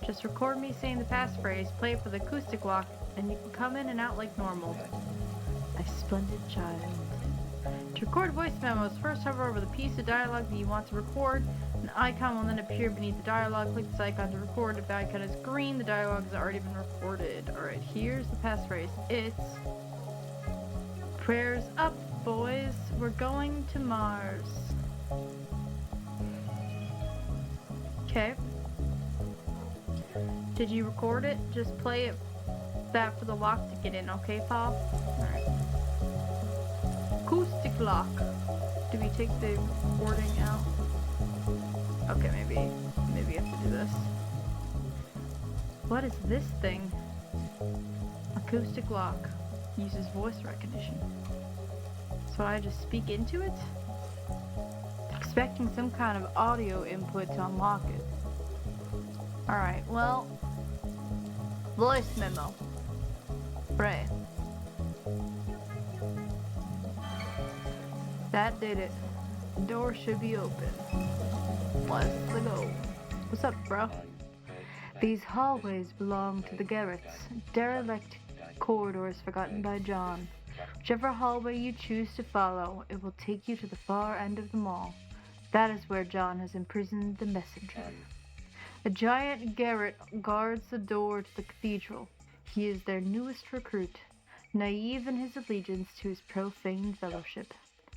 Just record me saying the passphrase, play it for the acoustic lock, and you can come in and out like normal. My splendid child. To record voice memos, first hover over the piece of dialogue that you want to record. An icon will then appear beneath the dialogue. Click this icon to record. If the icon is green, the dialogue has already been recorded. Alright, here's the passphrase. It's... Prayers up, boys. We're going to Mars. Okay. Did you record it? Just play that for the lock to get in, okay, Paul? Alright. Acoustic lock. Do we take the recording out? Okay, maybe you have to do this. What is this thing? Acoustic lock. Uses voice recognition. So I just speak into it? Expecting some kind of audio input to unlock it. Alright, well... Voice memo. Pray. That did it. The door should be open. Let's go. What's up, bro? These hallways belong to the Garretts. Derelict corridors forgotten by John. Whichever hallway you choose to follow, it will take you to the far end of the mall. That is where John has imprisoned the messenger. A giant Garrett guards the door to the cathedral. He is their newest recruit, naive in his allegiance to his profane fellowship.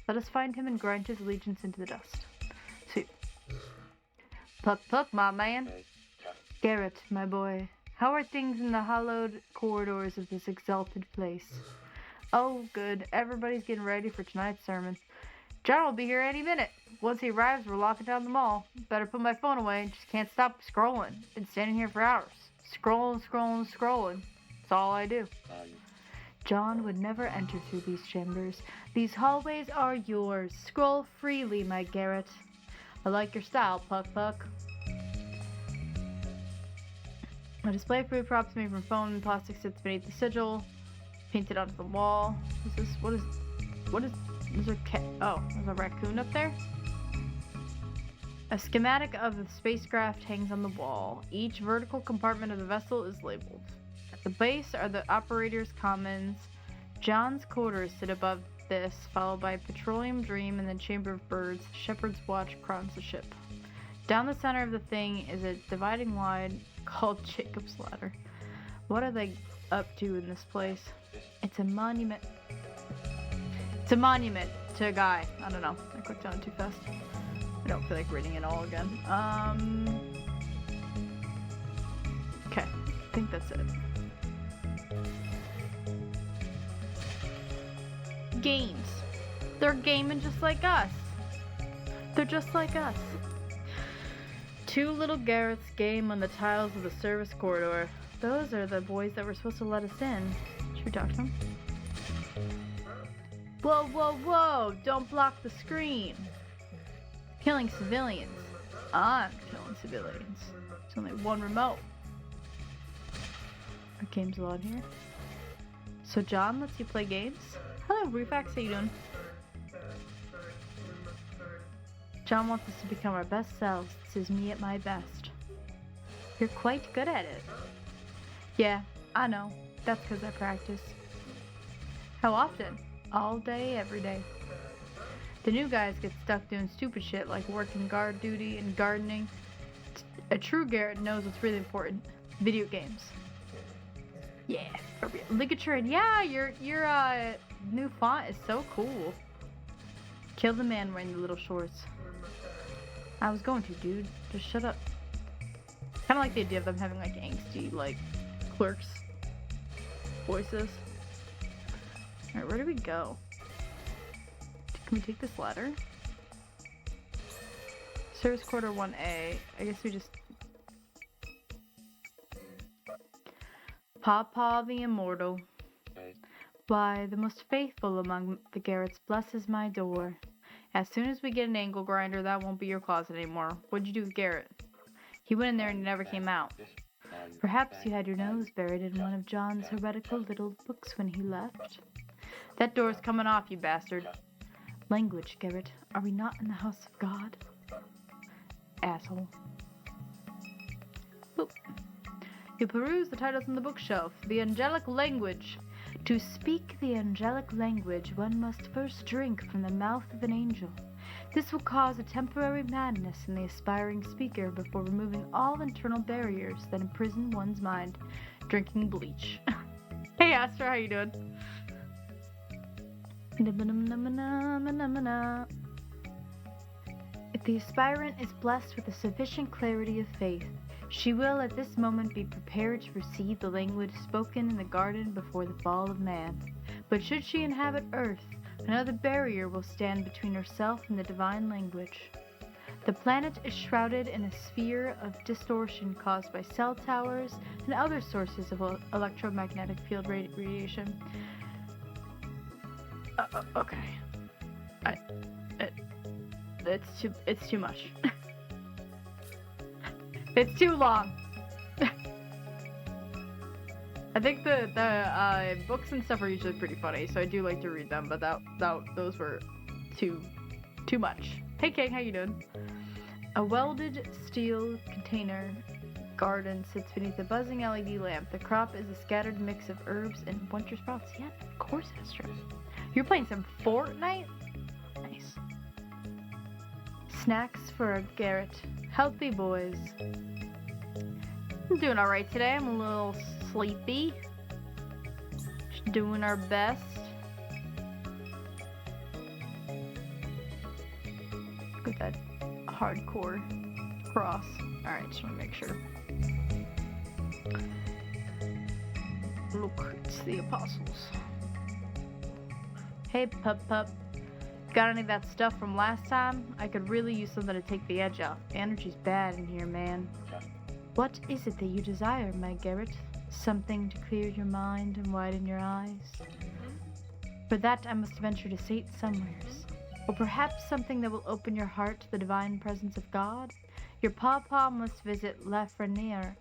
Let us find him and grind his allegiance into the dust. See. Puck, puck, my man. Garrett, my boy, how are things in the hallowed corridors of this exalted place? Oh, good. Everybody's getting ready for tonight's sermon. John will be here any minute. Once he arrives, we're locking down the mall. Better put my phone away. Just can't stop scrolling. Been standing here for hours. Scrolling, scrolling, scrolling. That's all I do. John would never enter through these chambers. These hallways are yours. Scroll freely, my Garrett. I like your style, Puck Puck. A display of food props made from foam and plastic sits beneath the sigil. Painted onto the wall. What is there there's a raccoon up there? A schematic of the spacecraft hangs on the wall. Each vertical compartment of the vessel is labeled. At the base are the operator's commons. John's quarters sit above this, followed by Petroleum Dream and the Chamber of Birds. Shepherd's Watch crowns the ship. Down the center of the thing is a dividing line called Jacob's Ladder. What are they up to in this place? It's a monument. It's a monument to a guy. I don't know. I clicked on it too fast. I don't feel like reading it all again. Okay. I think that's it. Games. They're gaming just like us. They're just like us. Two little Garretts game on the tiles of the service corridor. Those are the boys that were supposed to let us in. Should we talk to them? Whoa, whoa, whoa! Don't block the screen! Killing civilians. I'm killing civilians. There's only one remote. Our game's allowed here. So John lets you play games? Hello, Refax, how you doing? John wants us to become our best selves. This is me at my best. You're quite good at it. Yeah, I know. That's because I practice. How often? All day, every day. The new guys get stuck doing stupid shit like working guard duty and gardening. A true Garrett knows what's really important. Video games. Yeah. Ligature, yeah, your new font is so cool. Kill the man wearing the little shorts. I was going to, dude. Just shut up. Kinda like the idea of them having like angsty, like, clerks voices. Alright, where do we go? Can we take this ladder? Service quarter 1A. I guess we just... Pawpaw the Immortal. Why, the most faithful among the Garretts blesses my door. As soon as we get an angle grinder, that won't be your closet anymore. What'd you do with Garrett? He went in there and he never came out. Perhaps you had your nose buried in one of John's heretical little books when he left. That door's coming off, you bastard. Language, Garrett. Are we not in the house of God? Asshole. Boop. You peruse the titles on the bookshelf. The angelic language. To speak the angelic language, one must first drink from the mouth of an angel. This will cause a temporary madness in the aspiring speaker before removing all internal barriers that imprison one's mind. Drinking bleach. Hey, Astra, how you doing? If the aspirant is blessed with a sufficient clarity of faith, she will at this moment be prepared to receive the language spoken in the garden before the fall of man. But should she inhabit earth, another barrier will stand between herself and the divine language. The planet is shrouded in a sphere of distortion caused by cell towers and other sources of electromagnetic field radiation. Okay. It's too much. It's too long. I think the books and stuff are usually pretty funny, so I do like to read them, but those were too much. Hey King, how you doing? A welded steel container garden sits beneath a buzzing LED lamp. The crop is a scattered mix of herbs and winter sprouts. Yeah, of course, Astra. You're playing some Fortnite? Nice. Snacks for a Garrett. Healthy boys. I'm doing alright today. I'm a little sleepy. Just doing our best. Look at that hardcore cross. Alright, just want to make sure. Look, it's the apostles. Hey, pup. Got any of that stuff from last time? I could really use something to take the edge off. Energy's bad in here, man. What is it that you desire, my Garrett? Something to clear your mind and widen your eyes? For that I must venture to state somewheres. Or perhaps something that will open your heart to the divine presence of God? Your pawpaw must visit Lafreniere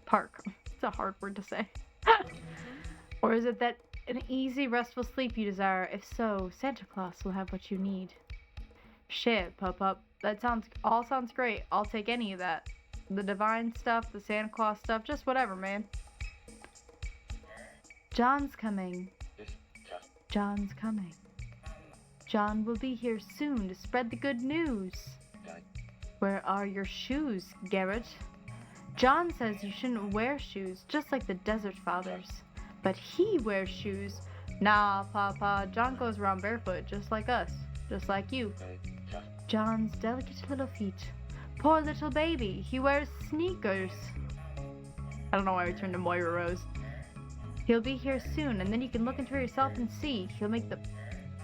Park. It's a hard word to say. Or is it that an easy, restful sleep you desire? If so, Santa Claus will have what you need. Shit, Pup. That all sounds great. I'll take any of that. The divine stuff, the Santa Claus stuff, just whatever, man. John's coming. John's coming. John will be here soon to spread the good news. Where are your shoes, Garrett? John says you shouldn't wear shoes, just like the Desert Fathers. But he wears shoes. Nah, Papa, John goes around barefoot, just like us. Just like you. John's delicate little feet. Poor little baby, he wears sneakers. I don't know why I turned to Moira Rose. He'll be here soon, and then you can look into yourself and see. He'll make the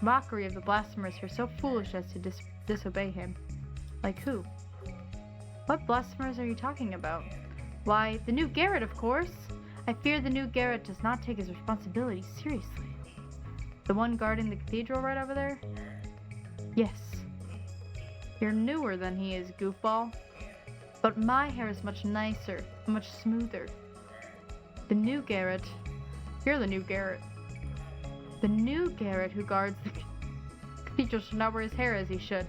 mockery of the blasphemers who are so foolish as to disobey him. Like who? What blasphemers are you talking about? Why, the new Garrett, of course. I fear the new Garrett does not take his responsibilities seriously. The one guarding the cathedral right over there? Yes. You're newer than he is, goofball. But my hair is much nicer, much smoother. The new Garrett... You're the new Garrett. The new Garrett who guards the cathedral should not wear his hair as he should.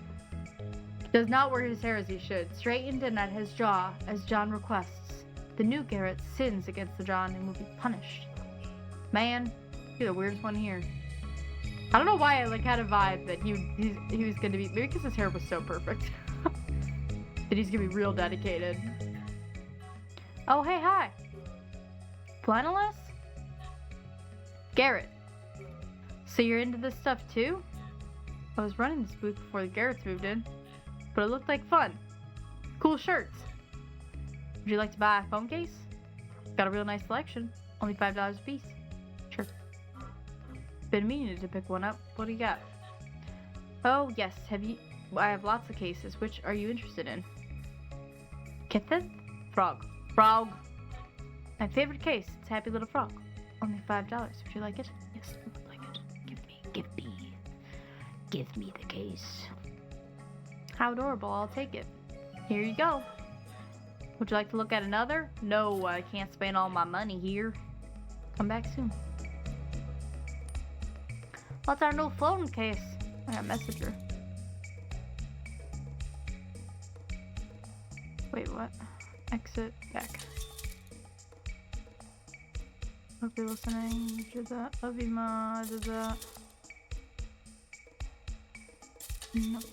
Does not wear his hair as he should, straightened and at his jaw, as John requests. The new Garrett sins against the John and will be punished. Man, you're the weirdest one here. I don't know why I had a vibe that he was gonna be, maybe because his hair was so perfect. That he's gonna be real dedicated. Oh, hey, hi. Flanneless? Garrett. So you're into this stuff too? I was running this booth before the Garretts moved in, but it looked like fun. Cool shirts. Would you like to buy a phone case? Got a real nice selection. Only $5 a piece. Sure. Been meaning to pick one up. What do you got? Oh, yes. I have lots of cases. Which are you interested in? Kitten? Frog. Frog. My favorite case. It's Happy Little Frog. Only $5. Would you like it? Yes, I would like it. Give me the case. How adorable. I'll take it. Here you go. Would you like to look at another? No, I can't spend all my money here. Come back soon. What's our new phone case? I got a messenger. Wait, what? Exit back. Hope you're listening. Did that. Love you, Ma. Did that. Nope.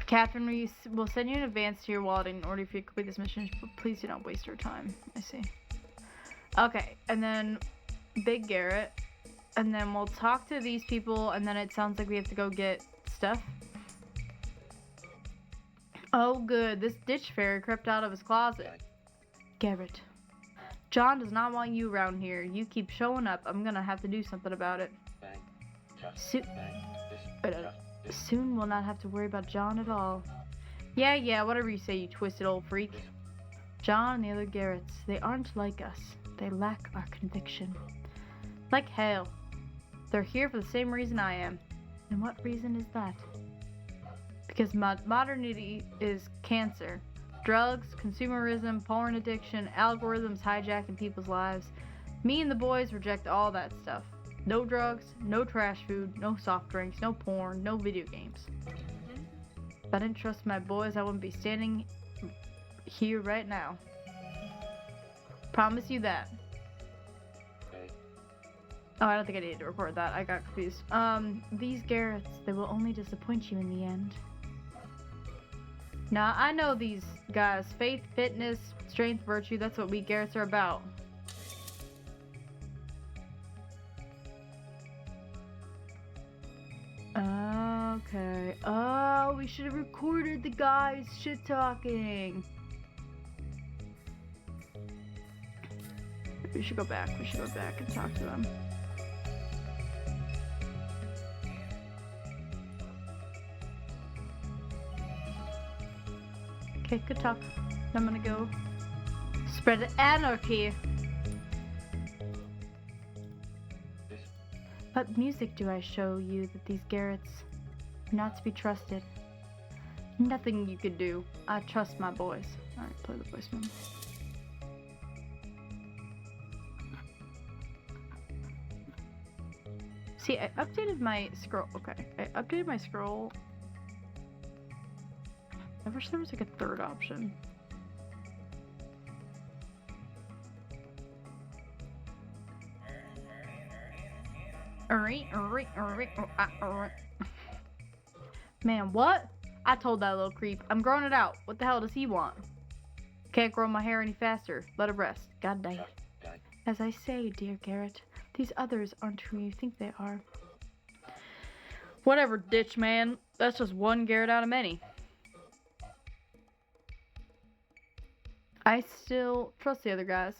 Catherine, we'll send you in advance to your wallet in order for you to complete this mission, but please do not waste our time. I see. Okay, and then Big Garrett, and then we'll talk to these people, and then it sounds like we have to go get stuff. Oh, good. This ditch fairy crept out of his closet. Garrett, John does not want you around here. You keep showing up. I'm gonna have to do something about it. Soon we'll not have to worry about John at all. Yeah, whatever you say, you twisted old freak. John and the other Garretts, they aren't like us. They lack our conviction. Like hell. They're here for the same reason I am. And what reason is that? Because modernity is cancer. Drugs, consumerism, porn addiction, algorithms hijacking people's lives. Me and the boys reject all that stuff. No drugs, no trash food, no soft drinks, no porn, no video games. If I didn't trust my boys, I wouldn't be standing here right now. Promise you that. Oh, I don't think I needed to record that. I got confused. These Garretts, they will only disappoint you in the end. Now, I know these guys. Faith, fitness, strength, virtue, that's what we Garretts are about. Okay. Oh, we should have recorded the guys shit talking. We should go back. We should go back and talk to them. Okay, good talk. I'm gonna go spread anarchy. What music do I show you that these Garretts are not to be trusted? Nothing you could do. I trust my boys. Alright, play the voice memo. See, I updated my scroll. Okay, I updated my scroll. I wish there was like a third option. Man, what? I told that little creep. I'm growing it out. What the hell does he want? Can't grow my hair any faster. Let it rest. God dang it. As I say, dear Garrett, these others aren't who you think they are. Whatever, ditch man. That's just one Garrett out of many. I still trust the other guys.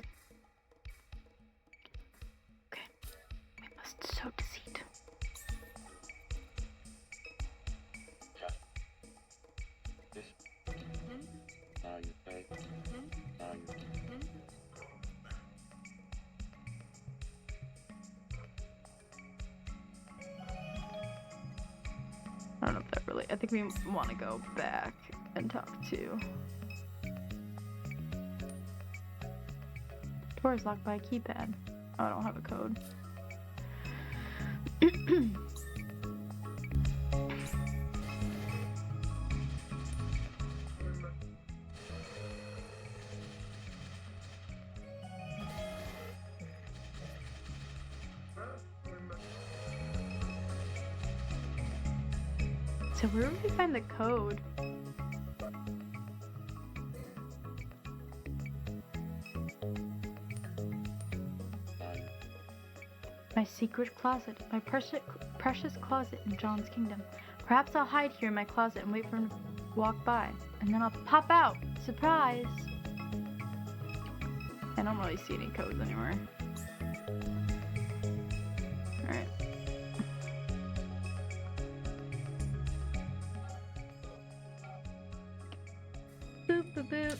Okay. We must sow deceit. I don't know if that really... I think we want to go back and talk to... Door is locked by a keypad. Oh, I don't have a code. So where would we find the code? My secret closet. My precious closet in John's kingdom. Perhaps I'll hide here in my closet and wait for him to walk by. And then I'll pop out. Surprise! I don't really see any codes anywhere. Alright. Boop boop boop.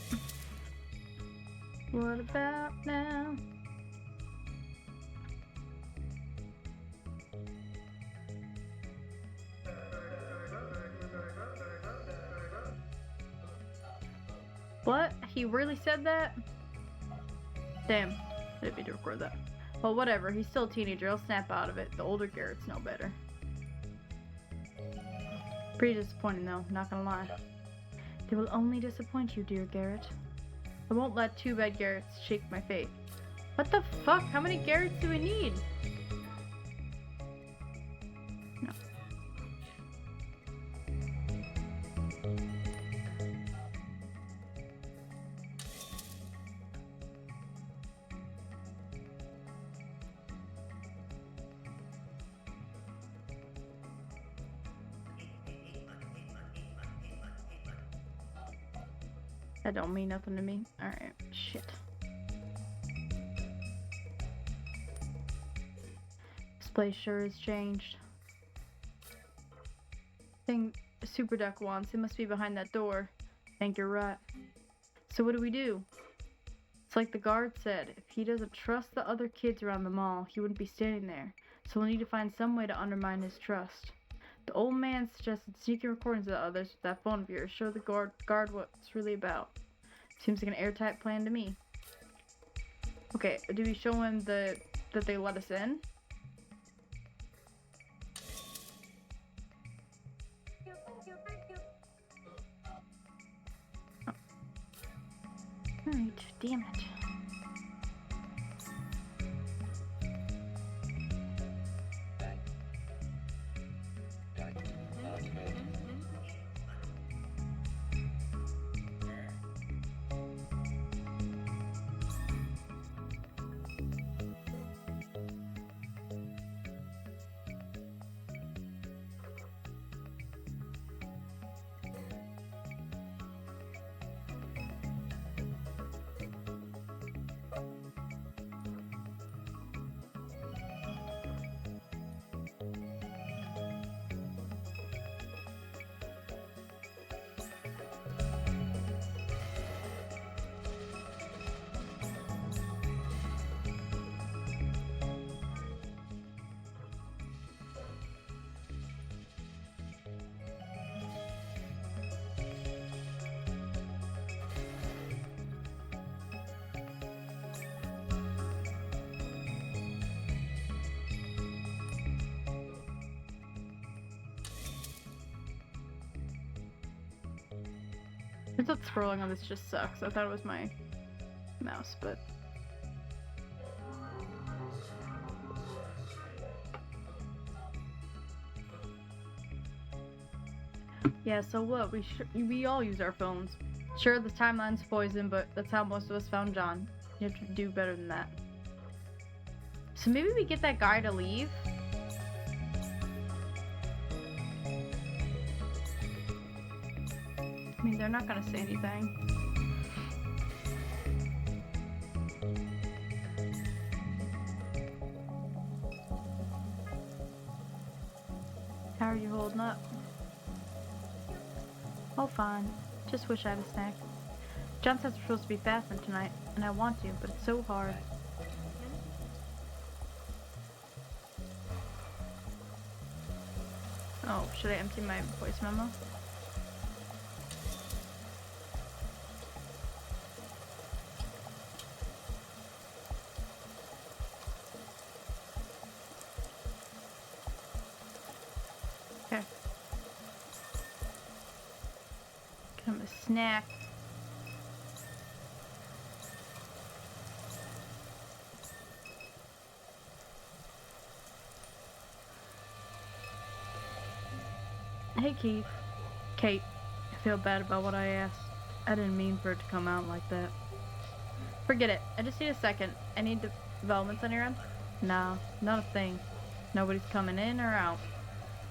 What about now? What? He really said that? Damn. I didn't mean to record that. Well, whatever. He's still a teenager. He'll snap out of it. The older Garretts know better. Pretty disappointing though, not gonna lie. They will only disappoint you, dear Garrett. I won't let 2 bad Garretts shake my faith. What the fuck? How many Garretts do we need? No. That don't mean nothing to me. Alright, shit. This place sure has changed. Thing Super Duck wants, it must be behind that door. I think you're right. So what do? It's like the guard said, if he doesn't trust the other kids around the mall, he wouldn't be standing there. So we'll need to find some way to undermine his trust. The old man suggested sneaking recordings of the others with that phone of yours. Show the guard what it's really about. Seems like an airtight plan to me. Okay, do we show him that they let us in? Oh. Alright, damn it. I thought scrolling on this just sucks. I thought it was my mouse, but... Yeah, so what? We all use our phones. Sure, the timeline's poison, but that's how most of us found John. You have to do better than that. So maybe we get that guy to leave? I mean, they're not gonna say anything. How are you holding up? Oh, fine. Just wish I had a snack. John says we're supposed to be fasting tonight, and I want to, but it's so hard. Oh, should I empty my voice memo? Okay. Get him a snack. Hey, Keith. Kate, I feel bad about what I asked. I didn't mean for it to come out like that. Forget it. I just need a second. Any developments on your end? Nah, not a thing. Nobody's coming in or out.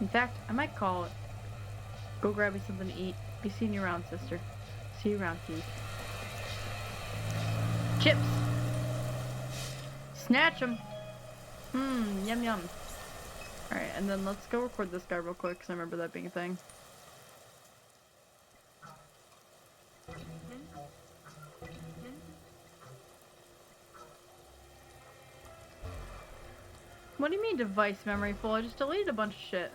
In fact, I might call it. Go grab me something to eat. Be seeing you around, sister. See you around, Keith. Chips! Snatch them! Yum yum. Alright, and then let's go record this guy real quick, because I remember that being a thing. What do you mean device memory full? I just deleted a bunch of shit.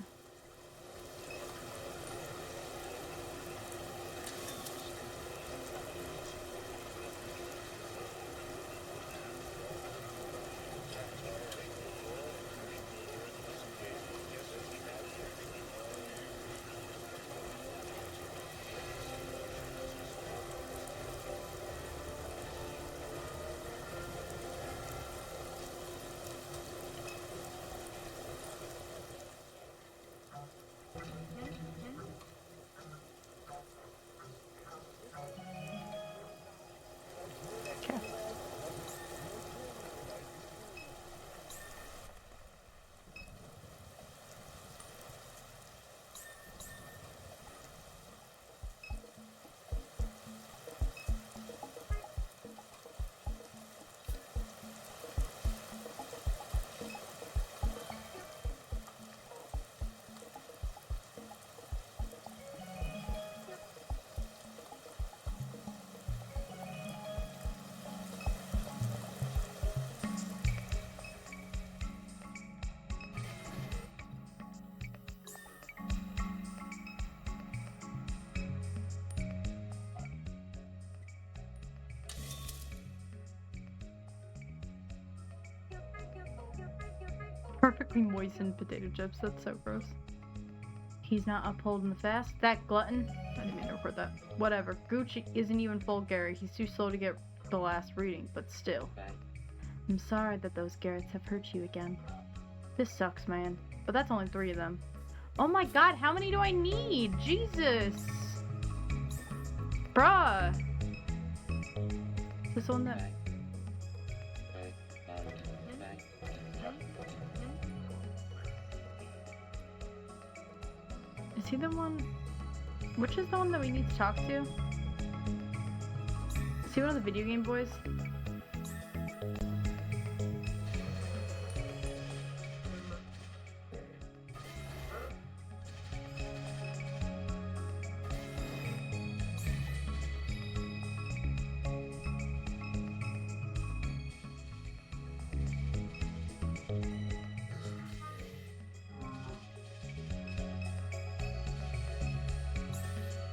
Okay. Perfectly moistened potato chips. That's so gross. He's not upholding the fast. That glutton. I didn't mean to record that. Whatever. Gucci isn't even full Gary. He's too slow to get the last reading, but still. I'm sorry that those Garretts have hurt you again. This sucks, man. But that's only 3 of them. Oh my god, how many do I need? Jesus. Bruh. This one that... Is he the one? Which is the one that we need to talk to? Is he one of the video game boys?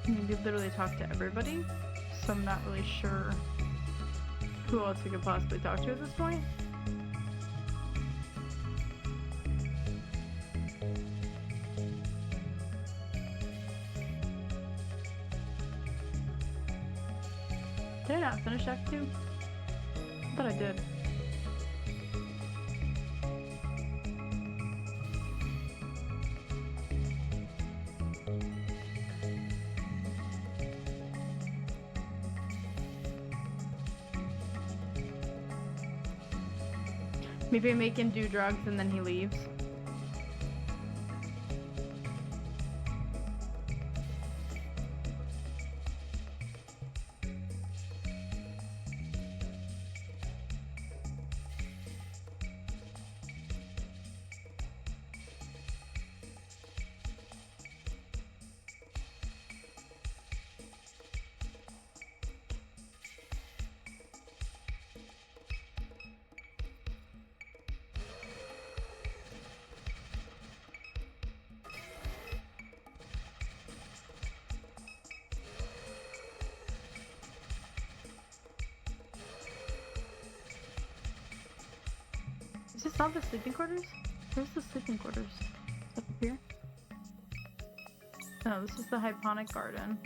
I mean, we literally talk to everybody, so I'm not really sure who else we could possibly talk to at this point. Did I not finish Act 2? I thought I did. Maybe I make him do drugs and then he leaves. Is this not the sleeping quarters? Where's the sleeping quarters? Is that up here? No, this is the Hyponic Garden.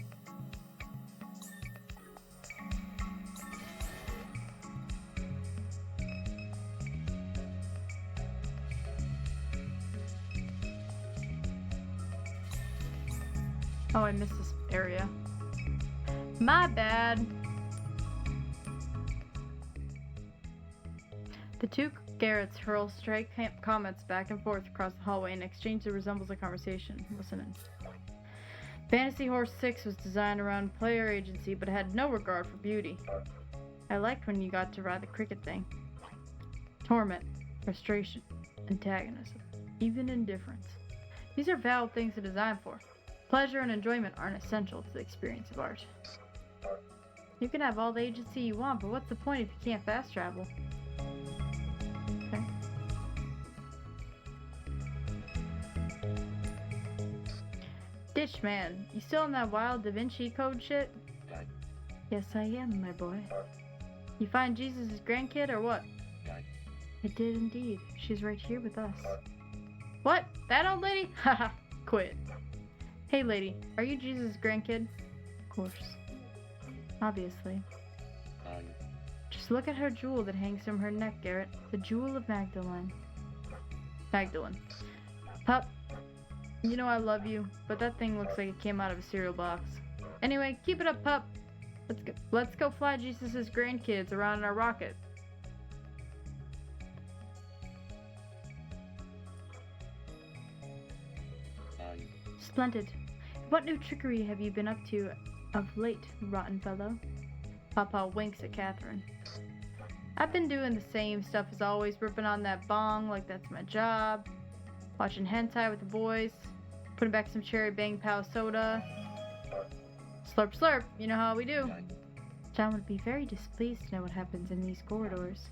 Oh, I missed this area. My bad. The 2 Garretts hurl stray comments back and forth across the hallway in exchange that resembles a conversation. Listening. Fantasy Horse 6 was designed around player agency, but had no regard for beauty. I liked when you got to ride the cricket thing. Torment, frustration, antagonism, even indifference. These are valid things to design for. Pleasure and enjoyment aren't essential to the experience of art. You can have all the agency you want, but what's the point if you can't fast travel? Okay. Ditch man, you still in that wild Da Vinci Code shit? Yes, I am, my boy. You find Jesus' grandkid or what? I did indeed. She's right here with us. What? That old lady? Haha, quit. Hey lady, are you Jesus' grandkid? Of course. Obviously. Just look at her jewel that hangs from her neck, Garrett. The Jewel of Magdalene. Magdalene. Pup. You know I love you, but that thing looks like it came out of a cereal box. Anyway, keep it up, pup. Let's go fly Jesus' grandkids around in our rocket. Splendid. What new trickery have you been up to of late, rotten fellow? Papa winks at Catherine. I've been doing the same stuff as always, ripping on that bong like that's my job, watching hentai with the boys, putting back some cherry bang pow soda. Slurp slurp, you know how we do. John would be very displeased to know what happens in these corridors.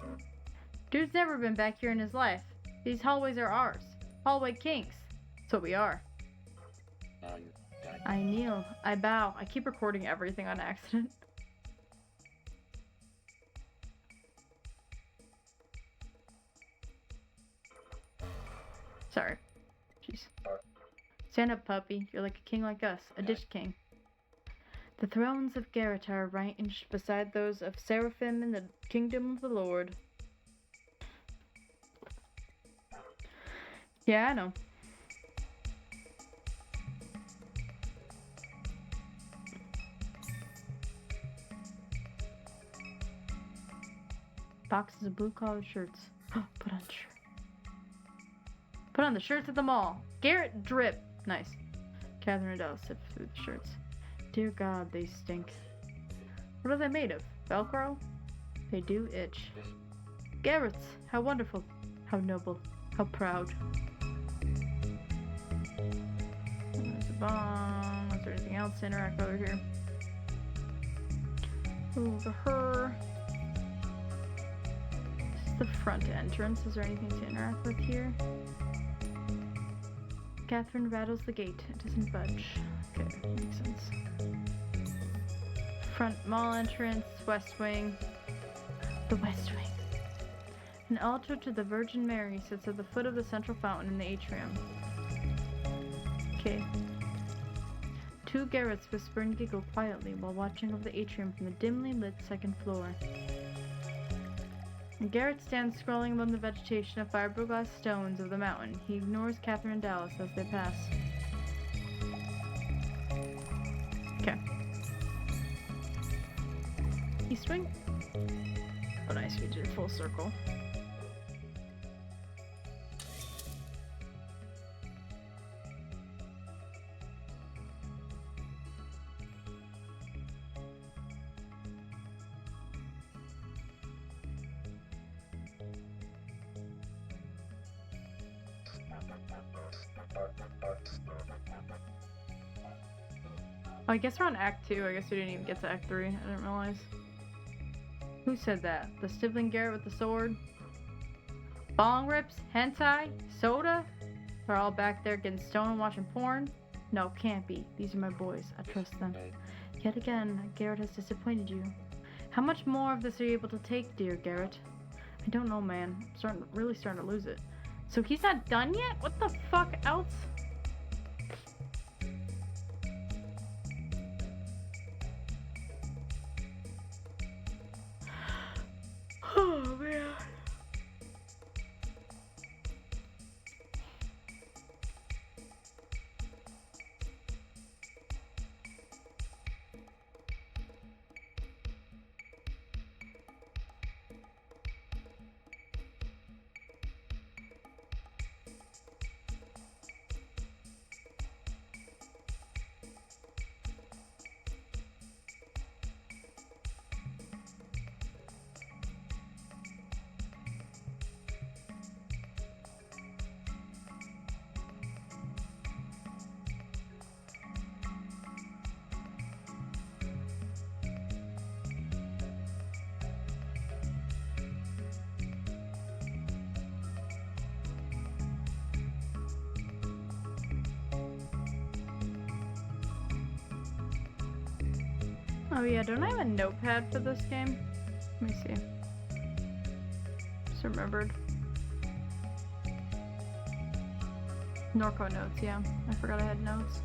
Dude's never been back here in his life. These hallways are ours. Hallway kinks. That's what we are. I kneel. I bow. I keep recording everything on accident. Sorry. Jeez. Stand up, puppy. You're like a king like us. A dish king. The thrones of Garrett are ranged beside those of Seraphim in the kingdom of the Lord. Yeah, I know. Boxes of blue-collared shirts. Put on shirt. Put on the shirts at the mall. Garrett drip. Nice. Catherine and Dallas sift through the shirts. Dear God, they stink. What are they made of? Velcro? They do itch. Garrett's. How wonderful. How noble. How proud. There's a bomb. Is there anything else to interact with over here? Over her. This is the front entrance. Is there anything to interact with here? Catherine rattles the gate. It doesn't budge. Okay, makes sense. Front mall entrance, west wing. The west wing. An altar to the Virgin Mary sits at the foot of the central fountain in the atrium. Okay. Two Garretts whisper and giggle quietly while watching over the atrium from the dimly lit second floor. Garrett stands scrolling among the vegetation of fiberglass stones of the mountain. He ignores Catherine and Dallas as they pass. Okay. East wing? Oh nice, we did a full circle. Oh, I guess we're on Act 2. I guess we didn't even get to Act 3. I didn't realize. Who said that? The sibling Garrett with the sword? Bong rips? Hentai? Soda? They're all back there getting stoned and watching porn? No, can't be. These are my boys. I trust them. Yet again, Garrett has disappointed you. How much more of this are you able to take, dear Garrett? I don't know, man. I'm really starting to lose it. So he's not done yet? What the fuck else? Oh, man. Oh yeah, don't I have a notepad for this game? Let me see. Just remembered. NORCO notes, yeah. I forgot I had notes.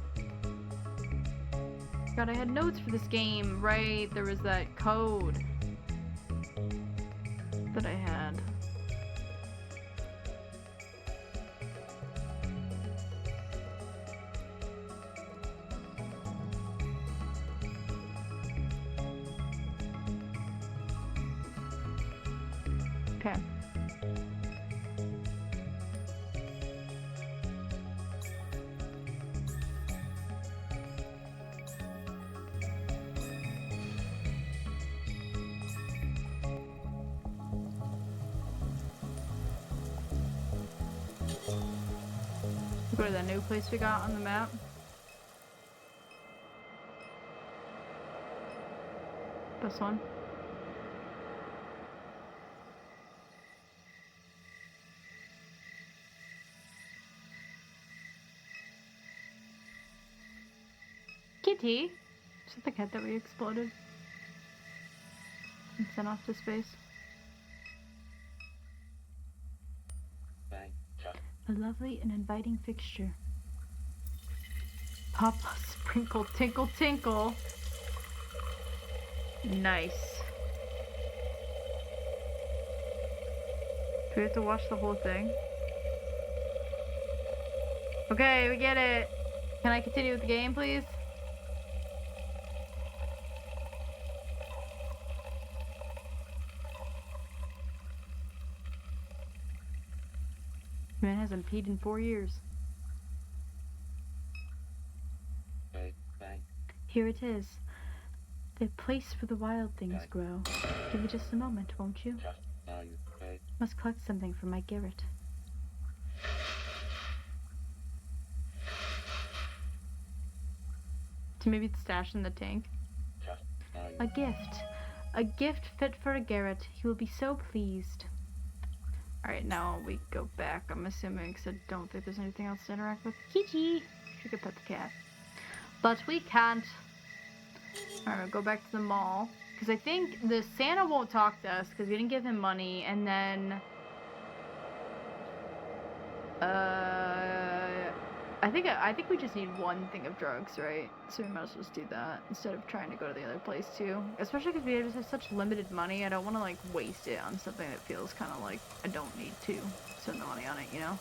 Forgot I had notes for this game, right? There was that code that I had. Okay. Go to that new place we got on the map. This one. Kitty! Is that the cat that we exploded? And sent off to space? A lovely and inviting fixture. Papa sprinkle tinkle tinkle. Nice. Do we have to watch the whole thing? Okay, we get it. Can I continue with the game, please? Man hasn't peed in 4 years. Here it is. The place where the wild things grow. Give me just a moment, won't you? Must collect something from my garret. To maybe stash in the tank. A gift. A gift fit for a garret. He will be so pleased. Alright, now we go back, I'm assuming, because I don't think there's anything else to interact with. Kiki! She could pet the cat. But we can't. Alright, we'll go back to the mall. Because I think the Santa won't talk to us, because we didn't give him money, and then... I think we just need one thing of drugs, right? So we might as well just do that instead of trying to go to the other place too. Especially because we just have such limited money. I don't want to like waste it on something that feels kind of like I don't need to spend the money on it, you know?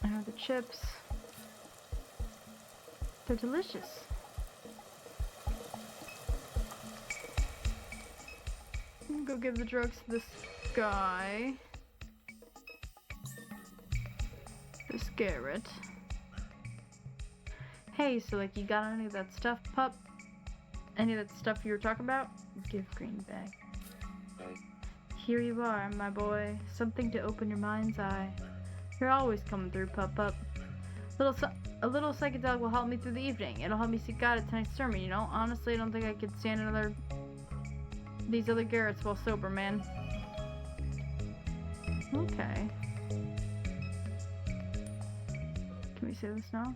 I have the chips. They're delicious. Go give the drugs to this guy. This Garrett. Hey, so like you got any of that stuff, pup? Any of that stuff you were talking about? Give green bag. Here you are, my boy. Something to open your mind's eye. You're always coming through, pup. A little psychedelic will help me through the evening. It'll help me see God at tonight's sermon, you know? Honestly, I don't think I could stand these other Garretts while sober, man. Okay. Can we say this now?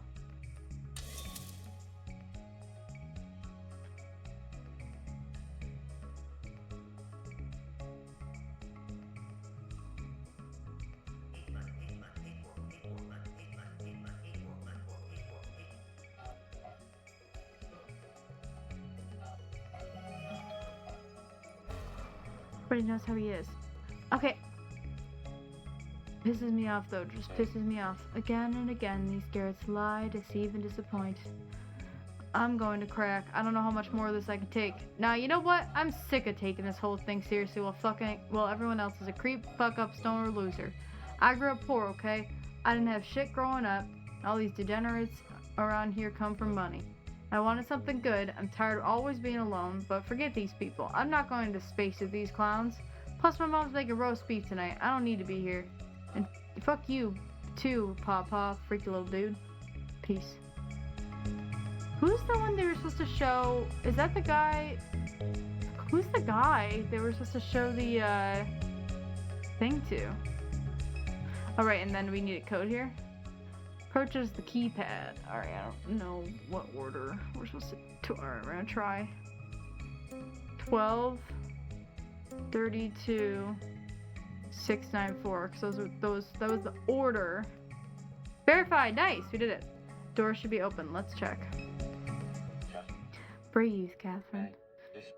Everybody knows how he is. Okay. Pisses me off though, just pisses me off. Again and again, these Garretts lie, deceive, and disappoint. I'm going to crack. I don't know how much more of this I can take. Now, you know what? I'm sick of taking this whole thing seriously while everyone else is a creep, fuck up, stoner, loser. I grew up poor, okay? I didn't have shit growing up. All these degenerates around here come from money. I wanted something good. I'm tired of always being alone, but forget these people. I'm not going to space with these clowns. Plus, my mom's making roast beef tonight. I don't need to be here. And fuck you, too, Pawpaw, freaky little dude. Peace. Who's the one they were supposed to show? Is that the guy? Who's the guy they were supposed to show the, thing to? Alright, and then we need a code here. Approaches the keypad. Alright, I don't know what order we're supposed to. Alright, we're gonna try 12, 32, 694. Because that was the order. Verified. Nice, we did it. Door should be open. Let's check. Breathe, Catherine.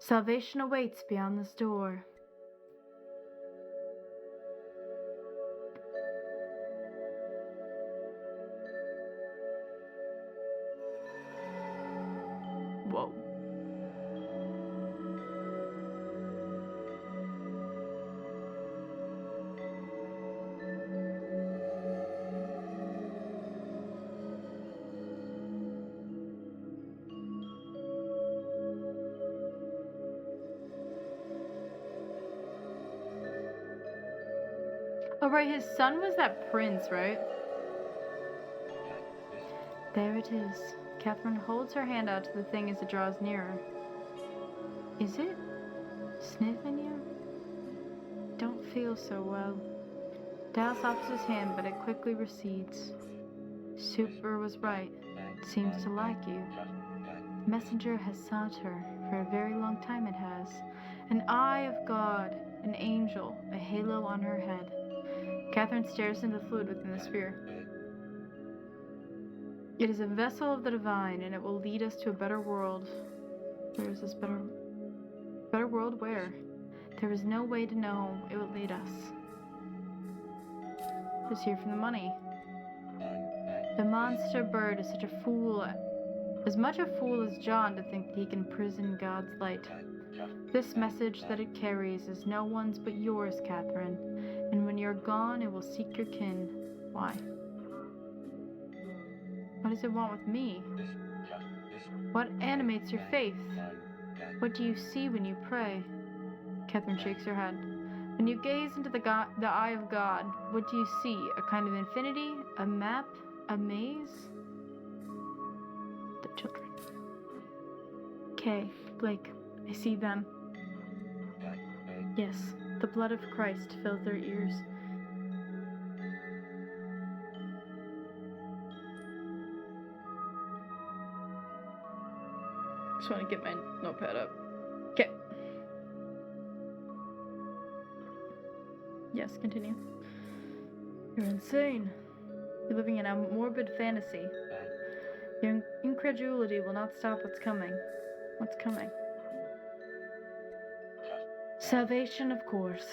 Salvation awaits beyond this door. Oh, right, his son was that prince, right? There it is. Catherine holds her hand out to the thing as it draws nearer. Is it sniffing you? Don't feel so well. Dallas offers his hand, but it quickly recedes. Super was right. It seems to like you. The messenger has sought her. For a very long time it has. An eye of God, an angel, a halo on her head. Catherine stares into the fluid within the sphere. It is a vessel of the divine, and it will lead us to a better world. Where is this better world? Where? There is no way to know. It will lead us. Let's hear from the money. The monster bird is such a fool, as much a fool as John to think that he can prison God's light. This message that it carries is no one's but yours, Catherine, and when you're gone it will seek your kin. Why? What does it want with me? What animates your faith? What do you see when you pray? Catherine shakes her head. When you gaze into the eye of God, what do you see? A kind of infinity? A map? A maze? The children. Kay, Blake, I see them. Yes, the blood of Christ fills their ears. Just want to get my notepad up. Okay. Yes, continue. You're insane. You're living in a morbid fantasy. Your incredulity will not stop what's coming. What's coming? Salvation, of course.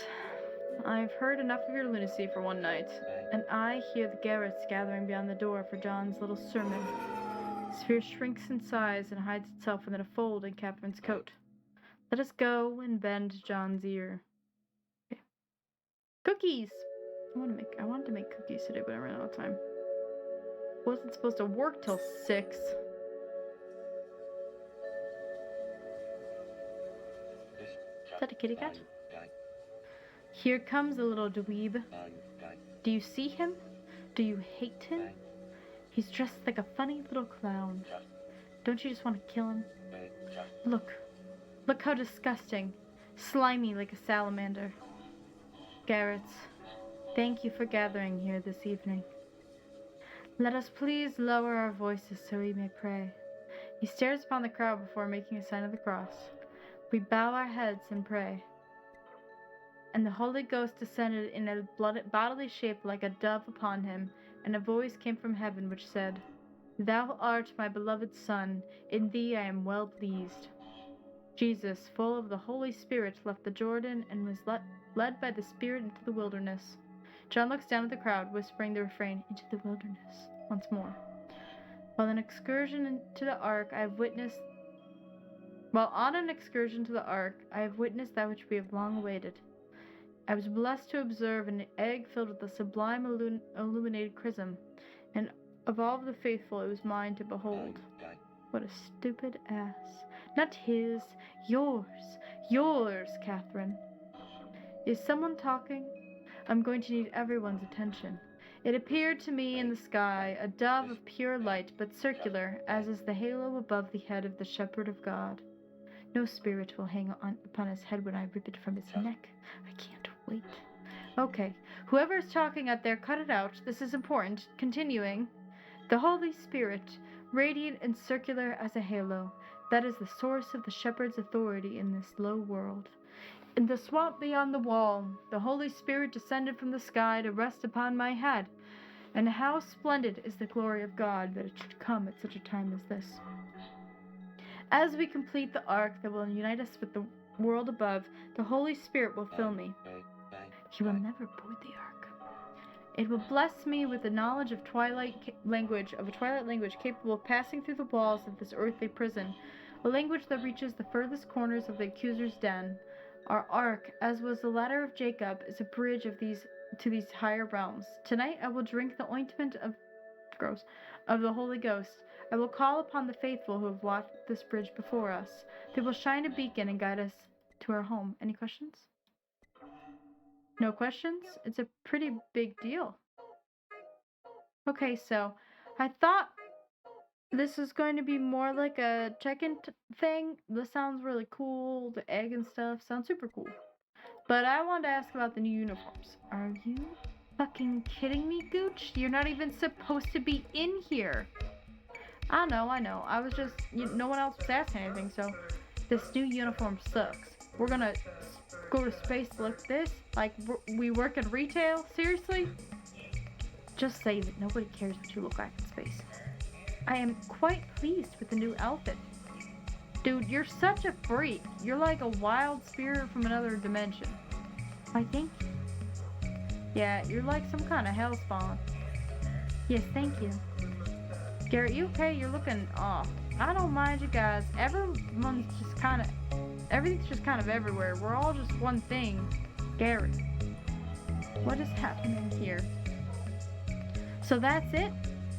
I've heard enough of your lunacy for one night, and I hear the garrets gathering beyond the door for John's little sermon. The sphere shrinks in size and hides itself within a fold in Catherine's coat. Let us go and bend John's ear. Okay. Cookies! I wanted to make cookies today, but I ran out of time. Wasn't supposed to work till 6. Is that a kitty cat? Here comes a little dweeb. Do you see him? Do you hate him? He's dressed like a funny little clown. Don't you just want to kill him? Look how disgusting. Slimy like a salamander. Garrets, thank you for gathering here this evening. Let us please lower our voices so we may pray. He stares upon the crowd before making a sign of the cross. We bow our heads and pray. And the Holy Ghost descended in a bodily shape like a dove upon him, and a voice came from heaven which said, Thou art my beloved Son, in thee I am well pleased. Jesus, full of the Holy Spirit, left the Jordan and was led by the Spirit into the wilderness. John looks down at the crowd, whispering the refrain, into the wilderness, once more. While on an excursion to the ark, I have witnessed that which we have long awaited. I was blessed to observe an egg filled with a sublime illuminated chrism, and of all the faithful it was mine to behold. What a stupid ass. Not his, yours, Catherine. Is someone talking? I'm going to need everyone's attention. It appeared to me in the sky, a dove of pure light, but circular, as is the halo above the head of the shepherd of God. No spirit will hang upon his head when I rip it from his neck. I can't wait. Okay, whoever is talking out there, cut it out. This is important. Continuing. The Holy Spirit, radiant and circular as a halo, that is the source of the shepherd's authority in this low world. In the swamp beyond the wall, the Holy Spirit descended from the sky to rest upon my head. And how splendid is the glory of God that it should come at such a time as this. As we complete the ark that will unite us with the world above, the Holy Spirit will fill me. He will never board the ark. It will bless me with the knowledge of a twilight language capable of passing through the walls of this earthly prison, a language that reaches the furthest corners of the accuser's den. Our ark, as was the ladder of Jacob, is a bridge to these higher realms. Tonight I will drink the ointment of the Holy Ghost. I will call upon the faithful who have walked this bridge before us. They will shine a beacon and guide us to our home. Any questions? No questions? It's a pretty big deal. Okay, so I thought this is going to be more like a check-in thing. This sounds really cool. The egg and stuff sounds super cool. But I wanted to ask about the new uniforms. Are you fucking kidding me, Gooch? You're not even supposed to be in here. I know. I was just, no one else was asking anything, so this new uniform sucks. We're gonna go to space like this? Like, we work in retail? Seriously? Just say that nobody cares what you look like in space. I am quite pleased with the new outfit. Dude, you're such a freak. You're like a wild spirit from another dimension. I think. Yeah, you're like some kind of hell spawn. Yes, thank you. Garrett, you okay? You're looking off. I don't mind you guys. Everything's just kind of everywhere. We're all just one thing. Garrett. What is happening here? So that's it?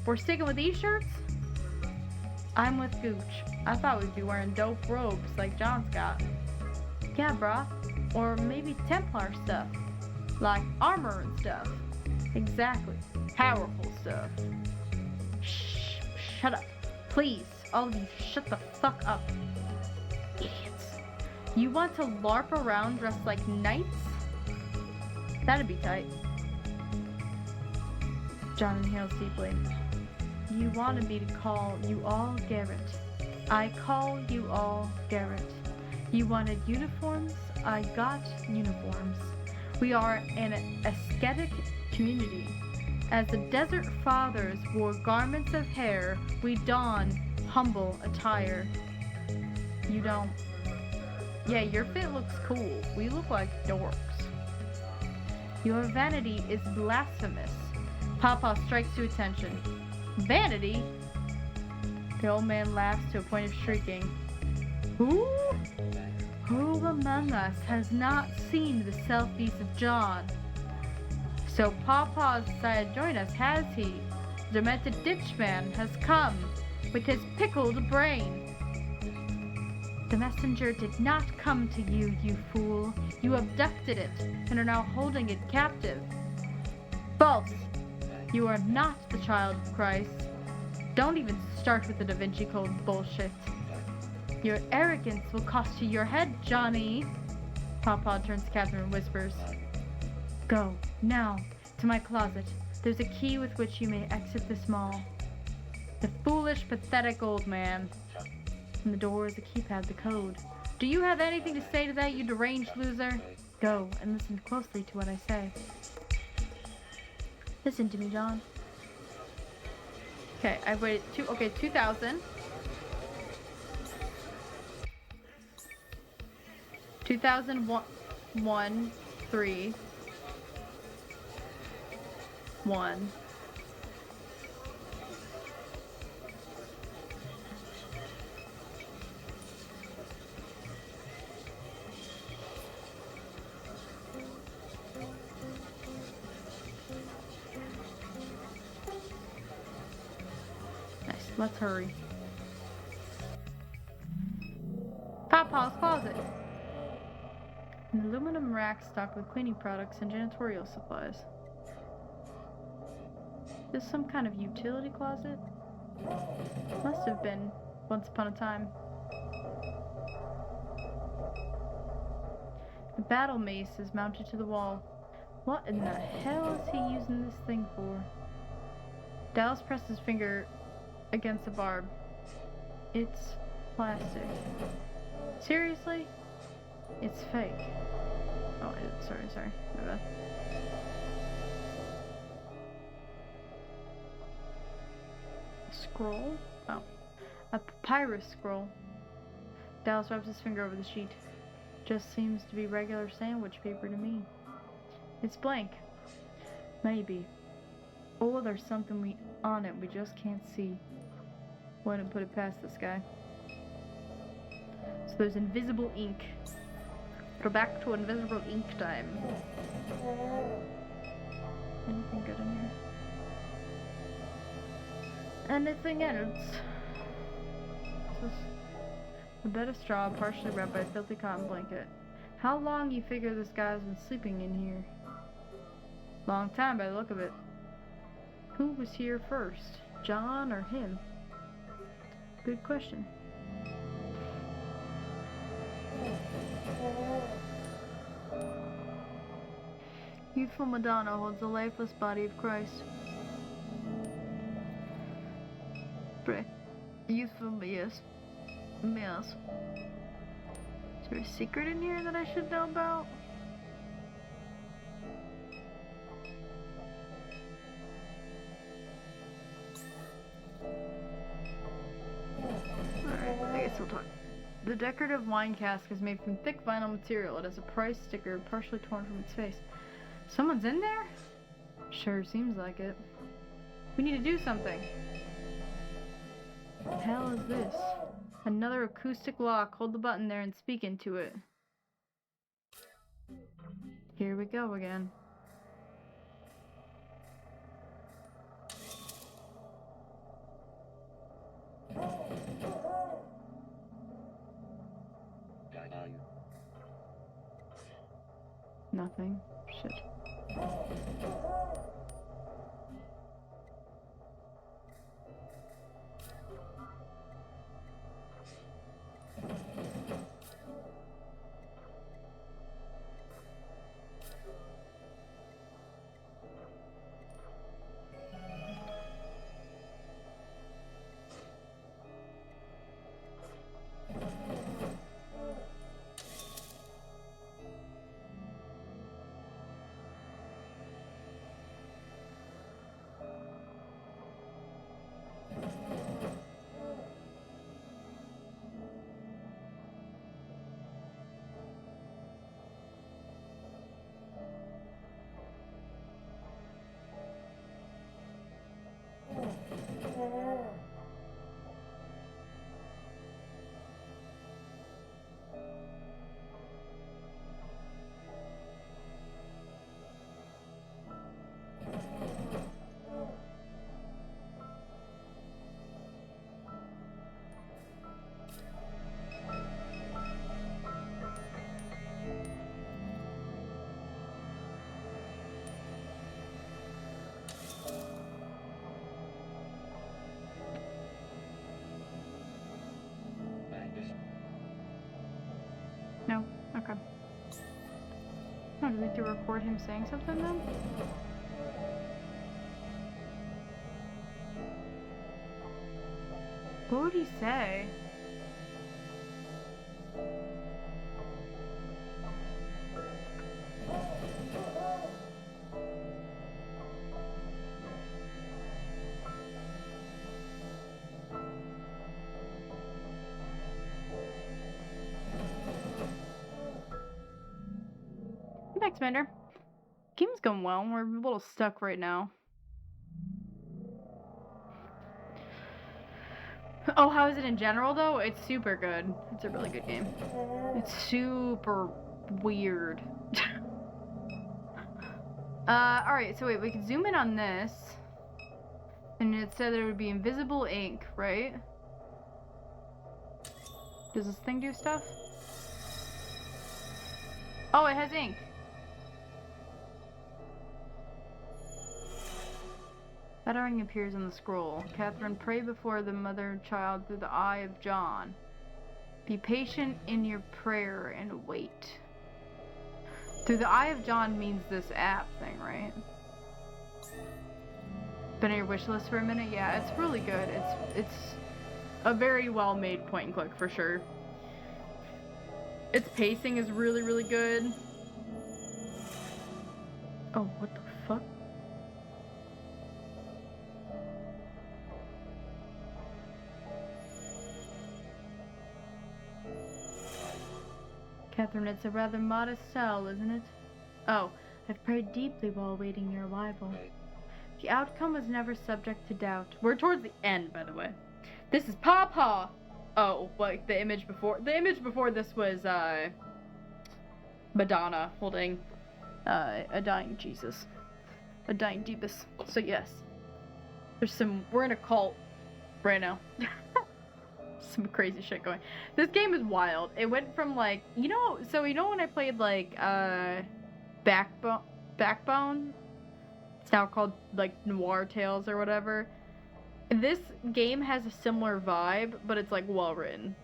We're sticking with these shirts? I'm with Gooch. I thought we'd be wearing dope robes like John's got. Yeah, brah. Or maybe Templar stuff. Like armor and stuff. Exactly. Powerful stuff. Shh. Shut up. Please. All of you, shut the fuck up. Idiots. You want to LARP around dressed like knights? That'd be tight. John inhales deeply. You wanted me to call you all Garrett. I call you all Garrett. You wanted uniforms? I got uniforms. We are an ascetic community. As the Desert Fathers wore garments of hair, we don humble attire. You don't. Yeah, your fit looks cool. We look like dorks. Your vanity is blasphemous. Papa strikes to attention. Vanity? The old man laughs to a point of shrieking. Who among us has not seen the selfies of John? So Papa's decided to join us, has he? The demented ditchman has come with his pickled brain. The messenger did not come to you, you fool. You abducted it and are now holding it captive. False! You are not the child of Christ. Don't even start with the Da Vinci Code bullshit. Your arrogance will cost you your head, Johnny. Papa turns to Catherine and whispers. Go, now, to my closet. There's a key with which you may exit this mall. The foolish, pathetic old man. In the door is a keypad, the code. Do you have anything to say to that, you deranged loser? Go, and listen closely to what I say. Listen to me, John. Okay, I've waited 2000. 2001, 3, 1. Nice, let's hurry. Papa's closet. An aluminum rack stocked with cleaning products and janitorial supplies. This some kind of utility closet? Must have been, once upon a time. The battle mace is mounted to the wall. What in the hell is he using this thing for? Dallas pressed his finger against the barb. It's plastic. Seriously? It's fake. Oh, sorry. My bad. A scroll? Oh. A papyrus scroll. Dallas rubs his finger over the sheet. Just seems to be regular sandwich paper to me. It's blank. Maybe. Oh, there's something on it we just can't see. Wouldn't put it past this guy. So there's invisible ink. We're back to invisible ink time. Anything good in here? Anything else? Just a bed of straw partially wrapped by a filthy cotton blanket. How long you figure this guy's been sleeping in here? Long time by the look of it. Who was here first? John or him? Good question. Youthful Madonna holds the lifeless body of Christ. Pray. Youthful, yes. Yes. Is there a secret in here that I should know about? Alright, I guess we'll talk. The decorative wine cask is made from thick vinyl material. It has a price sticker partially torn from its face. Someone's in there? Sure seems like it. We need to do something. What the hell is this? Another acoustic lock. Hold the button there and speak into it. Here we go again. Nothing. Shit. No? Okay. Oh, do we have to record him saying something then? What would he say? Thanks, Commander. Game's going well. We're a little stuck right now. Oh, how is it in general, though? It's super good. It's a really good game. It's super weird. Alright, so wait, we can zoom in on this. And it said there would be invisible ink, right? Does this thing do stuff? Oh, it has ink. Lettering appears on the scroll. Catherine, pray before the mother and child through the eye of John. Be patient in your prayer and wait. Through the eye of John means this app thing, right? Been on your wish list for a minute? Yeah, it's really good. It's a very well made point and click for sure. Its pacing is really, really good. Oh, what the fuck? Catherine, it's a rather modest cell, isn't it? Oh, I've prayed deeply while awaiting your arrival. The outcome was never subject to doubt. We're towards the end, by the way. This is Papa! Oh, like the image before this was, Madonna holding, a dying Jesus. A dying Jeebus. So yes. We're in a cult right now. Some crazy shit going. This game is wild. It went from like, so when I played like Backbone, It's now called like Noir Tales or whatever. This game has a similar vibe, but it's like well written.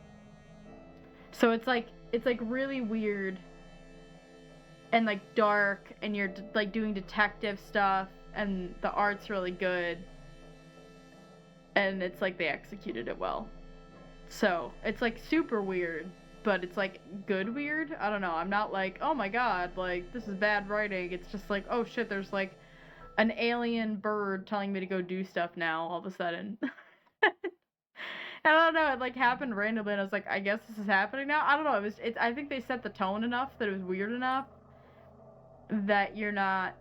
So it's like really weird and like dark, and you're like doing detective stuff, and the art's really good, and it's like they executed it well. So it's like super weird, but it's like good weird. I don't know. I'm not like, oh my god, like this is bad writing. It's just like, oh shit, there's like an alien bird telling me to go do stuff now all of a sudden. I don't know, it like happened randomly, and I was like, I guess this is happening now. I don't know. I think they set the tone enough that it was weird enough that you're not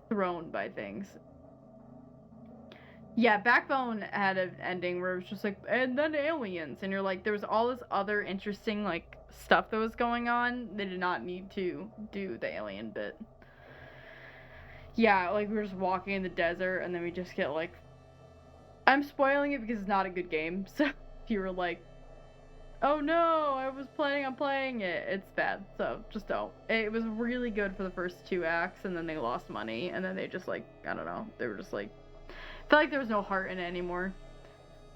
thrown by things. Yeah, Backbone had an ending where it was just like, and then aliens, and you're like, there was all this other interesting like stuff that was going on. They did not need to do the alien bit. Yeah, like we were just walking in the desert, and then we just get like, I'm spoiling it because it's not a good game, so if you were like, oh no, I was planning on playing it, it's bad, so just don't. It was really good for the first 2 acts, and then they lost money, and then they just like, I don't know, they were just like, felt like there was no heart in it anymore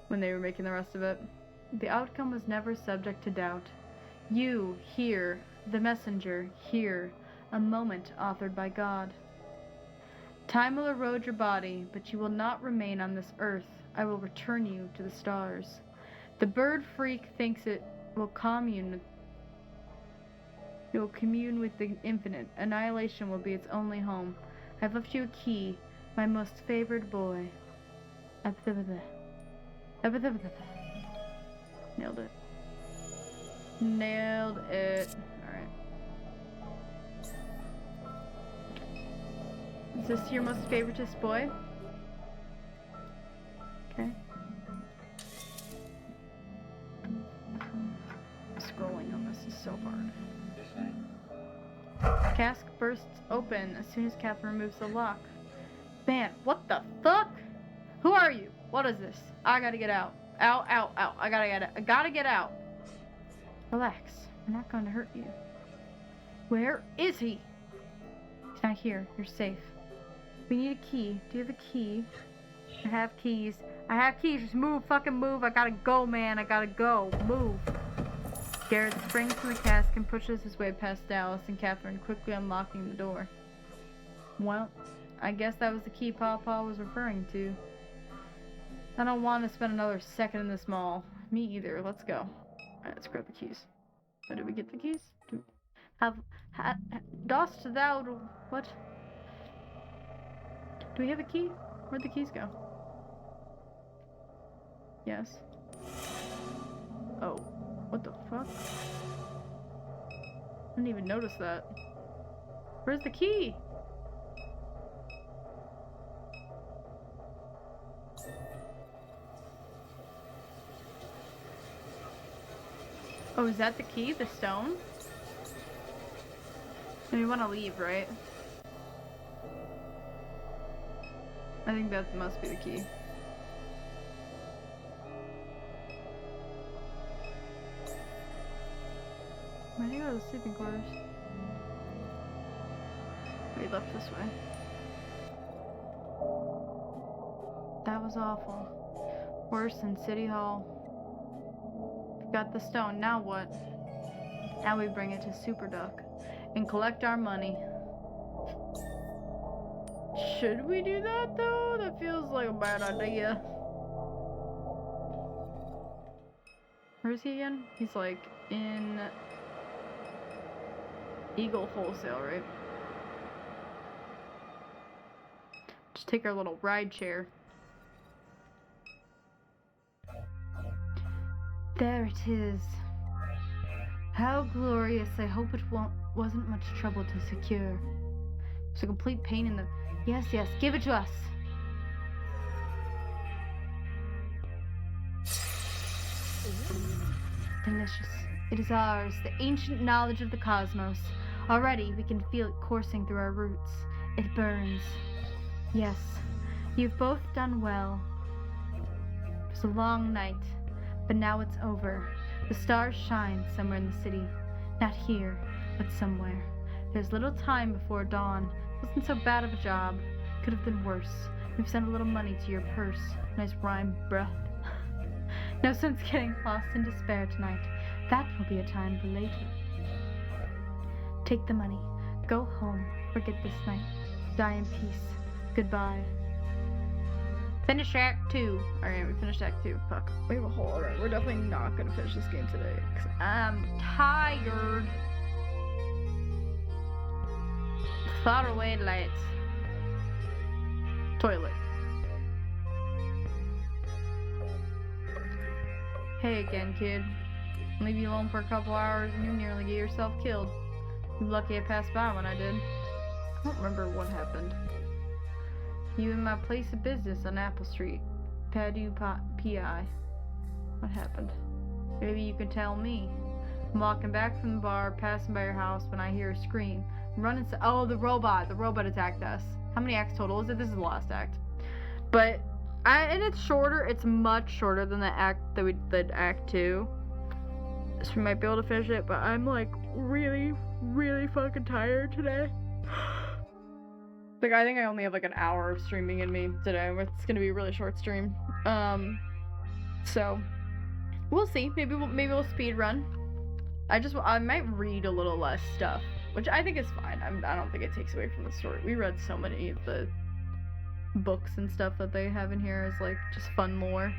when they were making the rest of it. The outcome was never subject to doubt. You, here, the messenger, here, a moment authored by God. Time will erode your body, but you will not remain on this earth. I will return you to the stars. The bird freak thinks it will commune with the infinite. Annihilation will be its only home. I've left you a key, my most favored boy. Nailed it. Nailed it. Alright. Is this your most favoritist boy? Okay. Scrolling on this is so hard. Cask bursts open as soon as Catherine removes the lock. Man, what the fuck? Who are you? What is this? I gotta get out. Out, out, out. I gotta get out. Relax. We're not going to hurt you. Where is he? He's not here. You're safe. We need a key. Do you have a key? I have keys. I have keys. Just move. Fucking move. I gotta go, man. I gotta go. Move. Garrett springs from the cask and pushes his way past Dallas and Catherine, quickly unlocking the door. Well, I guess that was the key Pawpaw was referring to. I don't want to spend another second in this mall. Me either. Let's go. Alright, let's grab the keys. Oh, did we get the keys? Dost thou... What? Do we have a key? Where'd the keys go? Yes. Oh. What the fuck? I didn't even notice that. Where's the key? Oh, is that the key? The stone? And we want to leave, right? I think that must be the key. Where do you go to the sleeping quarters? We left this way. That was awful. Worse than City Hall. We've got the stone, now what? Now we bring it to Super Duck and collect our money. Should we do that though? That feels like a bad idea. Where is he again? He's like in Eagle Wholesale, right? Just take our little ride chair. There it is. How glorious. I hope it wasn't much trouble to secure. It's a complete pain in the... Yes, yes, give it to us. Delicious. It is ours, the ancient knowledge of the cosmos. Already we can feel it coursing through our roots. It burns. Yes, you've both done well. It was a long night, but now it's over. The stars shine somewhere in the city. Not here, but somewhere. There's little time before dawn. It wasn't so bad of a job. Could have been worse. We've sent a little money to your purse. Nice rhyme, bruh. No sense getting lost in despair tonight. That will be a time for later. Take the money. Go home. Forget this night. Die in peace. Goodbye. Finish Act 2. Alright, we finished Act 2. Fuck. We have a whole other. We're definitely not gonna finish this game today. Because I'm tired. Far away lights. Toilet. Hey again, kid. Leave you alone for a couple hours and you nearly get yourself killed. You're lucky I passed by when I did. I don't remember what happened. You in my place of business on Apple Street. Padu P.I. What happened? Maybe you can tell me. I'm walking back from the bar, passing by your house when I hear a scream. I'm running oh, the robot. The robot attacked us. How many acts total is it? This is the last act. But, and it's shorter. It's much shorter than the act that we did, Act 2. So we might be able to finish it, but I'm like really, really fucking tired today. Like, I think I only have like an hour of streaming in me today. It's gonna be a really short stream. So we'll see. Maybe we'll speed run. I might read a little less stuff, which I think is fine. I don't think it takes away from the story. We read so many of the books and stuff that they have in here as like just fun lore.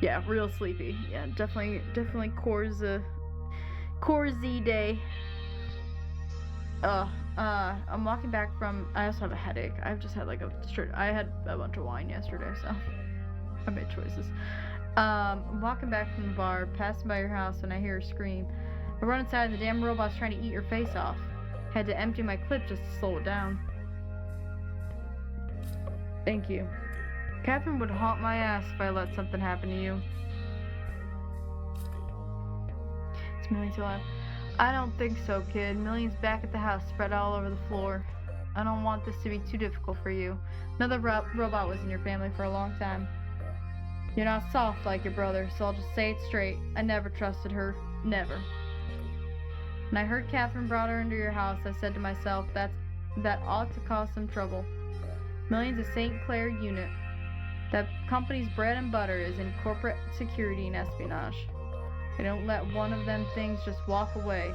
Yeah, real sleepy. Yeah, definitely Core Z day. I'm walking back from. I also have a headache. I've just had like I had a bunch of wine yesterday, so I made choices. I'm walking back from the bar, passing by your house, and I hear a scream. I run inside, and the damn robot's trying to eat your face off. Had to empty my clip just to slow it down. Thank you. Catherine would haunt my ass if I let something happen to you. It's Millie too loud. I don't think so, kid. Millie's back at the house, spread all over the floor. I don't want this to be too difficult for you. Another robot was in your family for a long time. You're not soft like your brother, so I'll just say it straight. I never trusted her. Never. When I heard Catherine brought her into your house, I said to myself, that ought to cause some trouble. Millie's a St. Clair unit. That company's bread and butter is in corporate security and espionage. They don't let one of them things just walk away.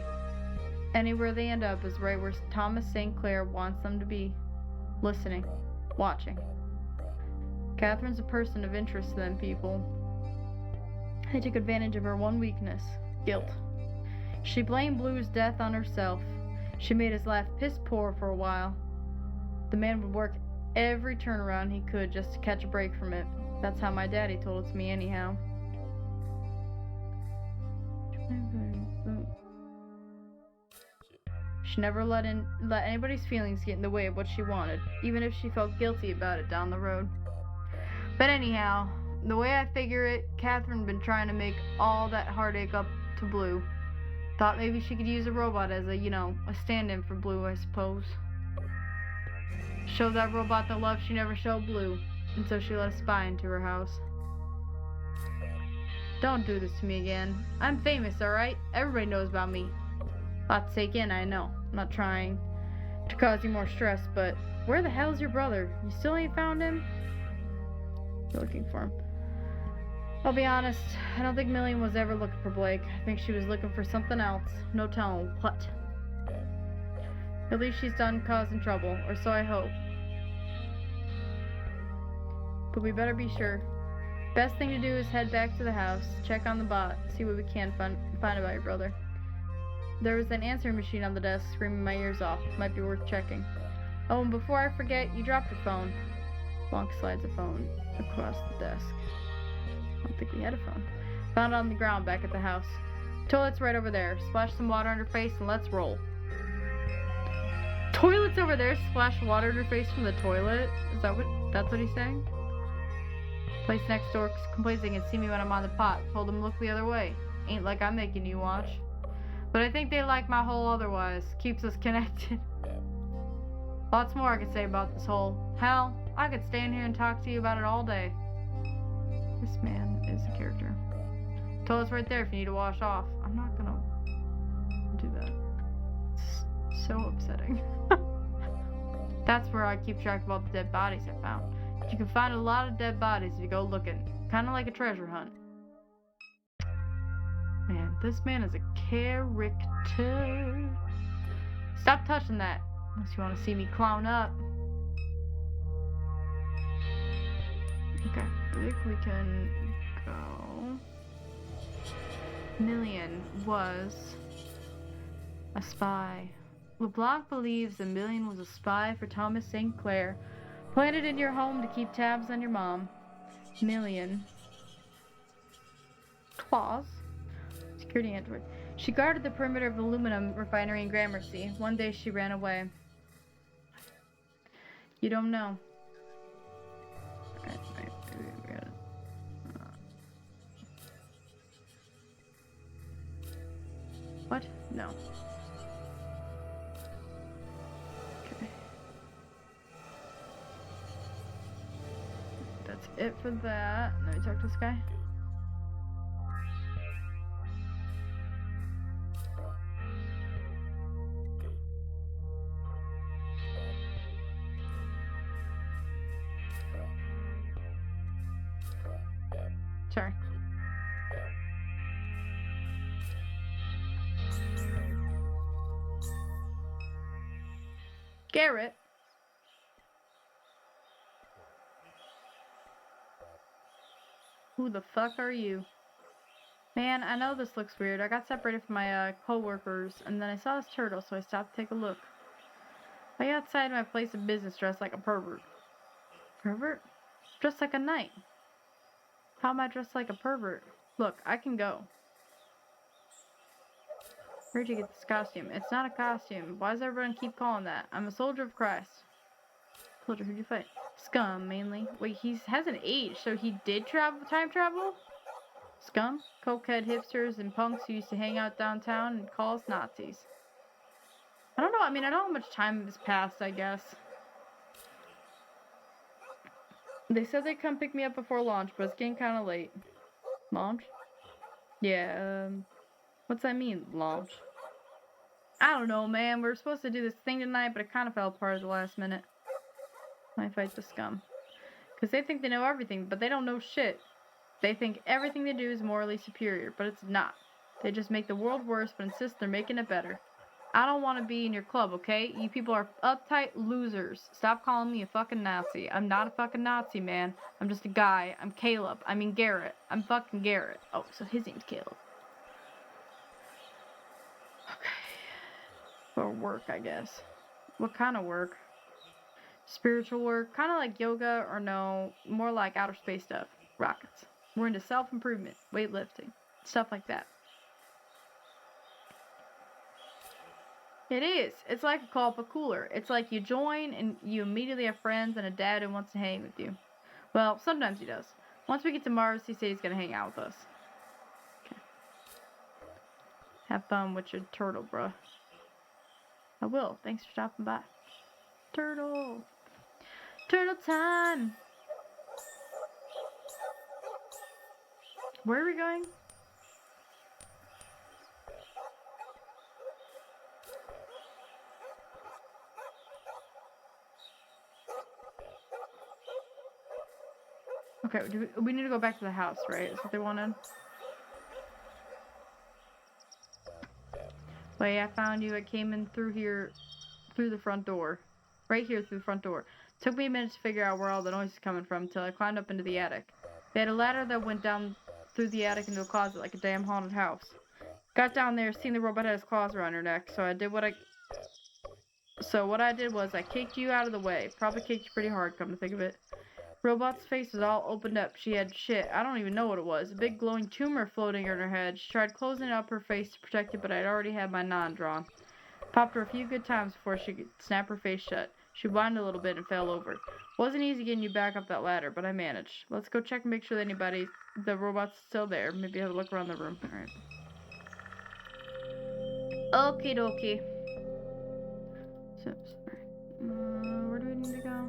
Anywhere they end up is right where Thomas St. Clair wants them to be. Listening. Watching. Catherine's a person of interest to them people. They took advantage of her one weakness. Guilt. She blamed Blue's death on herself. She made his life piss poor for a while. The man would work every turnaround he could just to catch a break from it. That's how my daddy told it to me anyhow. She never let anybody's feelings get in the way of what she wanted, even if she felt guilty about it down the road. But anyhow, the way I figure it, Catherine been trying to make all that heartache up to Blue. Thought maybe she could use a robot as a stand-in for Blue, I suppose. Show that robot the love she never showed Blue, and so she let a spy into her house. Don't do this to me again. I'm famous, alright? Everybody knows about me. Lot to take in, I know. I'm not trying to cause you more stress, but where the hell's your brother? You still ain't found him? You're looking for him. I'll be honest, I don't think Millie was ever looking for Blake. I think she was looking for something else. No telling what. At least she's done causing trouble, or so I hope. But we better be sure. Best thing to do is head back to the house, check on the bot, see what we can find about your brother. There was an answering machine on the desk screaming my ears off. Might be worth checking. Oh, and before I forget, you dropped your phone. Blanc slides a phone across the desk. I don't think we had a phone. Found it on the ground back at the house. Toilet's right over there. Splash some water on her face and let's roll. Toilet's over there. Splash water in her face from the toilet. Is that's what he's saying? Place next door complains they can see me when I'm on the pot. Told them look the other way. Ain't like I'm making you watch. But I think they like my hole otherwise. Keeps us connected. Lots more I could say about this hole. Hell, I could stand here and talk to you about it all day. This man is a character. Toilet's right there if you need to wash off. I'm not gonna do that. It's so upsetting. That's where I keep track of all the dead bodies I found. You can find a lot of dead bodies if you go looking. Kind of like a treasure hunt. Man, this man is a character. Stop touching that, unless you want to see me clown up. Okay, I think we can go. Million was a spy. LeBlanc believes the Million was a spy for Thomas St. Clair, planted in your home to keep tabs on your mom. Million. Claus. Security android. She guarded the perimeter of the aluminum refinery in Gramercy. One day she ran away. You don't know. Right. We got it. What? No. Okay. That's it for that. Let me talk to this guy. Sorry. Garrett. Who the fuck are you? Man, I know this looks weird. I got separated from my co-workers, and then I saw this turtle, so I stopped to take a look. I got outside my place of business dressed like a pervert. Pervert? Dressed like a knight. How am I dressed like a pervert? Look, I can go. Where'd you get this costume? It's not a costume. Why does everyone keep calling that? I'm a soldier of Christ. Soldier, who'd you fight? Scum, mainly. Wait, he hasn't aged, so he did time travel? Scum? Cokehead hipsters and punks who used to hang out downtown and call us Nazis. I don't know, I don't know how much time has passed, I guess. They said they'd come pick me up before launch, but it's getting kind of late. Launch? Yeah, what's that mean, launch? I don't know, man. We were supposed to do this thing tonight, but it kind of fell apart at the last minute. I fight the scum. Because they think they know everything, but they don't know shit. They think everything they do is morally superior, but it's not. They just make the world worse, but insist they're making it better. I don't want to be in your club, okay? You people are uptight losers. Stop calling me a fucking Nazi. I'm not a fucking Nazi, man. I'm just a guy. I'm Caleb. I mean Garrett. I'm fucking Garrett. Oh, so his name's Caleb. Okay. For work, I guess. What kind of work? Spiritual work? Kind of like yoga, or no, more like outer space stuff. Rockets. We're into self-improvement, weightlifting, stuff like that. It is. It's like a call but cooler. It's like you join and you immediately have friends and a dad who wants to hang with you. Well, sometimes he does. Once we get to Mars, he says he's going to hang out with us. Okay. Have fun with your turtle, bruh. I will. Thanks for stopping by. Turtle. Turtle time. Where are we going? Okay, we need to go back to the house, right? Is what they wanted? Wait, I found you. I came in through here, through the front door. Right here through the front door. Took me a minute to figure out where all the noise is coming from until I climbed up into the attic. They had a ladder that went down through the attic into a closet like a damn haunted house. Got down there, seen the robot had his claws around her neck, so what I did was I kicked you out of the way. Probably kicked you pretty hard, come to think of it. Robot's face was all opened up. She had shit. I don't even know what it was. A big glowing tumor floating in her head. She tried closing up her face to protect it, but I'd already had my non drawn. Popped her a few good times before she could snap her face shut. She whined a little bit and fell over. Wasn't easy getting you back up that ladder, but I managed. Let's go check and make sure that the robot's still there. Maybe have a look around the room. Alright. Okie dokie. So, where do we need to go?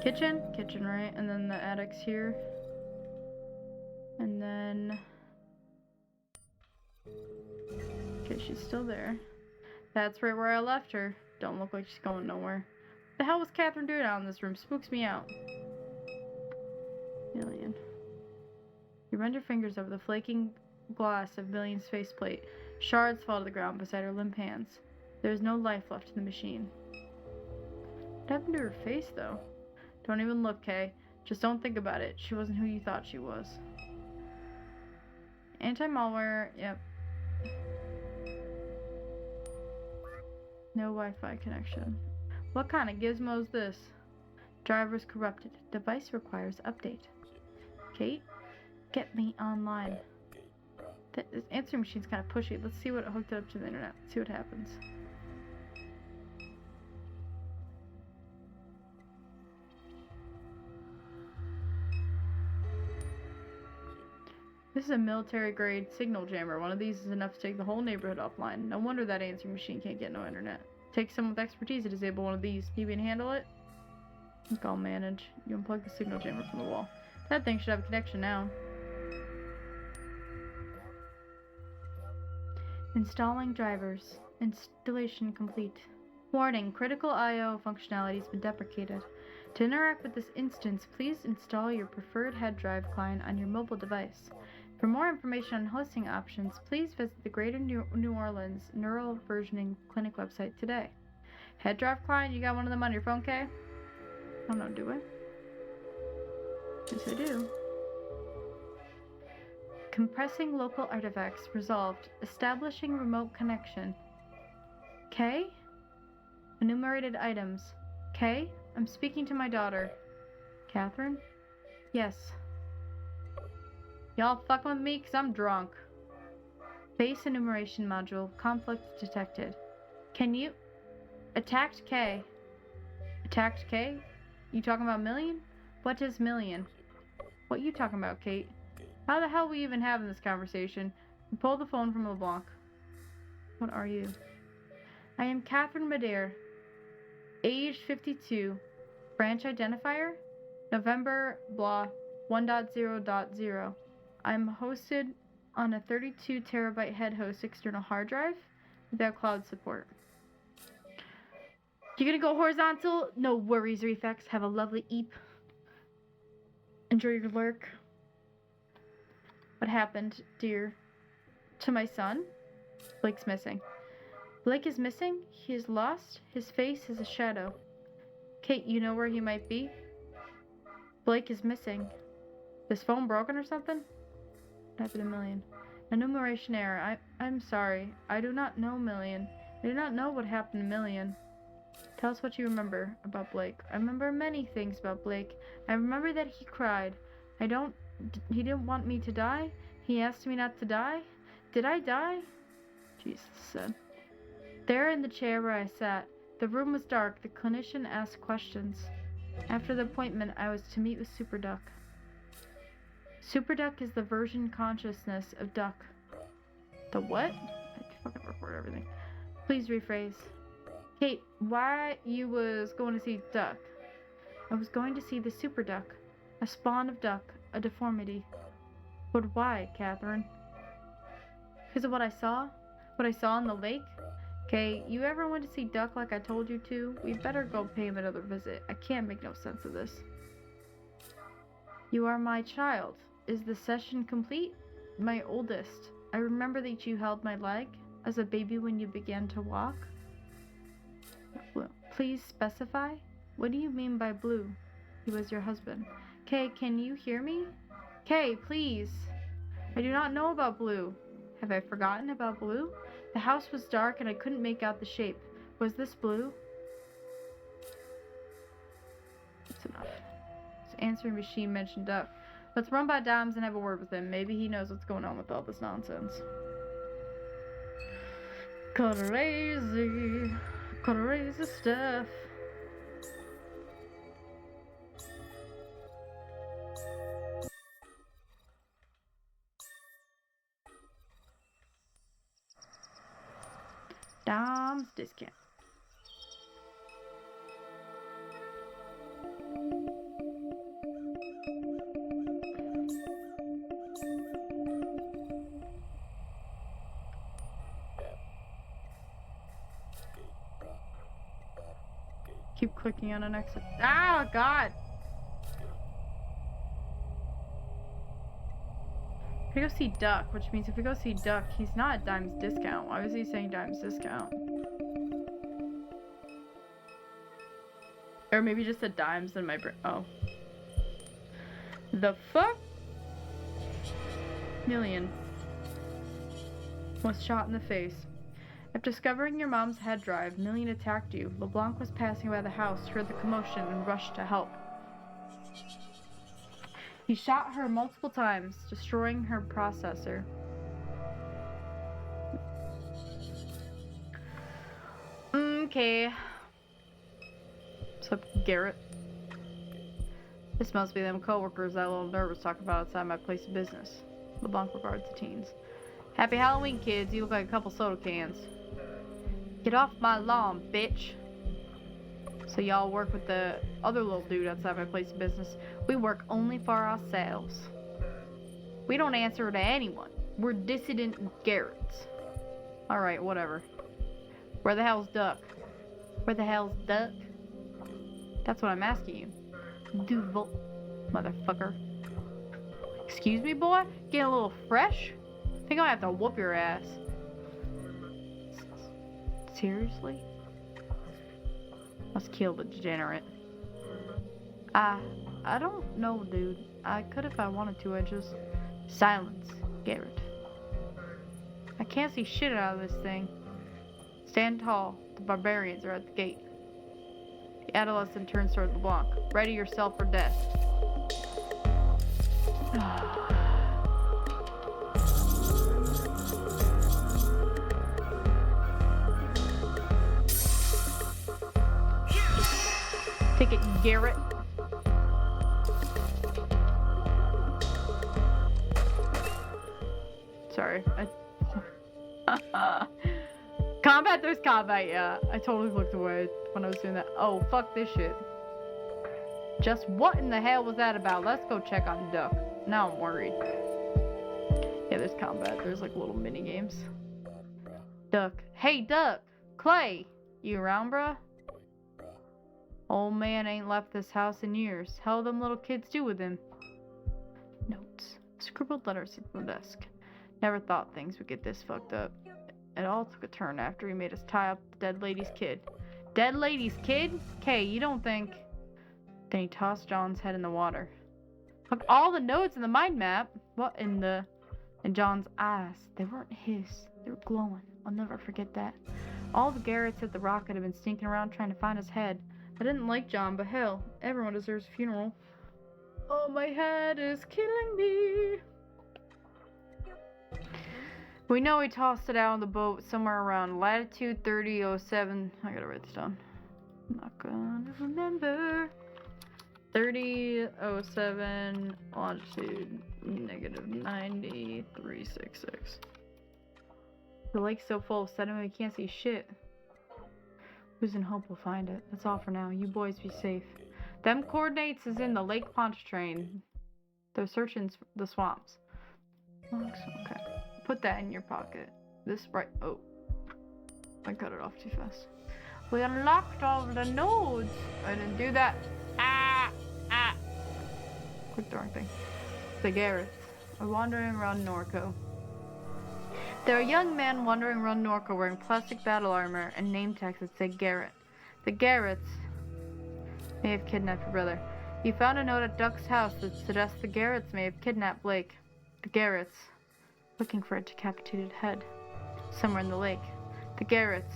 Kitchen? Kitchen, right? And then the attic's here. And then... Okay, she's still there. That's right where I left her. Don't look like she's going nowhere. The hell was Catherine doing out in this room? Spooks me out. Million. You run your fingers over the flaking glass of Million's faceplate. Shards fall to the ground beside her limp hands. There is no life left in the machine. What happened to her face, though? Don't even look, Kay. Just don't think about it. She wasn't who you thought she was. Anti-malware, yep. No Wi-Fi connection. What kind of gizmo is this? Driver's corrupted. Device requires update. Kate, get me online. This answering machine's kind of pushy. Let's see what hooked it up to the internet. See what happens. This is a military-grade signal jammer. One of these is enough to take the whole neighborhood offline. No wonder that answering machine can't get no internet. Take someone with expertise to disable one of these. Need me to handle it? I think I'll manage. You unplug the signal jammer from the wall. That thing should have a connection now. Installing drivers. Installation complete. Warning, critical I/O functionality has been deprecated. To interact with this instance, please install your preferred head drive client on your mobile device. For more information on hosting options, please visit the Greater New Orleans Neural Versioning Clinic website today. Head drive client, you got one of them on your phone, Kay? I don't know, do I? Yes, I do. Compressing local artifacts resolved. Establishing remote connection. Kay? Enumerated items. Kay? I'm speaking to my daughter. Catherine? Yes. Y'all fucking with me? 'Cause I'm drunk. Base enumeration module. Conflict detected. Can you... Attacked K. Attacked K? You talking about Million? What is Million? What you talking about, Kate? How the hell are we even having this conversation? You pull the phone from LeBlanc. What are you? I am Catherine Madere. Age 52. Branch identifier? November blah 1.0.0. I'm hosted on a 32 terabyte head host external hard drive without cloud support. You gonna go horizontal? No worries, Reflex. Have a lovely eep. Enjoy your lurk. What happened, dear? To my son? Blake's missing. Blake is missing? He is lost? His face is a shadow. Kate, you know where he might be? Blake is missing. His phone broken or something? What happened to Million? Enumeration error. I'm sorry. I do not know Million. I do not know what happened to Million. Tell us what you remember about Blake. I remember many things about Blake. I remember that he cried. He didn't want me to die. He asked me not to die. Did I die? Jesus said. There in the chair where I sat. The room was dark. The clinician asked questions. After the appointment, I was to meet with Super Duck. Super Duck is the version consciousness of Duck. The what? I fucking record everything. Please rephrase. Kate, why you was going to see Duck? I was going to see the Super Duck. A spawn of Duck. A deformity. But why, Catherine? Because of what I saw? What I saw in the lake? Okay, you ever went to see Duck like I told you to? We better go pay him another visit. I can't make no sense of this. You are my child. Is the session complete? My oldest. I remember that you held my leg as a baby when you began to walk. Please specify? What do you mean by Blue? He was your husband. Kay, can you hear me? Kay, please. I do not know about Blue. Have I forgotten about Blue? The house was dark and I couldn't make out the shape. Was this Blue? That's enough. This answering machine mentioned Duck. Let's run by Doms and have a word with him. Maybe he knows what's going on with all this nonsense. Crazy. Crazy stuff. Dom's discount. Keep clicking on an exit. Oh, God! We go see Duck, which means if we go see Duck, he's not at Dime's Discount. Why was he saying Dime's Discount? Or maybe just at Dime's in my brain. Oh. The fuck? Million was shot in the face. After discovering your mom's head drive, Million attacked you. LeBlanc was passing by the house, heard the commotion, and rushed to help. He shot her multiple times, destroying her processor. Okay. What's up, Garrett? This must be them coworkers that little nerd was talking about outside my place of business. LeBlanc regards the teens. Happy Halloween, kids. You look like a couple soda cans. Get off my lawn, bitch. So y'all work with the other little dude outside my place of business. We work only for ourselves. We don't answer to anyone. We're dissident Garretts. Alright, whatever. Where the hell's Duck? Where the hell's Duck? That's what I'm asking you. Duval, motherfucker. Excuse me, boy? Getting a little fresh? I think I have to whoop your ass. Seriously? Let's kill the degenerate. I don't know, dude. I could if I wanted to. I just... Silence, Garrett. I can't see shit out of this thing. Stand tall. The barbarians are at the gate. The adolescent turns toward LeBlanc. Ready yourself for death. Take it, Garrett. Sorry. Combat, there's combat, yeah. I totally looked away when I was doing that. Oh, fuck this shit. Just what in the hell was that about? Let's go check on Duck. Now I'm worried. Yeah, there's combat. There's like little mini games. Duck. Hey, Duck. Clay. You around, bruh? Old man ain't left this house in years. How them little kids do with him? Notes. Scribbled letters at the desk. Never thought things would get this fucked up. It all took a turn after he made us tie up the dead lady's kid. Dead lady's kid? Kay, you don't think... Then he tossed John's head in the water. Look, all the notes in the mind map. What in the... In John's eyes. They weren't his. They were glowing. I'll never forget that. All the Garretts at the rocket had been sneaking around trying to find his head. I didn't like John, but hell, everyone deserves a funeral. Oh, my head is killing me. We know he tossed it out on the boat somewhere around latitude 3007. I gotta write this down. I'm not gonna remember. 3007, longitude negative 9366. The lake's so full of sediment we can't see shit. Losing hope we'll find it. That's all for now. You boys be safe. Them coordinates is in the Lake Pontchartrain. They're searching the swamps. Okay. Put that in your pocket. This right. Oh. I cut it off too fast. We unlocked all the nodes. I didn't do that. Click the wrong thing. The Garretts are wandering around NORCO. There are young men wandering around NORCO wearing plastic battle armor and name tags that say Garrett. The Garretts may have kidnapped your brother. You found a note at Duck's house that suggests the Garretts may have kidnapped Blake. The Garretts, looking for a decapitated head somewhere in the lake. The Garretts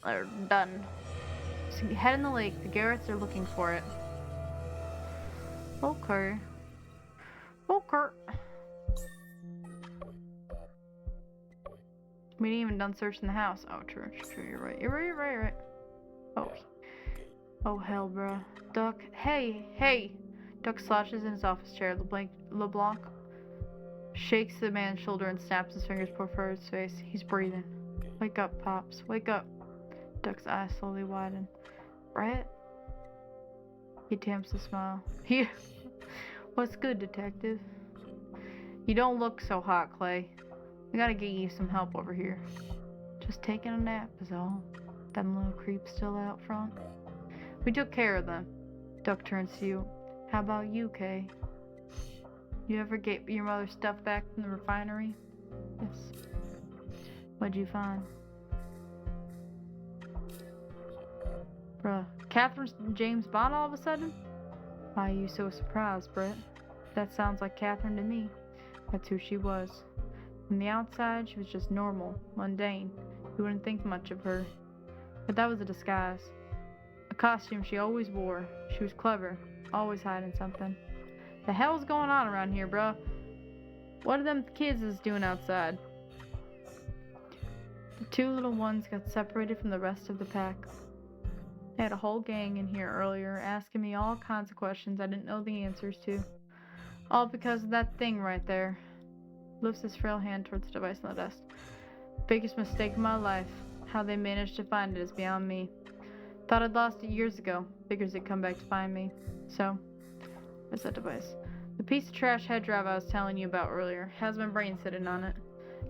are done. So you head in the lake. The Garretts are looking for it. Okay. Okay. We didn't even done searching the house. Oh, true, you're right. You're right. Oh. Oh, hell, bruh. Duck. Hey! Duck slouches in his office chair. LeBlanc shakes the man's shoulder and snaps his fingers before his face. He's breathing. Wake up, Pops. Wake up. Duck's eyes slowly widen. Brett? He attempts to smile. What's good, detective? You don't look so hot, Clay. We gotta get you some help over here. Just taking a nap is all. Them little creeps still out front. We took care of them. Duck turns to you. How about you, Kay? You ever get your mother's stuff back from the refinery? Yes. What'd you find? Bruh, Catherine James Bond all of a sudden? Why are you so surprised, Brett? That sounds like Catherine to me. That's who she was. From the outside, she was just normal, mundane. You wouldn't think much of her. But that was a disguise. A costume she always wore. She was clever, always hiding something. The hell's going on around here, bruh? What are them kids is doing outside? The two little ones got separated from the rest of the pack. They had a whole gang in here earlier, asking me all kinds of questions I didn't know the answers to. All because of that thing right there. Lifts his frail hand towards the device on the desk. Biggest mistake of my life. How they managed to find it is beyond me. Thought I'd lost it years ago. Figures it'd come back to find me. So, where's that device? The piece of trash head drive I was telling you about earlier has my brain sitting on it.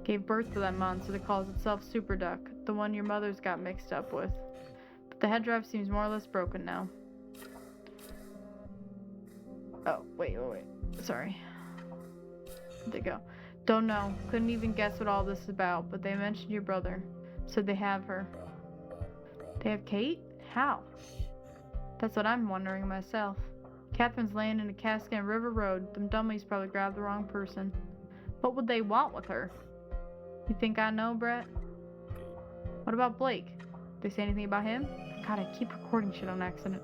Gave birth to that monster that calls itself Super Duck, the one your mother's got mixed up with. But the head drive seems more or less broken now. Oh, wait. Sorry. Where'd they go? Don't know. Couldn't even guess what all this is about, but they mentioned your brother. Said they have her. They have Kate? How? That's what I'm wondering myself. Catherine's laying in a casket on River Road. Them dummies probably grabbed the wrong person. What would they want with her? You think I know, Brett? What about Blake? They say anything about him? God, I keep recording shit on accident.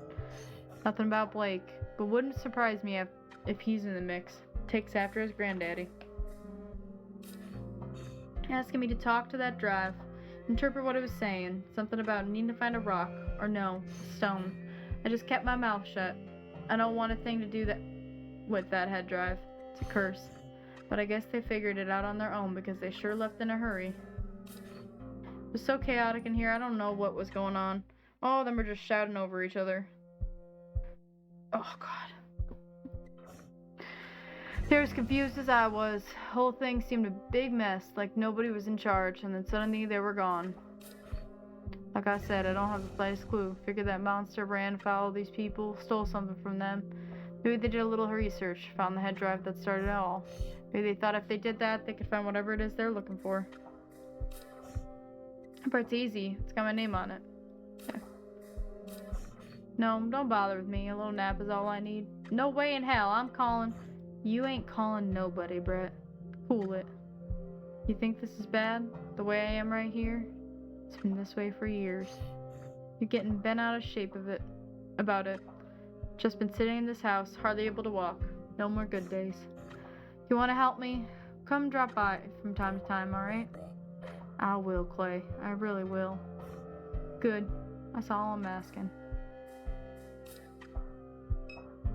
Nothing about Blake, but wouldn't surprise me if he's in the mix. Takes after his granddaddy. Asking me to talk to that drive. Interpret what it was saying. Something about needing to find a rock. Or no, a stone. I just kept my mouth shut. I don't want a thing to do that with that head drive. It's a curse. But I guess they figured it out on their own because they sure left in a hurry. It was so chaotic in here, I don't know what was going on. All of them were just shouting over each other. Oh, God. They were as confused as I was. The whole thing seemed a big mess, like nobody was in charge, and then suddenly they were gone. Like I said, I don't have the slightest clue. Figured that monster ran, followed these people, stole something from them. Maybe they did a little research, found the head drive that started it all. Maybe they thought if they did that, they could find whatever it is they're looking for. But it's easy. It's got my name on it. Okay. No, don't bother with me. A little nap is all I need. No way in hell. I'm calling. You ain't calling nobody, Brett. Cool it. You think this is bad? The way I am right here? It's been this way for years. You're getting bent out of shape about it. Just been sitting in this house, hardly able to walk. No more good days. You want to help me? Come drop by from time to time, alright? I will, Clay. I really will. Good. That's all I'm asking.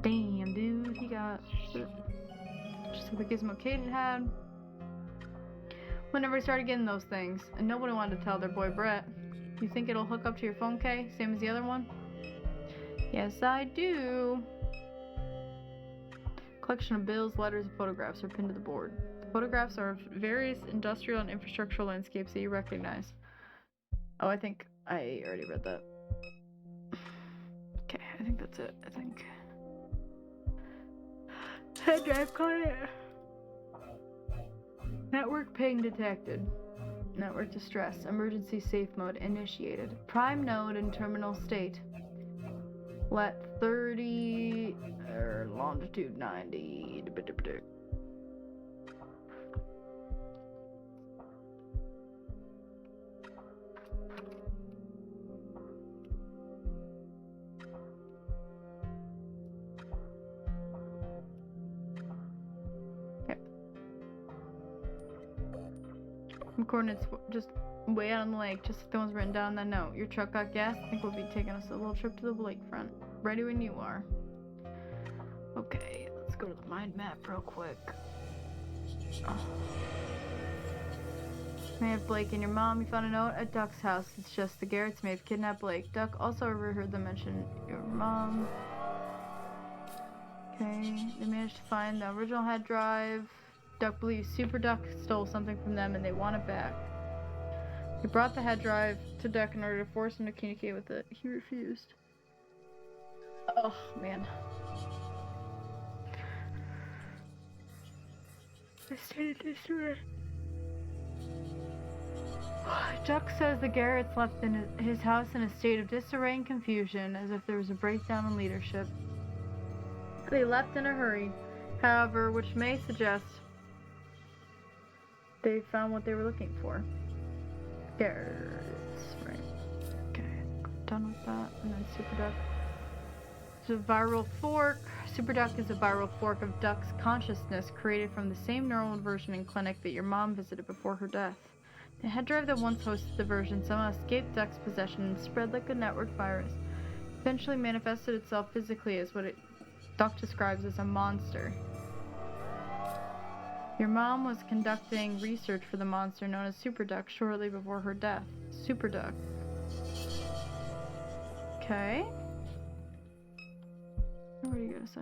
Damn, dude. He got just the gizmo Kate had. Whenever we started getting those things, and nobody wanted to tell their boy Brett. You think it'll hook up to your phone, Kay? Same as the other one? Yes, I do. Collection of bills, letters, and photographs are pinned to the board. The photographs are of various industrial and infrastructural landscapes that you recognize. Oh, I think I already read that. Okay, I think that's it. I think. Head drive client. Network ping detected. Network distress. Emergency safe mode initiated. Prime node in terminal state. Lat 30 longitude 90. Coordinates just way out on the lake, just like the ones written down on that note. Your truck got gas. I think we'll be taking us a little trip to the lakefront. Ready when you are. Okay, let's go to the mind map real quick. May have Blake and your mom. You found a note at Duck's house. It's just the Garretts may have kidnapped Blake. Duck also overheard them mention your mom. Okay, they managed to find the original head drive. Duck believes Super Duck stole something from them and they want it back. He brought the head drive to Duck in order to force him to communicate with it. He refused. Oh, man. I stated this to Duck says the Garretts left in his house in a state of disarray and confusion, as if there was a breakdown in leadership. They left in a hurry, however, which may suggest they found what they were looking for. Garretts, right. Okay, done with that. And then Super Duck. It's a viral fork. Super Duck is a viral fork of Duck's consciousness created from the same neural versioning clinic that your mom visited before her death. The head drive that once hosted the version somehow escaped Duck's possession and spread like a network virus. Eventually manifested itself physically as what Duck describes as a monster. Your mom was conducting research for the monster known as Super Duck shortly before her death. Super Duck. Okay. What are you gonna say?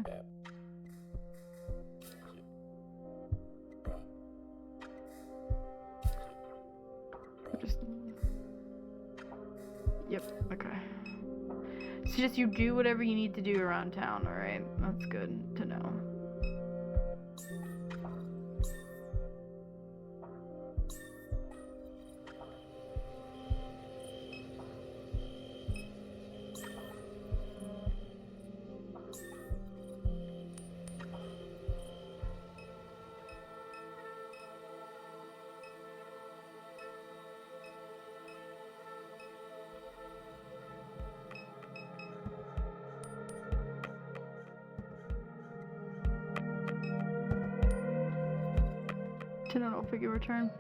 Yep, okay. So just you do whatever you need to do around town, alright? That's good to know. General figure return.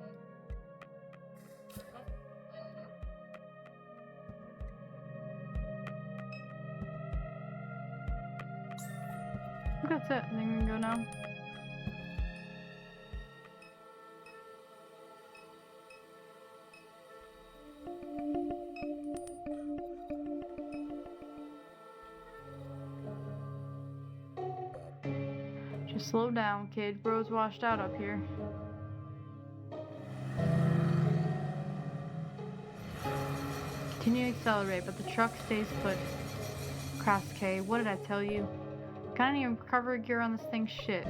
That's it. I think we can go now. Just slow down, kid. Road's washed out up here. Continue to accelerate, but the truck stays put. Cross K, what did I tell you? Got any recovery gear on this thing? Shit.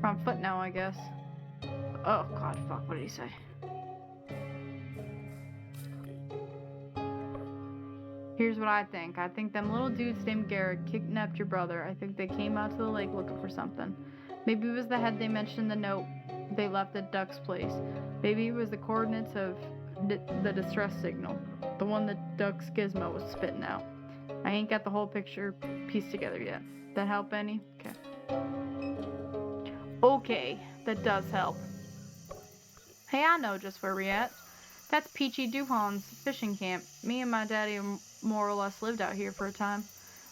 We're on foot now, I guess. Oh, God, fuck, what did he say? Here's what I think. I think them little dudes named Garrett kidnapped your brother. I think they came out to the lake looking for something. Maybe it was the head they mentioned in the note they left at Duck's place. Maybe it was the coordinates of the distress signal. The one that Duck's gizmo was spitting out. I ain't got the whole picture pieced together yet. That help any? Okay. Okay, that does help. Hey, I know just where we're at. That's Peachy Duhan's fishing camp. Me and my daddy more or less lived out here for a time.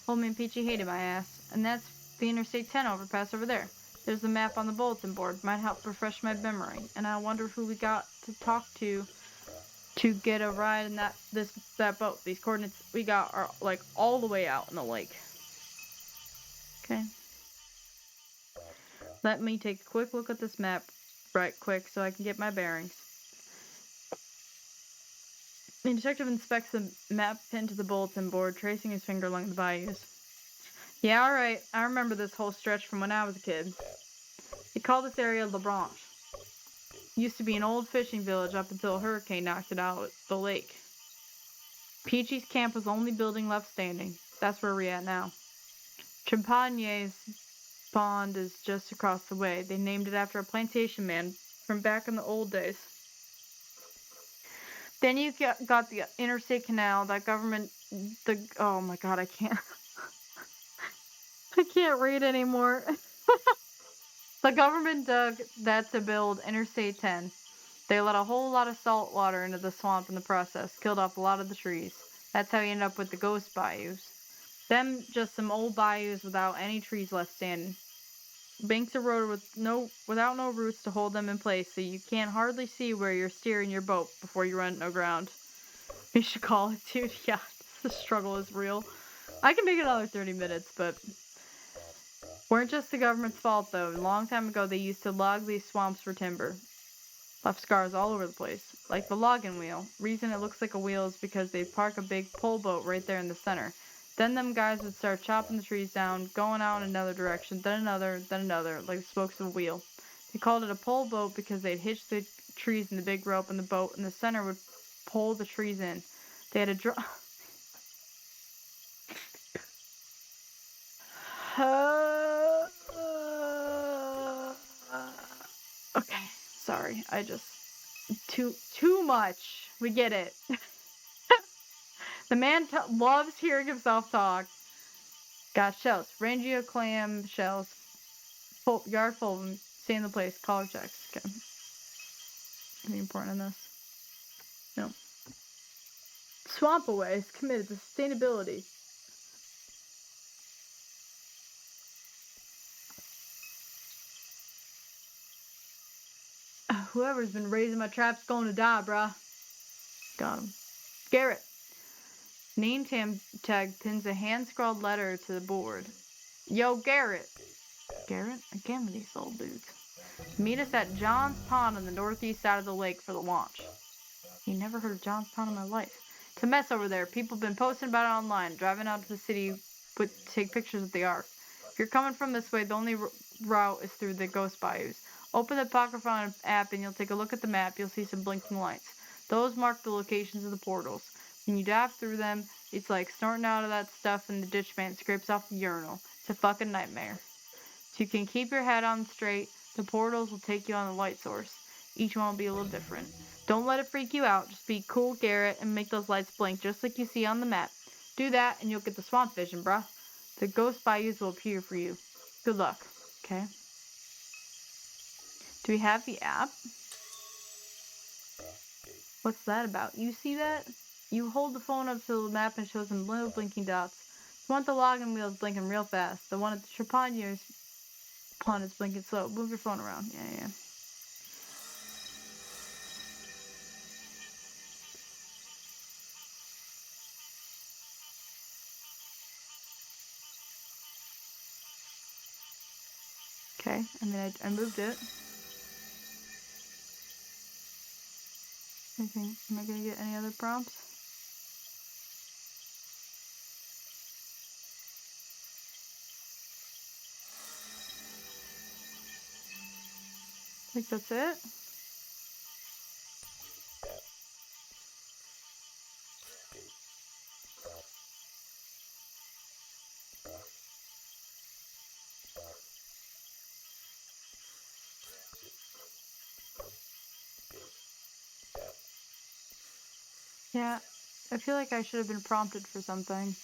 Old man Peachy hated my ass. And that's the Interstate 10 overpass over there. There's a map on the bulletin board. Might help refresh my memory. And I wonder who we got to talk to get a ride in that boat. These coordinates we got are like all the way out in the lake. Okay. Let me take a quick look at this map right quick so I can get my bearings. The detective inspects the map pinned to the bulletin board, tracing his finger along the bayous. Yeah, alright. I remember this whole stretch from when I was a kid. They call this area La Branche. Used to be an old fishing village up until a hurricane knocked it out the lake. Peachy's camp was the only building left standing. That's where we're at now. Champagne's pond is just across the way. They named it after a plantation man from back in the old days. Then you got the interstate canal, that government, oh my god, I can't read anymore. The government dug that to build Interstate 10. They let a whole lot of salt water into the swamp in the process, killed off a lot of the trees. That's how you end up with the ghost bayous. Them just some old bayous without any trees left standing. Banks of road without no roots to hold them in place, so you can't hardly see where you're steering your boat before you run aground. You should call it, dude. Yeah, the struggle is real. I can make another 30 minutes, but weren't just the government's fault, though. A long time ago, they used to log these swamps for timber. Left scars all over the place, like the login wheel. Reason it looks like a wheel is because they'd park a big pole boat right there in the center. Then them guys would start chopping the trees down, going out in another direction, then another, like the spokes of a wheel. They called it a pole boat because they'd hitch the trees in the big rope in the boat, and the center would pull the trees in. They had a okay, sorry. I just too much. We get it. The man loves hearing himself talk. Got shells, Rangio clam shells, yard full of them. Stay in the place. Collar checks. Okay. Anything important in this? No. Swamp Away is committed to sustainability. Whoever's been raising my traps going to die, bruh. Got him. Garrett. Name tag pins a hand-scrawled letter to the board. Yo, Garrett. Garrett? Again with these old dudes. Meet us at John's Pond on the northeast side of the lake for the launch. You never heard of John's Pond in my life. It's a mess over there. People have been posting about it online. Driving out to the city would take pictures of the ark. If you're coming from this way, the only route is through the Ghost Bayous. Open the Apocryphon app and you'll take a look at the map. You'll see some blinking lights. Those mark the locations of the portals. When you dive through them, it's like snorting out of that stuff and the ditch man scrapes off the urinal. It's a fucking nightmare. So you can keep your head on straight. The portals will take you on the light source. Each one will be a little different. Don't let it freak you out. Just be cool, Garrett, and make those lights blink just like you see on the map. Do that, and you'll get the swamp vision, bruh. The ghost bayous will appear for you. Good luck. Okay. Do we have the app? What's that about? You see that? You hold the phone up to the map and it shows them little blinking dots. You want the login wheels blinking real fast. The one at the Trapagno's pond is blinking slow. Move your phone around. Yeah. Okay, and then I moved it. Anything? Am I gonna get any other prompts? I think that's it. Yeah, I feel like I should have been prompted for something.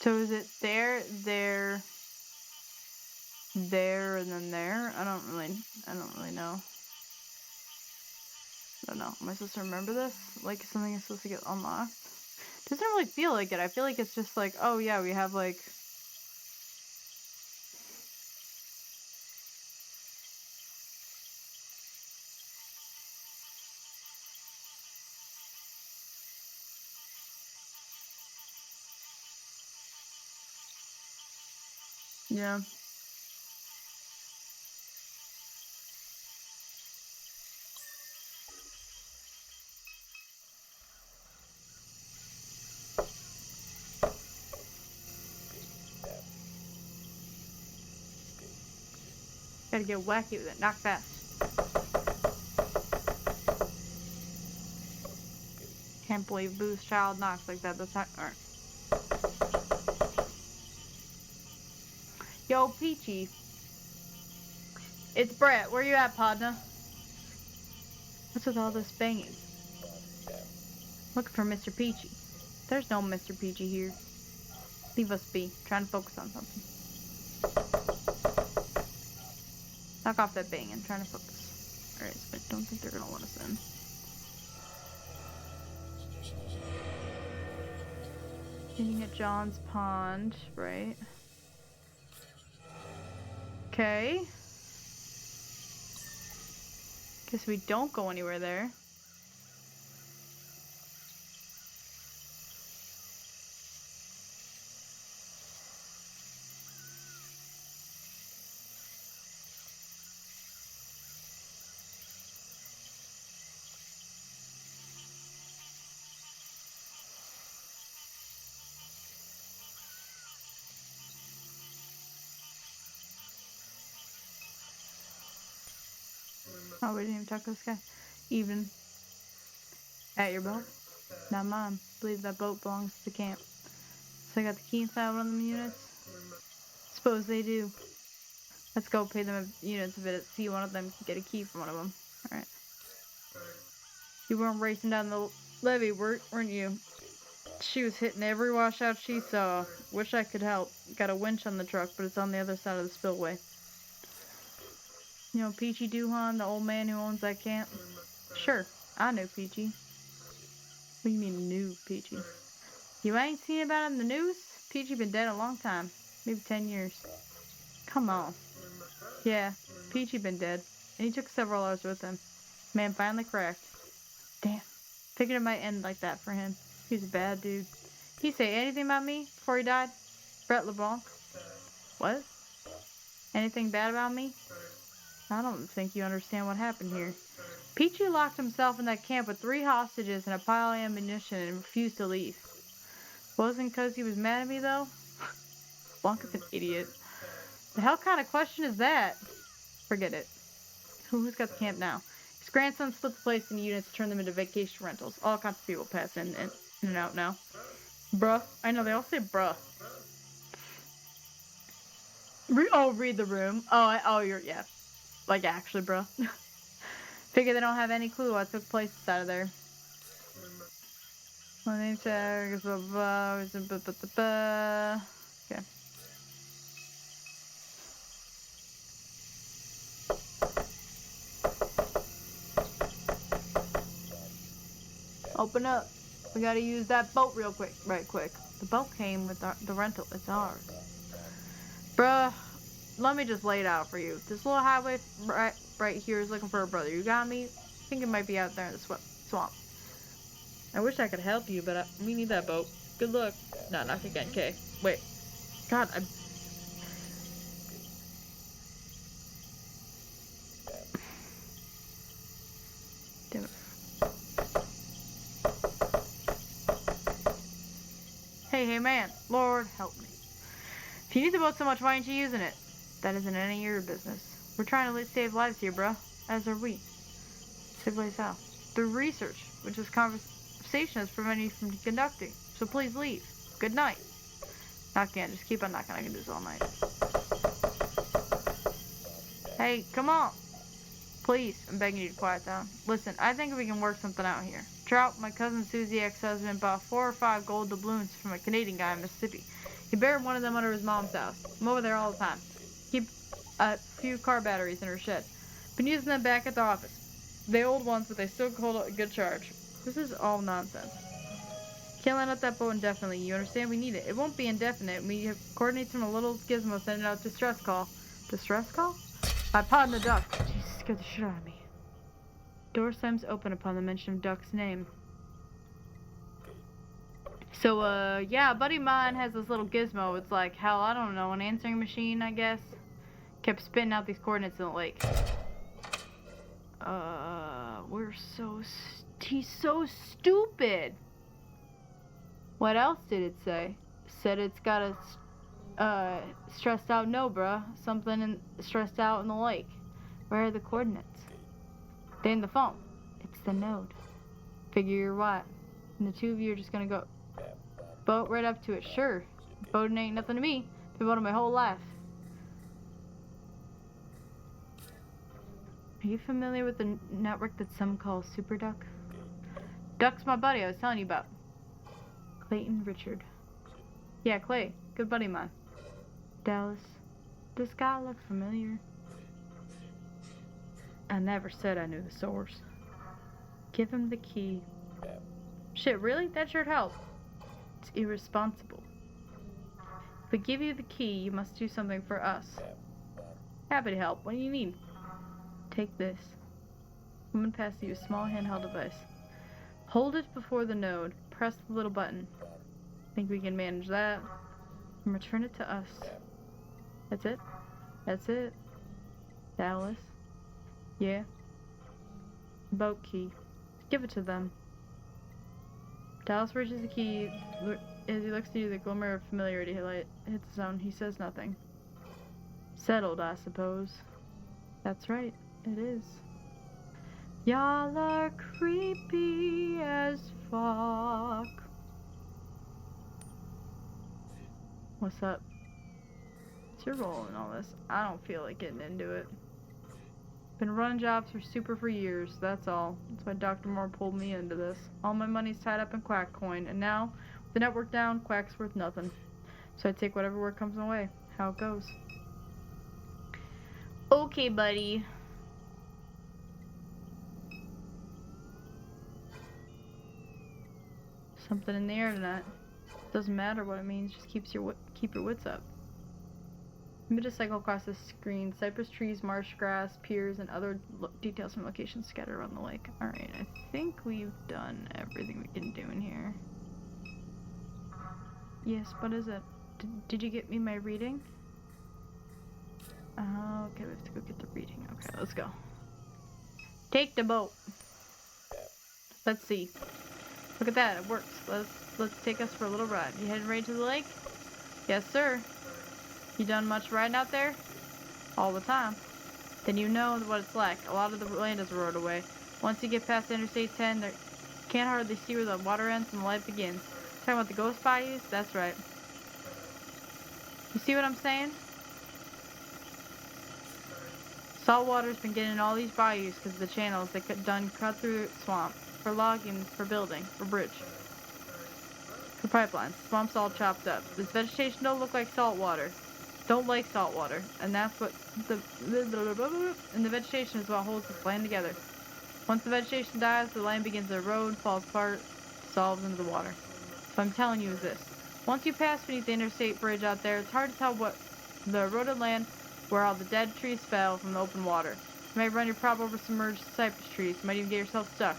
So is it there, and then there? I don't really know. I don't know. Am I supposed to remember this? Like something is supposed to get unlocked? Doesn't really feel like it. I feel like it's just like, oh yeah, we have like... Yeah. Gotta get wacky with it. Knock fast. Can't believe Boo's child knocks like that. That's not... Alright. Yo, Peachy. It's Brett. Where you at, Podna? What's with all this banging? Looking for Mr. Peachy. There's no Mr. Peachy here. Leave us be. Trying to focus on something. Knock off that banging. Trying to focus. Alright, so I don't think they're gonna let us in. Meeting at John's Pond, right? Okay. Guess we don't go anywhere there. Oh, we didn't even talk to this guy. Even. At your boat? Not mine. Believe that boat belongs to the camp. So I got the key inside one of them units? Suppose they do. Let's go pay them units a visit. See one of them can get a key from one of them. Alright. You weren't racing down the levee, weren't you? She was hitting every washout she saw. Wish I could help. Got a winch on the truck, but it's on the other side of the spillway. You know Peachy Doohan, the old man who owns that camp? Sure, I know Peachy. What do you mean, new Peachy? You ain't seen about him in the news? Peachy been dead a long time. Maybe 10 years. Come on. Yeah, Peachy been dead. And he took several others with him. Man finally cracked. Damn. Figured it might end like that for him. He was a bad dude. He say anything about me before he died? Brett LeBlanc? What? Anything bad about me? I don't think you understand what happened here. Peachy locked himself in that camp with 3 hostages and a pile of ammunition and refused to leave. Wasn't 'cause he was mad at me, though? Blanca's an idiot. The hell kind of question is that? Forget it. Who's got the camp now? His grandson split the place into units to turn them into vacation rentals. All kinds of people pass in and out now. Bruh. I know, they all say bruh. Read the room. Yeah. Like, actually, bruh. Figure they don't have any clue what took place inside of there. My name tag, blah, blah, blah. Okay. Open up. We gotta use that boat right quick. The boat came with the rental. It's ours. Bruh, let me just lay it out for you. This little highway right here is looking for a brother. You got me? I think it might be out there in the swamp. I wish I could help you, but we need that boat. Good luck. No, not again, Kay. Wait. God, damn it. Hey, man. Lord, help me. If you need the boat so much, why aren't you using it? That isn't any of your business. We're trying to save lives here, bruh. As are we. Save lives how? Through research, which is conversation has prevented you from conducting. So please leave. Good night. Not again. Just keep on knocking. I can do this all night. Hey, come on. Please, I'm begging you to quiet down. Listen, I think we can work something out here. Trout, my cousin Susie, ex-husband, bought 4 or 5 gold doubloons from a Canadian guy in Mississippi. He buried one of them under his mom's house. I'm over there all the time. Keep a few car batteries in her shed. Been using them back at the office. The old ones, but they still hold a good charge. This is all nonsense. Can't line up that boat indefinitely. You understand? We need it. It won't be indefinite. We have coordinates from a little gizmo sending out distress call. Distress call? My pod and the duck. Jesus, scared the shit out of me. Door slams open upon the mention of Duck's name. So, yeah, a buddy of mine has this little gizmo. It's like, hell, I don't know, an answering machine, I guess. Kept spitting out these coordinates in the lake. He's so stupid. What else did it say? Said it's got a, stressed out no, bruh. Something stressed out in the lake. Where are the coordinates? They're in the phone. It's the node. Figure you're what? And the 2 of you are just gonna go boat right up to it. Sure. Boating ain't nothing to me. Been boating my whole life. Are you familiar with the network that some call Super Duck? Duck's my buddy I was telling you about. Clayton Richard. Yeah, Clay. Good buddy of mine. Dallas. This guy look familiar? I never said I knew the source. Give him the key. Shit, really? That sure help. It's irresponsible. If we give you the key, you must do something for us. Happy to help. What do you need? Take this. Woman passed you a small handheld device. Hold it before the node. Press the little button. Think we can manage that? And return it to us. That's it? That's it. Dallas. Yeah. Boat key. Give it to them. Dallas reaches the key. As he looks to you, the glimmer of familiarity hits his own. He says nothing. Settled, I suppose. That's right. It is. Y'all are creepy as fuck. What's up? What's your role in all this? I don't feel like getting into it. Been running jobs for years, that's all. That's why Dr. Moore pulled me into this. All my money's tied up in Quack coin, and now, with the network down, Quack's worth nothing. So I take whatever work comes my way. How it goes. Okay, buddy. Something in the air tonight. Doesn't matter what it means, just keep your wits up. I'm to cycle across the screen. Cypress trees, marsh grass, piers, and other details from locations scattered around the lake. Alright, I think we've done everything we can do in here. Yes, what is it? Did you get me my reading? Okay, we have to go get the reading. Okay, let's go. Take the boat. Let's see. Look at that, it works. Let's take us for a little ride. You heading right to the lake? Yes, sir. You done much riding out there? All the time. Then you know what it's like. A lot of the land is rowed away. Once you get past Interstate 10, you can't hardly see where the water ends and the light begins. Talking about the ghost bayous? That's right. You see what I'm saying? Salt water's been getting in all these bayous because of the channels that cut through swamp. For logging, for building, for bridge. For pipelines. Swamp's all chopped up. This vegetation don't look like salt water. Don't like salt water, and that's what and the vegetation is what holds this land together. Once the vegetation dies, the land begins to erode, falls apart, dissolves into the water. So I'm telling you is this. Once you pass beneath the interstate bridge out there, it's hard to tell what the eroded land where all the dead trees fell from the open water. You might run your prop over submerged cypress trees, you might even get yourself stuck.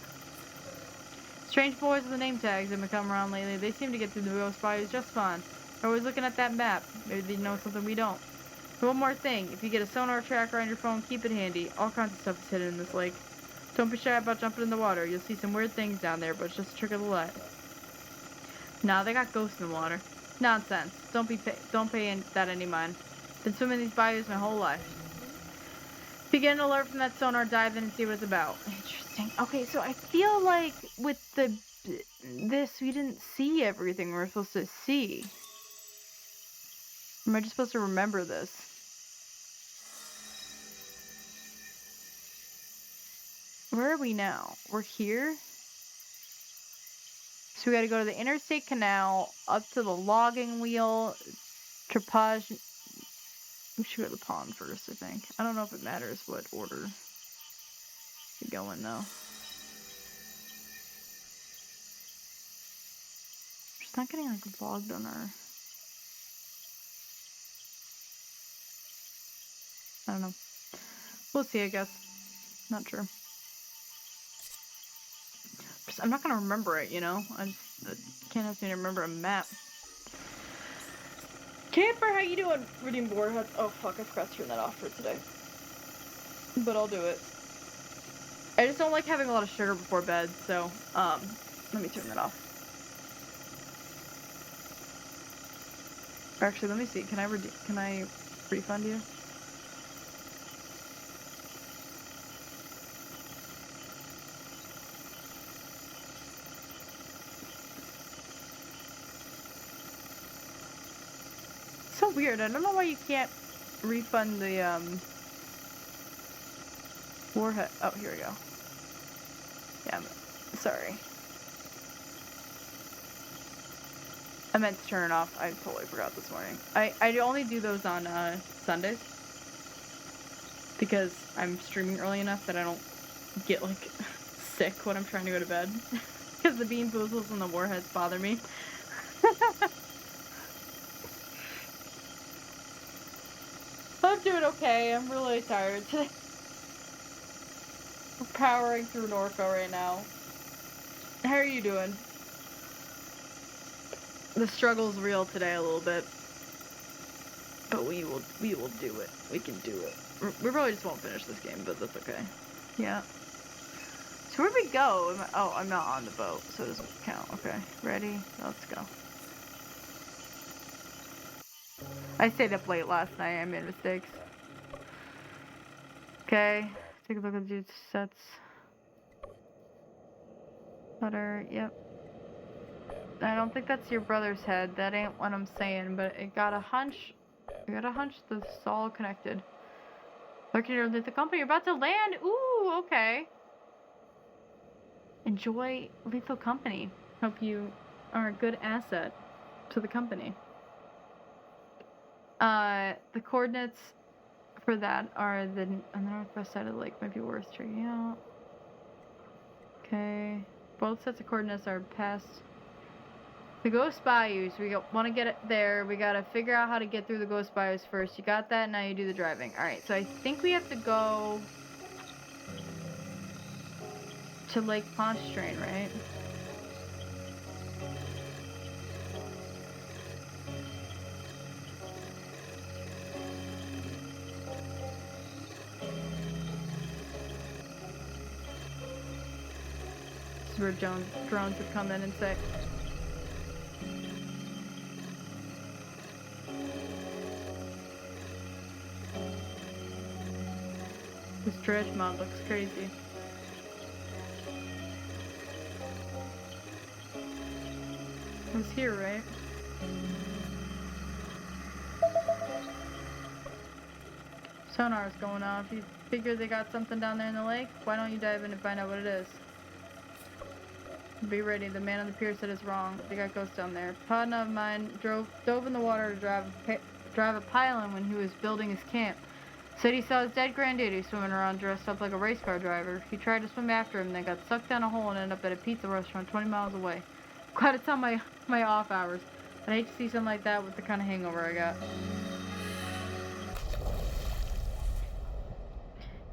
Strange boys with the name tags that have been coming around lately, they seem to get through the ghost bayous just fine. They're always looking at that map. Maybe they know something we don't. One more thing. If you get a sonar tracker on your phone, keep it handy. All kinds of stuff is hidden in this lake. Don't be shy about jumping in the water. You'll see some weird things down there, but it's just a trick of the light. Nah, they got ghosts in the water. Nonsense. Don't pay that any mind. Been swimming these bayous my whole life. If you get an alert from that sonar, dive in and see what it's about. Interesting. Okay, so I feel like with this, we didn't see everything we were supposed to see. Am I just supposed to remember this? Where are we now? We're here? So we gotta go to the interstate canal, up to the logging wheel, Trapage. We should go to the pond first, I think. I don't know if it matters what order we go in, though. We're just not getting, like, logged on our... I don't know. We'll see, I guess. Not sure. I'm not gonna remember it, you know? I can't ask me to remember a map. Camper, how you doing? Reading Warheads. Oh fuck, I forgot to turn that off for today. But I'll do it. I just don't like having a lot of sugar before bed, so, let me turn that off. Actually, let me see. Can I refund you? So weird. I don't know why you can't refund the Warhead. Oh, here we go. Yeah, sorry. I meant to turn it off. I totally forgot this morning. I only do those on Sundays because I'm streaming early enough that I don't get like sick when I'm trying to go to bed because the bean boozles and the warheads bother me. I'm doing okay. I'm really tired today. powering through NORCO right now. How are you doing? The struggle's real today a little bit. But we will do it. We can do it. We probably just won't finish this game, but that's okay. Yeah. So where'd we go? Oh, I'm not on the boat, so it doesn't count. Okay. Ready? Let's go. I stayed up late last night. I made mistakes. Okay. Take a look at the dude's sets. Butter. Yep. I don't think that's your brother's head. That ain't what I'm saying, but it got a hunch. I got a hunch that's all connected. Looking at the company, you're about to land. Ooh, okay. Enjoy lethal company. Hope you are a good asset to the company. The coordinates for that are on the northwest side of the lake. Might be worth checking out. Okay. Both sets of coordinates are past the Ghost Bayous. We want to get it there. We got to figure out how to get through the Ghost Bayous first. You got that? Now you do the driving. Alright, so I think we have to go to Lake Pontchartrain, right? This is where drones would come in and say, this dredge mod looks crazy. It was here, right? Sonar's going off. You figure they got something down there in the lake? Why don't you dive in and find out what it is? Be ready. The man on the pier said it's wrong. They got ghosts down there. A partner of mine dove in the water to drive a pylon when he was building his camp. Said he saw his dead granddaddy swimming around dressed up like a race car driver. He tried to swim after him, then got sucked down a hole and ended up at a pizza restaurant 20 miles away. Glad it's on my off hours. I'd hate to see something like that with the kind of hangover I got.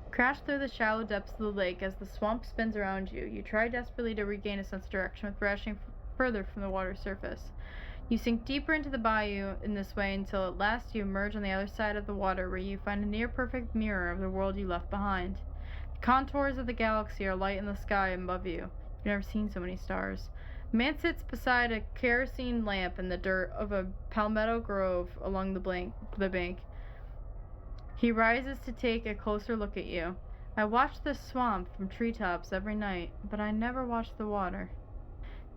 Crash through the shallow depths of the lake as the swamp spins around you. You try desperately to regain a sense of direction with crashing further from the water's surface. You sink deeper into the bayou in this way until at last you emerge on the other side of the water where you find a near-perfect mirror of the world you left behind. The contours of the galaxy are light in the sky above you. You've never seen so many stars. A man sits beside a kerosene lamp in the dirt of a palmetto grove along the bank. He rises to take a closer look at you. I watch the swamp from treetops every night, but I never watch the water,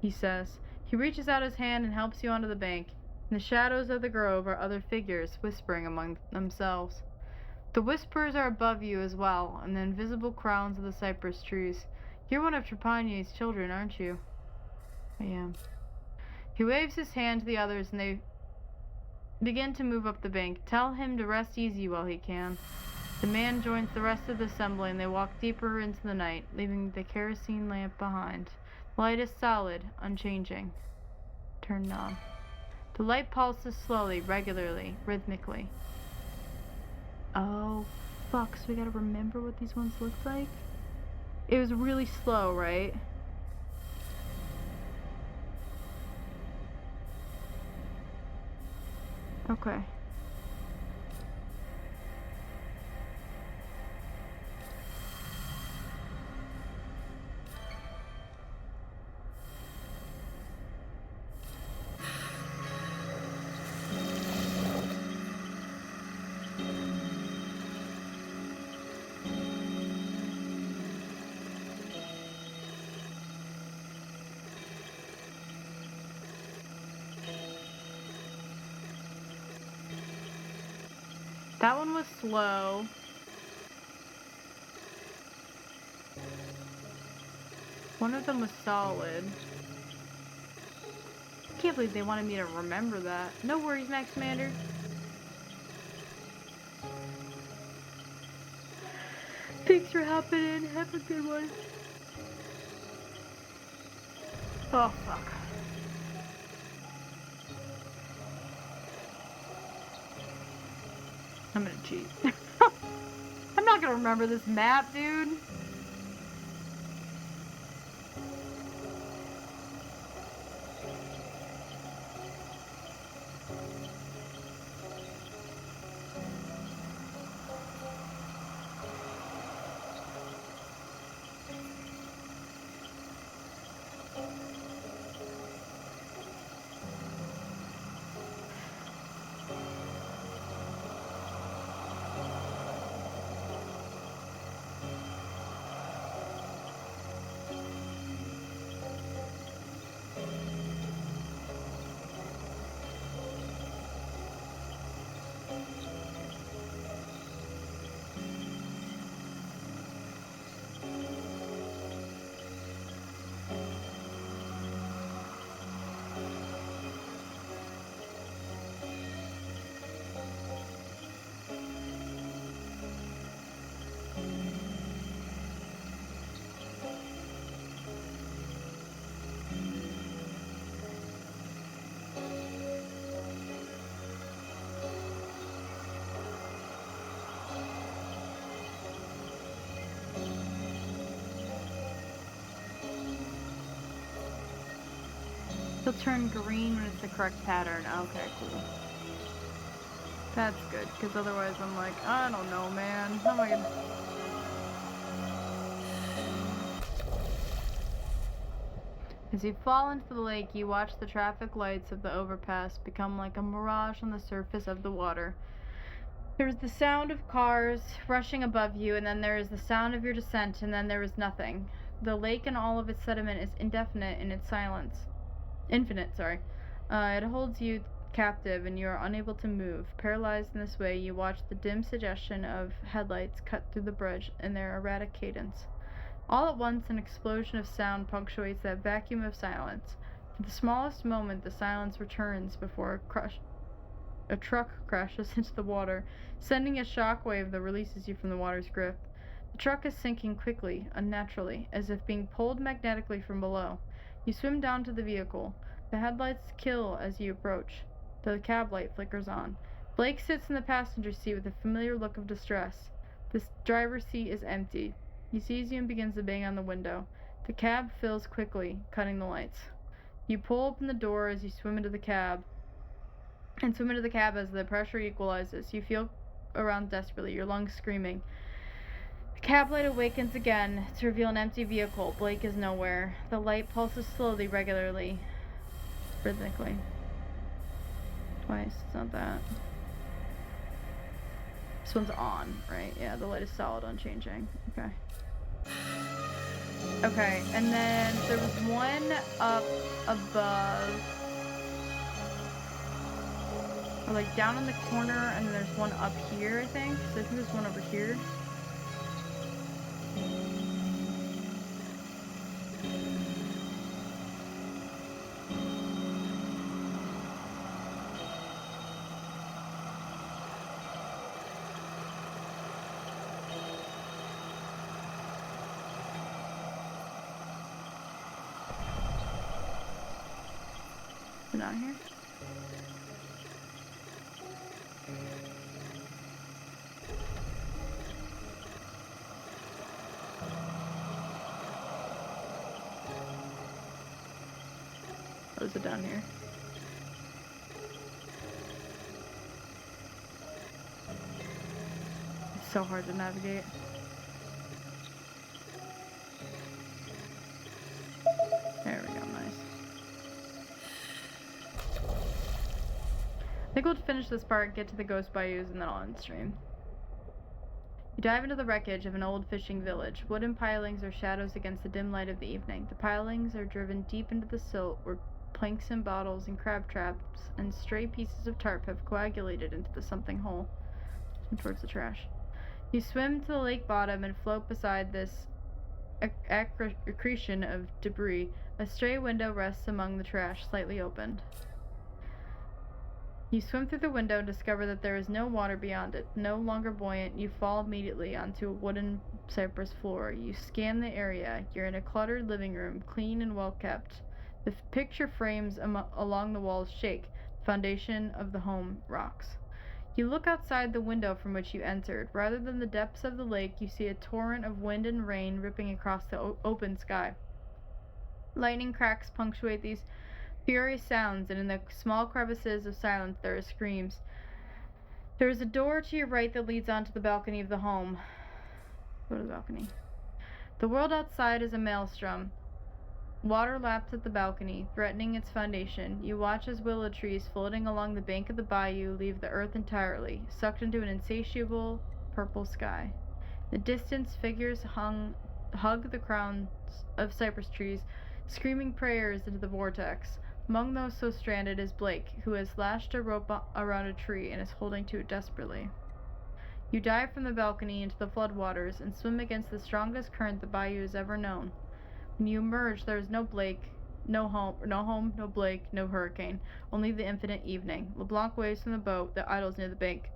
he says. He reaches out his hand and helps you onto the bank. In the shadows of the grove are other figures whispering among themselves. The whispers are above you as well, in the invisible crowns of the cypress trees. You're one of Trapani's children, aren't you? I am. He waves his hand to the others and they begin to move up the bank. Tell him to rest easy while he can. The man joins the rest of the assembly and they walk deeper into the night, leaving the kerosene lamp behind. The light is solid, unchanging. Turned on. The light pulses slowly, regularly, rhythmically. Oh, fuck, so we gotta remember what these ones look like? It was really slow, right? Okay. That one was slow. One of them was solid. I can't believe they wanted me to remember that. No worries, Max Commander. Thanks for hopping in. Have a good one. Oh, fuck. I'm gonna cheat. I'm not gonna remember this map, dude. He'll turn green when it's the correct pattern. Okay, cool. That's good, because otherwise I'm like, I don't know, man. How am I gonna... As you fall into the lake, you watch the traffic lights of the overpass become like a mirage on the surface of the water. There is the sound of cars rushing above you, and then there is the sound of your descent, and then there is nothing. The lake and all of its sediment is indefinite in its silence. Infinite, sorry. It holds you captive, and you are unable to move. Paralyzed in this way, you watch the dim suggestion of headlights cut through the bridge in their erratic cadence. All at once, an explosion of sound punctuates that vacuum of silence. For the smallest moment, the silence returns before a truck crashes into the water, sending a shock wave that releases you from the water's grip. The truck is sinking quickly, unnaturally, as if being pulled magnetically from below. You swim down to the vehicle. The headlights kill as you approach. The cab light flickers on. Blake sits in the passenger seat with a familiar look of distress. The driver's seat is empty. He sees you and begins to bang on the window. The cab fills quickly, cutting the lights. You pull open the door as you swim into the cab, as the pressure equalizes. You feel around desperately, your lungs screaming. The cab light awakens again to reveal an empty vehicle. Blake is nowhere. The light pulses slowly, regularly, rhythmically. Twice, it's not that. This one's on, right? Yeah, the light is solid, unchanging. Okay. Okay, and then there was one up above, or like down in the corner, and then there's one up here, I think. So I think there's one over here. Not here. What is it down here? It's so hard to navigate. There we go, nice. I think we'll finish this part, get to the ghost bayous, and then I'll end stream. You dive into the wreckage of an old fishing village. Wooden pilings are shadows against the dim light of the evening. The pilings are driven deep into the silt, where planks and bottles and crab traps and stray pieces of tarp have coagulated into the something hole. Towards the trash. You swim to the lake bottom and float beside this accretion of debris. A stray window rests among the trash, slightly opened. You swim through the window and discover that there is no water beyond it. No longer buoyant, you fall immediately onto a wooden cypress floor. You scan the area. You're in a cluttered living room, clean and well kept. The picture frames along the walls shake. The foundation of the home rocks. You look outside the window from which you entered. Rather than the depths of the lake, you see a torrent of wind and rain ripping across the open sky. Lightning cracks punctuate these furious sounds, and in the small crevices of silence there are screams. There is a door to your right that leads onto the balcony of the home. Go to the balcony. The world outside is a maelstrom. Water laps at the balcony, threatening its foundation. You watch as willow trees floating along the bank of the bayou leave the earth entirely, sucked into an insatiable purple sky. In the distance, figures hug the crowns of cypress trees, screaming prayers into the vortex. Among those so stranded is Blake, who has lashed a rope around a tree and is holding to it desperately. You dive from the balcony into the floodwaters and swim against the strongest current the bayou has ever known. When you emerge, there is no Blake, no home, no Blake, no hurricane, only the infinite evening. LeBlanc waves from the boat that idles near the bank.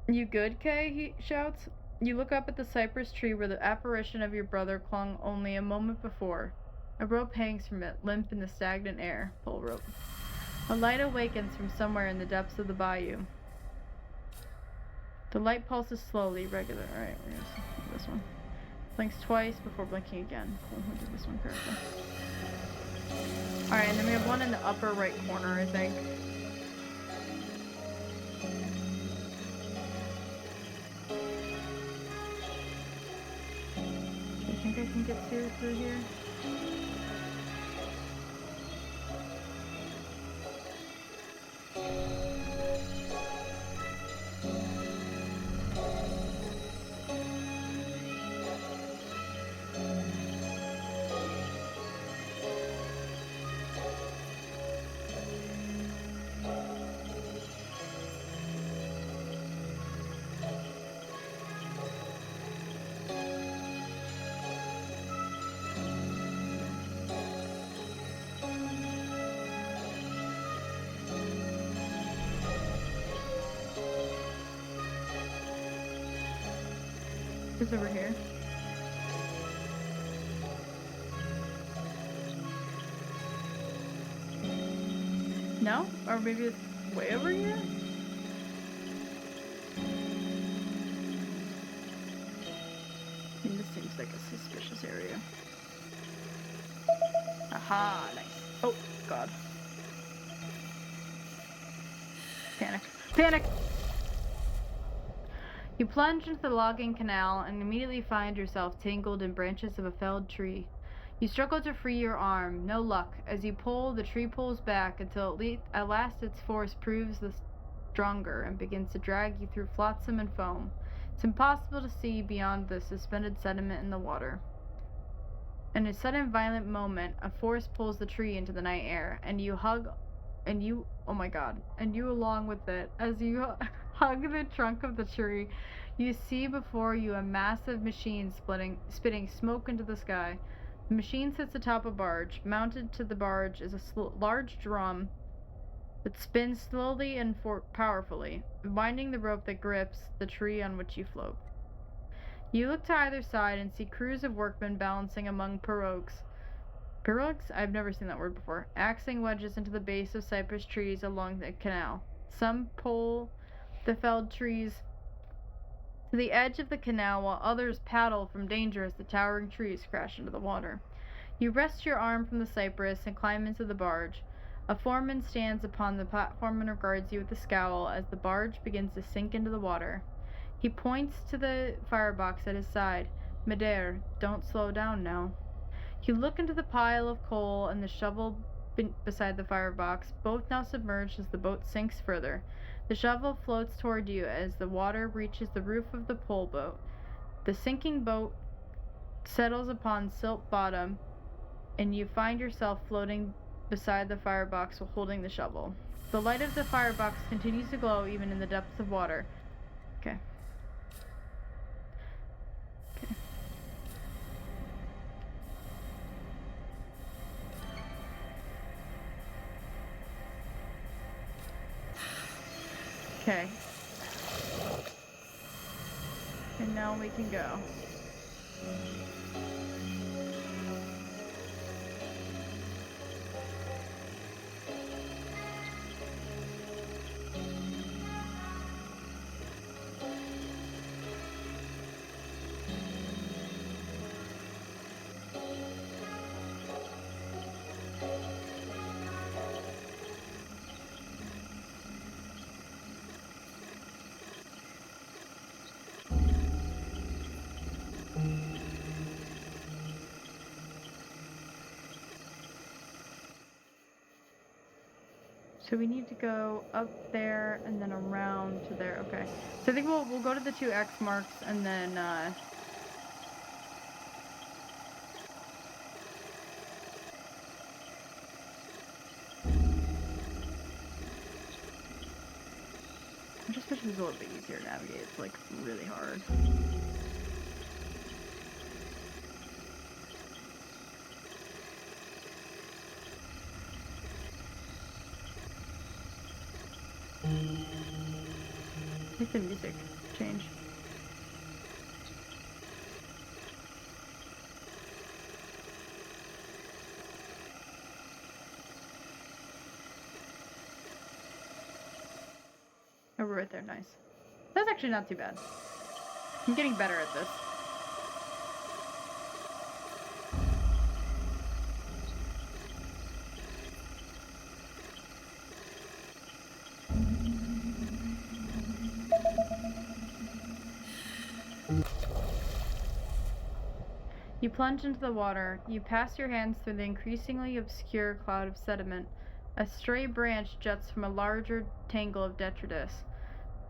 You good, Kay? He shouts. You look up at the cypress tree where the apparition of your brother clung only a moment before. A rope hangs from it, limp in the stagnant air. Pull rope. A light awakens from somewhere in the depths of the bayou. The light pulses slowly, regular. Alright, we're gonna do this one. Blinks twice before blinking again. Cool, we'll do this one correctly. Alright, and then we have one in the upper right corner, I think. Do you think I can get through here? Who's over here? No? Or maybe it's way over here? I mean, this seems like a suspicious area. Aha, nice. Oh, God. Panic. Panic! You plunge into the logging canal and immediately find yourself tangled in branches of a felled tree. You struggle to free your arm, no luck. As you pull, the tree pulls back until at last its force proves the stronger and begins to drag you through flotsam and foam. It's impossible to see beyond the suspended sediment in the water. In a sudden violent moment, a force pulls the tree into the night air, and you oh my God, and you along with it. As you hug the trunk of the tree, you see before you a massive machine spitting smoke into the sky. The machine sits atop a barge. Mounted to the barge is a large drum that spins slowly and powerfully, binding the rope that grips the tree on which you float. You look to either side and see crews of workmen balancing among pirogues. Pirogues? I've never seen that word before. Axing wedges into the base of cypress trees along the canal. Some pull the felled trees to the edge of the canal, while others paddle from danger as the towering trees crash into the water. You rest your arm from the cypress and climb into the barge. A foreman stands upon the platform and regards you with a scowl as the barge begins to sink into the water. He points to the firebox at his side. Midair, don't slow down now. You look into the pile of coal and the shovel beside the firebox, both now submerged as the boat sinks further. The shovel floats toward you as the water reaches the roof of the pole boat. The sinking boat settles upon silt bottom, and you find yourself floating beside the firebox while holding the shovel. The light of the firebox continues to glow even in the depths of water. Okay. Okay. And now we can go. So we need to go up there and then around to there. Okay. So I think we'll go to the 2 X marks and then I'm just wish it was a little bit easier to navigate. It's like really hard. I think the music changed. Oh, we're right there. Nice. That's actually not too bad. I'm getting better at this. You plunge into the water. You pass your hands through the increasingly obscure cloud of sediment. A stray branch juts from a larger tangle of detritus.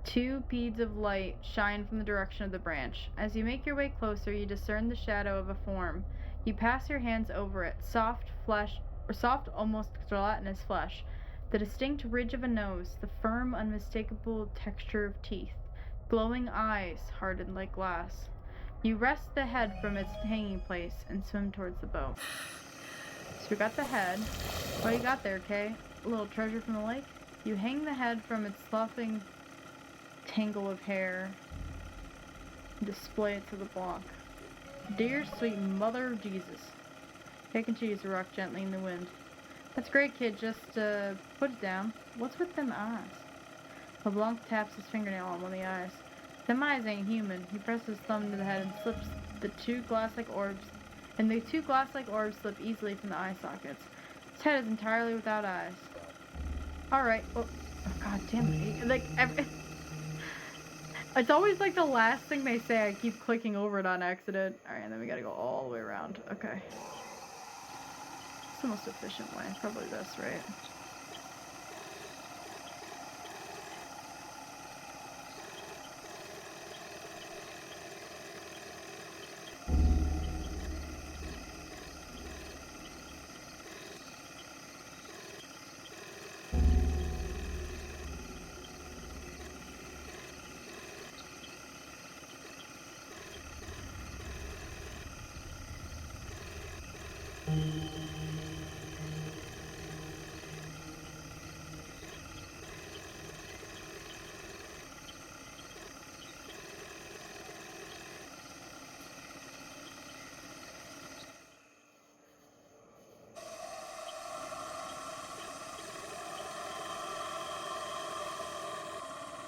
Two beads of light shine from the direction of the branch. As you make your way closer, you discern the shadow of a form. You pass your hands over it, soft, almost gelatinous flesh, the distinct ridge of a nose, the firm, unmistakable texture of teeth, glowing eyes hardened like glass. You wrest the head from its hanging place and swim towards the boat. So we got the head. What do you got there, Kay? A little treasure from the lake? You hang the head from its sloughing tangle of hair and display it to the block. Dear sweet mother of Jesus. Kay continues to rock gently in the wind. That's great, kid. Just put it down. What's with them eyes? LeBlanc taps his fingernail on one of the eyes. Them eyes ain't human. He presses his thumb into the head and slips the two glass-like orbs, and the two glass-like orbs slip easily from the eye sockets. His head is entirely without eyes. Alright. Oh, god damn it. Like, it's always like the last thing they say. I keep clicking over it on accident. Alright, and then we gotta go all the way around. Okay. It's the most efficient way. Probably this, right?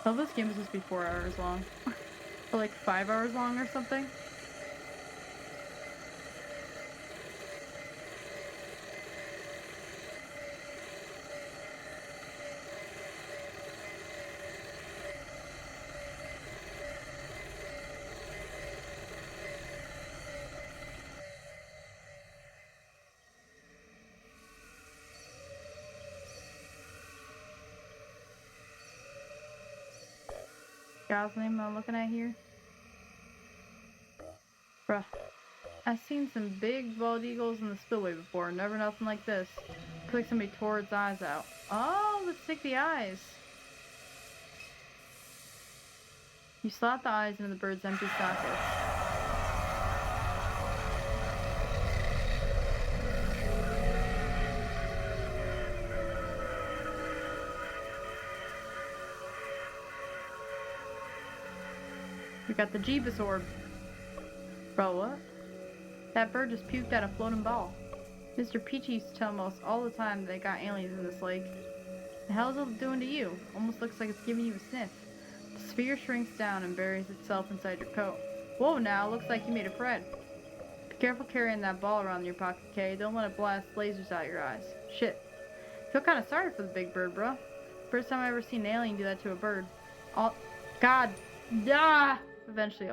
Oh, this game is supposed to be 4 hours long. Or like 5 hours long or something. Guy's name I'm looking at here? Bruh. I've seen some big bald eagles in the spillway before, never nothing like this. Looks like somebody tore its eyes out. Oh, let's take the eyes. You slot the eyes into the bird's empty sockets. We got the Jeebus orb. Bro, what? That bird just puked out a floating ball. Mr. Peachy used to tell us all the time that they got aliens in this lake. The hell's it doing to you? Almost looks like it's giving you a sniff. The sphere shrinks down and buries itself inside your coat. Whoa now, looks like you made a friend. Be careful carrying that ball around in your pocket, Kay. Don't let it blast lasers out your eyes. Shit. Feel kinda sorry for the big bird, bro. First time I ever seen an alien do that to a bird. God. Ah! Eventually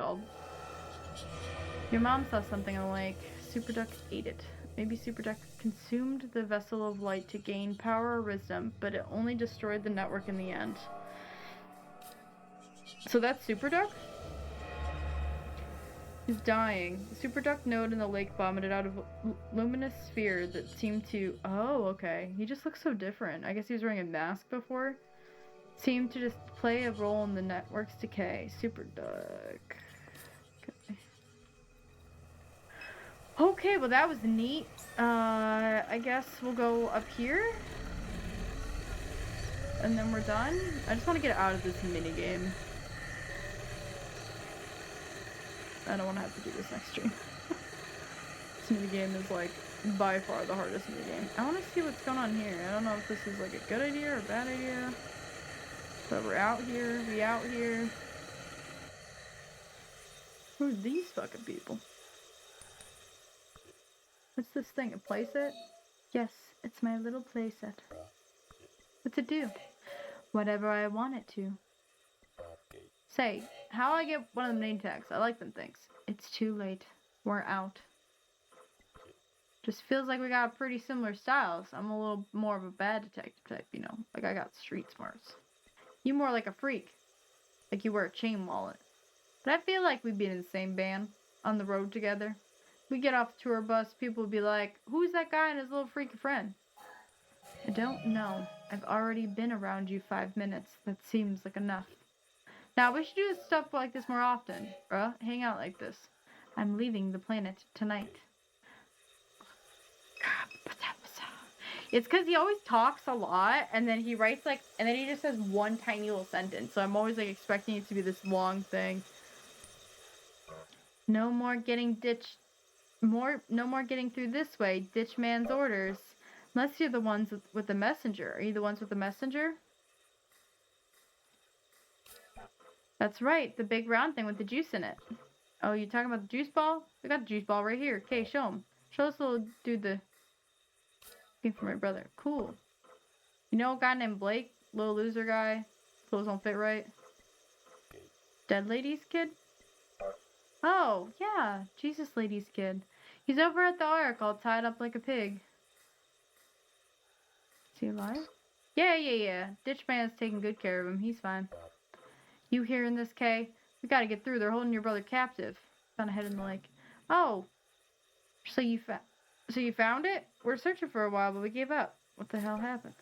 Your mom saw something in the lake. Superduck ate it. Maybe Superduck consumed the vessel of light to gain power or wisdom, but it only destroyed the network in the end. So that's Superduck? He's dying. The Superduck node in the lake vomited out a luminous sphere that seemed to... Oh, okay. He just looks so different. I guess he was wearing a mask before. Seemed to just play a role in the network's decay. Superduck. Okay. Okay, well that was neat. I guess we'll go up here. And then we're done. I just want to get out of this minigame. I don't want to have to do this next stream. This minigame is like by far the hardest minigame. I want to see what's going on here. I don't know if this is like a good idea or a bad idea. But we're out here. We out here. Who are these fucking people? What's this thing? A playset? Yes, it's my little playset. What's it do? Whatever I want it to. Say, how I get one of the name tags? I like them things. It's too late. We're out. Just feels like we got pretty similar styles. I'm a little more of a bad detective type, you know. Like, I got street smarts. You more like a freak. Like you wear a chain wallet. But I feel like we'd be in the same band, on the road together. We get off the tour bus, people would be like, who's that guy and his little freaky friend? I don't know. I've already been around you 5 minutes. That seems like enough. Now, we should do stuff like this more often, bruh. Hang out like this. I'm leaving the planet tonight. It's because he always talks a lot, and then he writes, like, and then he just says one tiny little sentence. So I'm always, like, expecting it to be this long thing. No more getting ditched. No more getting through this way. Ditch man's orders. Unless you're the ones with the messenger. Are you the ones with the messenger? That's right. The big round thing with the juice in it. Oh, you talking about the juice ball? We got the juice ball right here. Okay, show him. Show this little dude the... Looking for my brother. Cool. You know a guy named Blake? Little loser guy? Clothes don't fit right? Dead lady's kid? Oh, yeah. Jesus lady's kid. He's over at the Ark all tied up like a pig. Is he alive? Yeah. Ditch man's taking good care of him. He's fine. You hearing this, Kay? We gotta get through. They're holding your brother captive. Found a head in the lake. Oh. So you found it? We're searching for a while, but we gave up. What the hell happened?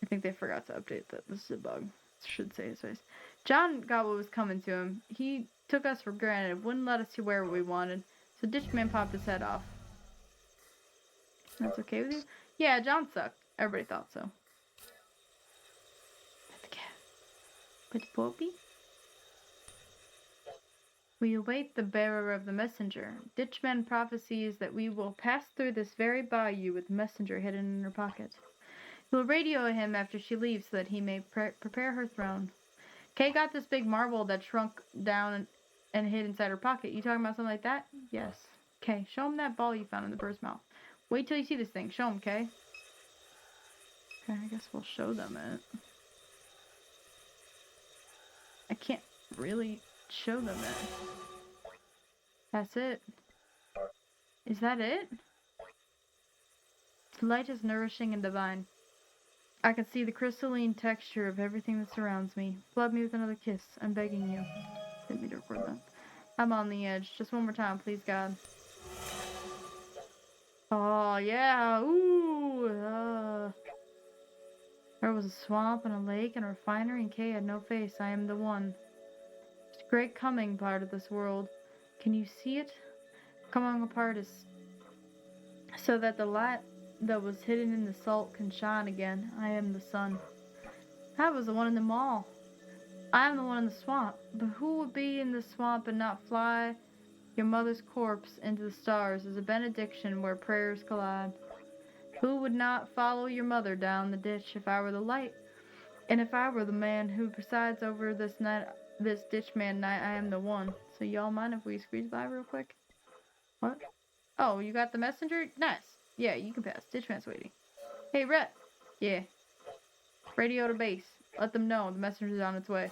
I think they forgot to update that. This is a bug. Should say his face. John got what was coming to him. He took us for granted. Wouldn't let us wear what we wanted. So Ditchman popped his head off. That's okay with you? Yeah, John sucked. Everybody thought so. That's a cat. But Bobby? We await the bearer of the messenger. Ditchman prophesies that we will pass through this very bayou with the messenger hidden in her pocket. We'll radio him after she leaves so that he may prepare her throne. Kay got this big marble that shrunk down and hid inside her pocket. You talking about something like that? Yes. Kay, show him that ball you found in the bird's mouth. Wait till you see this thing. Show him, Kay. Okay, I guess we'll show them it. I can't really show them it. That's it. Is that it? The light is nourishing and divine. I can see the crystalline texture of everything that surrounds me. Flood me with another kiss. I'm begging you. Didn't mean to record that. I'm on the edge. Just one more time, please, God. Oh, yeah. Ooh. There was a swamp and a lake and a refinery, and Kay had no face. I am the one. It's a great coming part of this world. Can you see it? Coming apart is so that the light that was hidden in the salt can shine again. I am the sun. I was the one in the mall. I am the one in the swamp. But who would be in the swamp and not fly your mother's corpse into the stars as a benediction where prayers collide? Who would not follow your mother down the ditch if I were the light? And if I were the man who presides over this night, this ditch man night, I am the one. So y'all mind if we squeeze by real quick? What? Oh, you got the messenger? Nice. Yeah, you can pass. Ditchman's waiting. Hey, Rhett. Yeah. Radio to base. Let them know the messenger's on its way.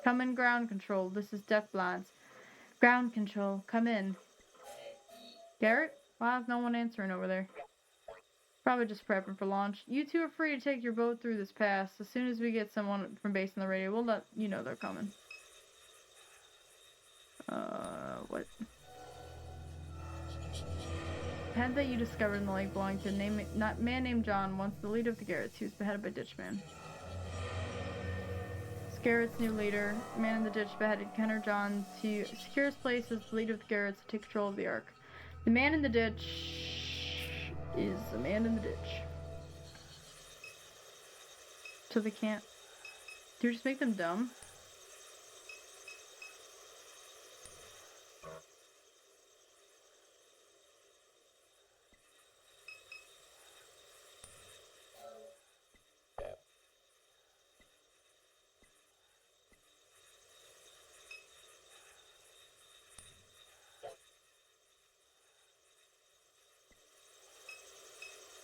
Come in, ground control. This is Death Blinds. Ground control. Come in. Garrett? Why is no one answering over there? Probably just prepping for launch. You two are free to take your boat through this pass. As soon as we get someone from base on the radio, we'll let you know they're coming. What? Head that you discovered in the lake belonged to a man named John, once the leader of the Garretts. He was beheaded by Ditchman. Garrett's new leader, man in the ditch, beheaded Kenner John to secure his place as the leader of the Garretts to take control of the Ark. The man in the ditch is the man in the ditch. So they can't... Do you just make them dumb?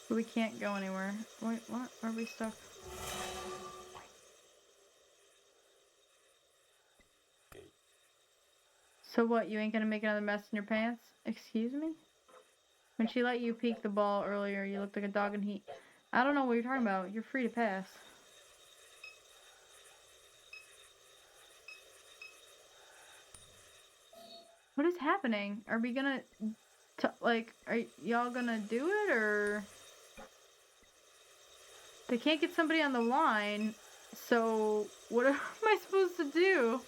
We can't go anywhere. Wait, what? Are we stuck? So what, you ain't gonna make another mess in your pants? Excuse me? When she let you peek the ball earlier, you looked like a dog in heat. I don't know what you're talking about. You're free to pass. What is happening? Are we gonna... like, are y'all gonna do it, or... They can't get somebody on the line, so what am I supposed to do?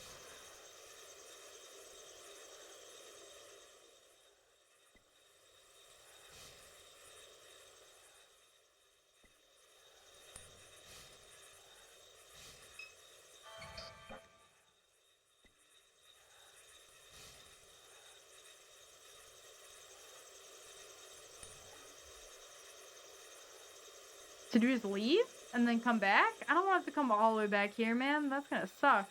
Did you just leave and then come back? I don't want to come all the way back here, man. That's gonna suck.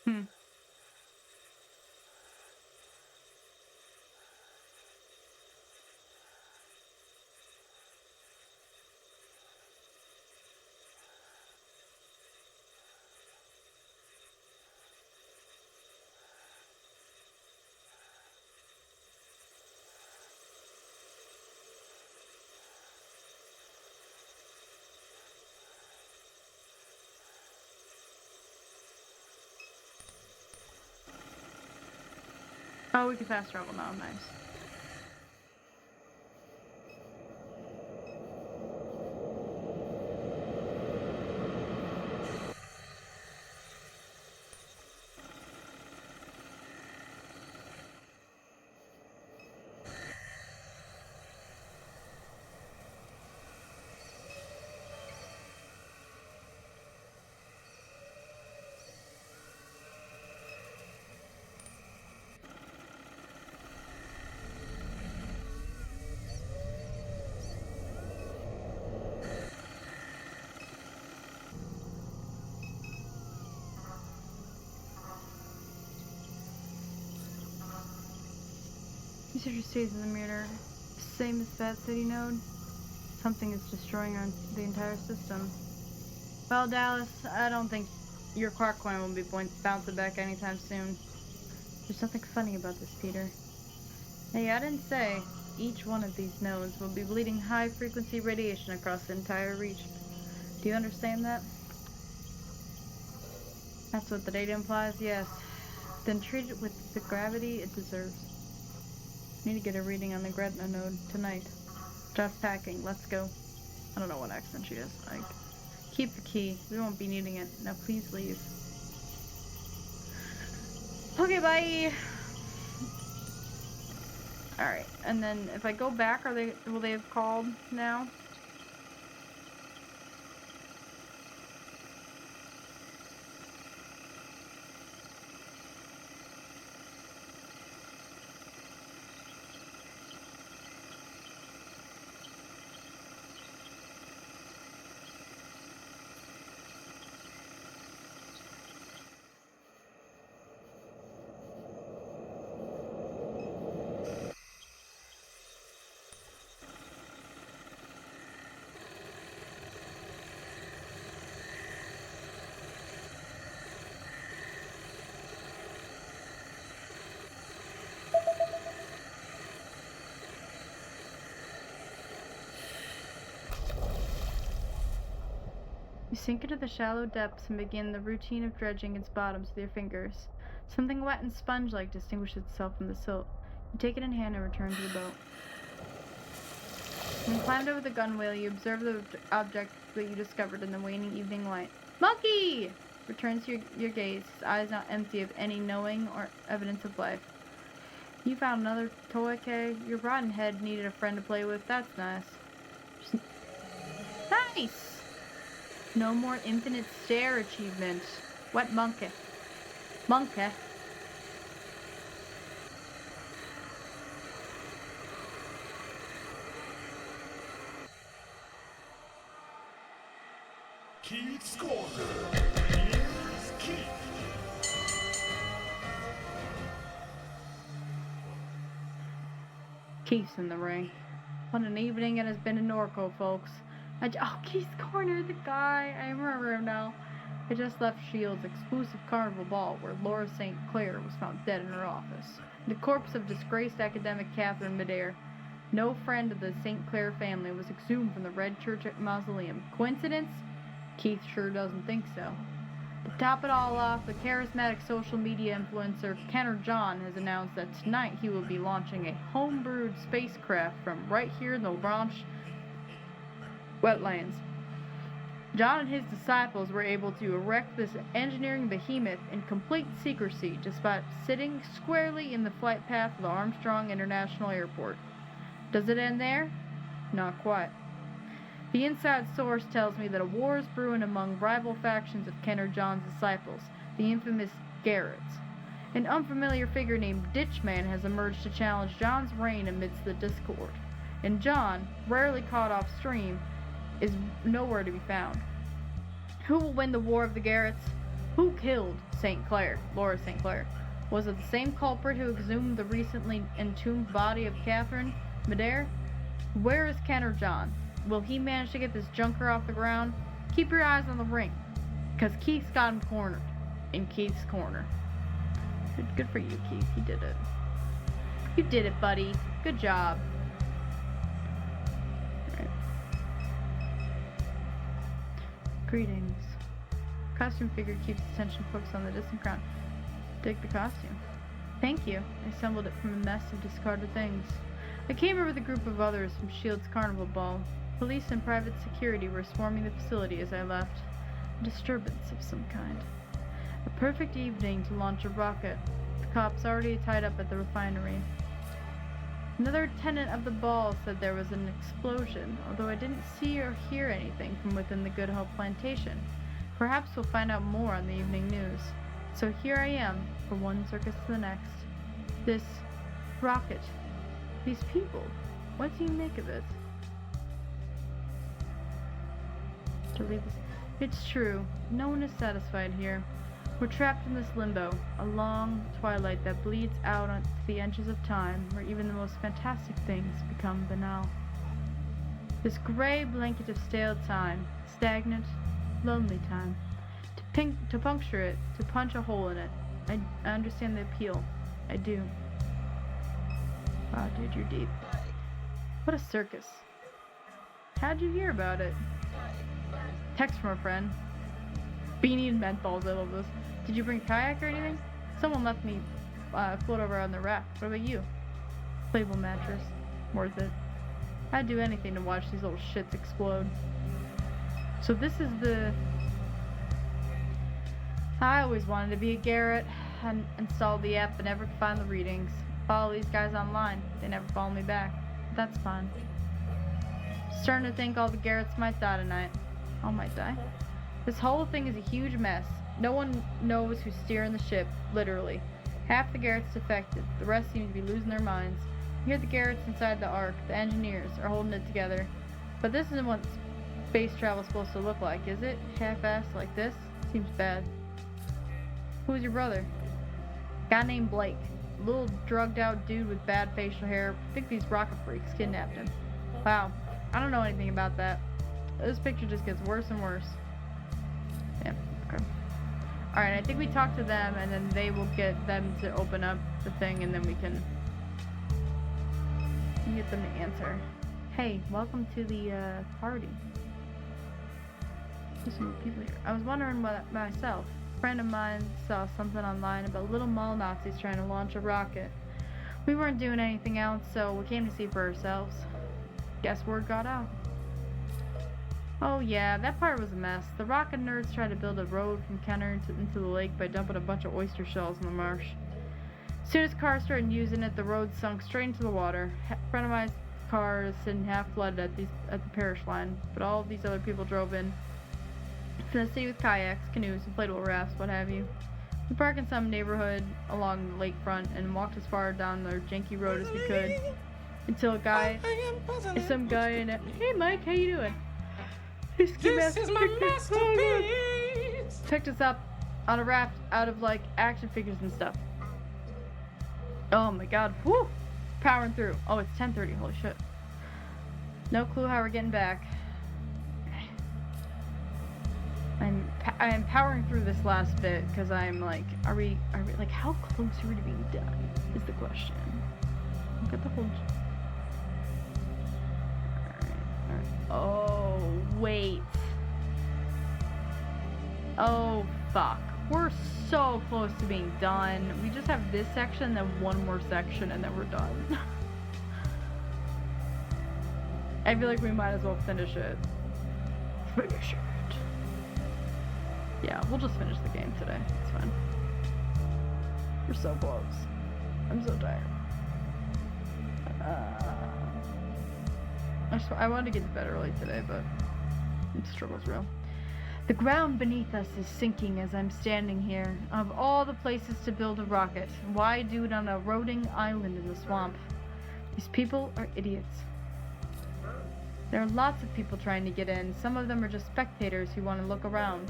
Hmm. Oh, we can fast travel now. Nice. Researcher stays in the mirror. Same as that city node. Something is destroying the entire system. Well, Dallas, I don't think your Clark coin will be bouncing back anytime soon. There's something funny about this, Peter. Hey, I didn't say. Each one of these nodes will be bleeding high-frequency radiation across the entire region. Do you understand that? That's what the data implies, yes. Then treat it with the gravity it deserves. Need to get a reading on the Gretna node tonight. Job packing, let's go. I don't know what accent she is. Like, keep the key. We won't be needing it. Now please leave. Okay, bye. Alright, and then if I go back, will they have called now? You sink into the shallow depths and begin the routine of dredging its bottoms with your fingers. Something wet and sponge-like distinguishes itself from the silt. You take it in hand and return to the boat. When you climbed over the gunwale, you observe the object what you discovered in the waning evening light. Monkey! Returns your gaze, his eyes now empty of any knowing or evidence of life. You found another toy, Kay? Your rotten head needed a friend to play with. That's nice. Nice! No more infinite stare achievement. What monkey? Monkey? Keith's Corner. Here's Keith. Keith's in the ring. What an evening it has been in Norco, folks. Keith's Corner, the guy. I remember him now. I just left S.H.I.E.L.D.'s exclusive carnival ball where Laura St. Clair was found dead in her office. The corpse of disgraced academic Catherine Midair. No friend of the St. Clair family was exhumed from the Red Church Mausoleum. Coincidence? Keith sure doesn't think so. To top it all off, the charismatic social media influencer Kenner John has announced that tonight he will be launching a home-brewed spacecraft from right here in the Ranch wetlands. John and his disciples were able to erect this engineering behemoth in complete secrecy despite sitting squarely in the flight path of the Armstrong International Airport. Does it end there? Not quite. The inside source tells me that a war is brewing among rival factions of Kenner John's disciples, the infamous Garretts. An unfamiliar figure named Ditchman has emerged to challenge John's reign amidst the discord, and John, rarely caught off stream, is nowhere to be found. Who will win the war of the Garretts? Who killed St. Clair, Laura St. Clair? Was it the same culprit who exhumed the recently entombed body of Catherine Midair? Where is Kenner John? Will he manage to get this junker off the ground? Keep your eyes on the ring, because Keith's got him cornered. In Keith's Corner. Good for you, Keith. You did it. You did it, buddy. Good job. Alright. Greetings. Costume figure keeps attention focused on the distant crowd. Dig the costume. Thank you. I assembled it from a mess of discarded things. I came here with a group of others from S.H.I.E.L.D.'s carnival ball. Police and private security were swarming the facility as I left. A disturbance of some kind. A perfect evening to launch a rocket. The cops already tied up at the refinery. Another tenant of the ball said there was an explosion, although I didn't see or hear anything from within the Good Hope plantation. Perhaps we'll find out more on the evening news. So here I am, from one circus to the next. This rocket. These people. What do you make of it? It's true. No one is satisfied here. We're trapped in this limbo, a long twilight that bleeds out onto the edges of time, where even the most fantastic things become banal. This gray blanket of stale time, stagnant, lonely time. To puncture it, to punch a hole in it. I understand the appeal. I do. Wow, dude, you're deep. What a circus. How'd you hear about it? Text from a friend. Beanie and menthols, I love this. Did you bring a kayak or anything? Someone left me float over on the raft. What about you? Playable mattress. Worth it. I'd do anything to watch these little shits explode. So this is the... I always wanted to be a Garrett. I installed the app but never could find the readings. Follow these guys online. They never follow me back. That's fine. Starting to think all the Garretts might die tonight. All might die. This whole thing is a huge mess. No one knows who's steering the ship, literally. Half the Garretts defected. The rest seem to be losing their minds. Here the Garretts inside the Ark, the engineers, are holding it together. But this isn't what space travel is supposed to look like, is it? Half-assed like this? Seems bad. Who's your brother? Guy named Blake. A little drugged-out dude with bad facial hair. I think these rocket freaks kidnapped him. Wow. I don't know anything about that. This picture just gets worse and worse. Yeah, okay. Alright, I think we talk to them, and then they will get them to open up the thing, and then we can get them to answer. Hey, welcome to the party. There's some people here. I was wondering what myself. A friend of mine saw something online about little mall Nazis trying to launch a rocket. We weren't doing anything else, so we came to see for ourselves. Guess word got out. Oh yeah, that part was a mess. The rocket nerds tried to build a road from Kenner into the lake by dumping a bunch of oyster shells in the marsh. As soon as cars started using it, the road sunk straight into the water. A friend of mine's car is sitting half flooded at the parish line, but all of these other people drove in from the city with kayaks, canoes, inflatable rafts, what have you. We parked in some neighborhood along the lakefront and walked as far down the janky road as we could until some guy in it. Hey Mike, how you doing? This is my masterpiece! Picked us up on a raft out of like action figures and stuff. Oh my god, whoo! Powering through. Oh, it's 10:30, holy shit. No clue how we're getting back. I am powering through this last bit because I'm like, are we like, how close are we to being done? Is the question. Look at the whole. Alright. Oh, wait. Oh, fuck. We're so close to being done. We just have this section, then one more section, and then we're done. I feel like we might as well finish it. Finish it. Yeah, we'll just finish the game today. It's fine. We're so close. I'm so tired. I wanted to get to bed early today, but the struggle's real. The ground beneath us is sinking as I'm standing here. Of all the places to build a rocket, why do it on a floating island in the swamp? These people are idiots. There are lots of people trying to get in. Some of them are just spectators who want to look around.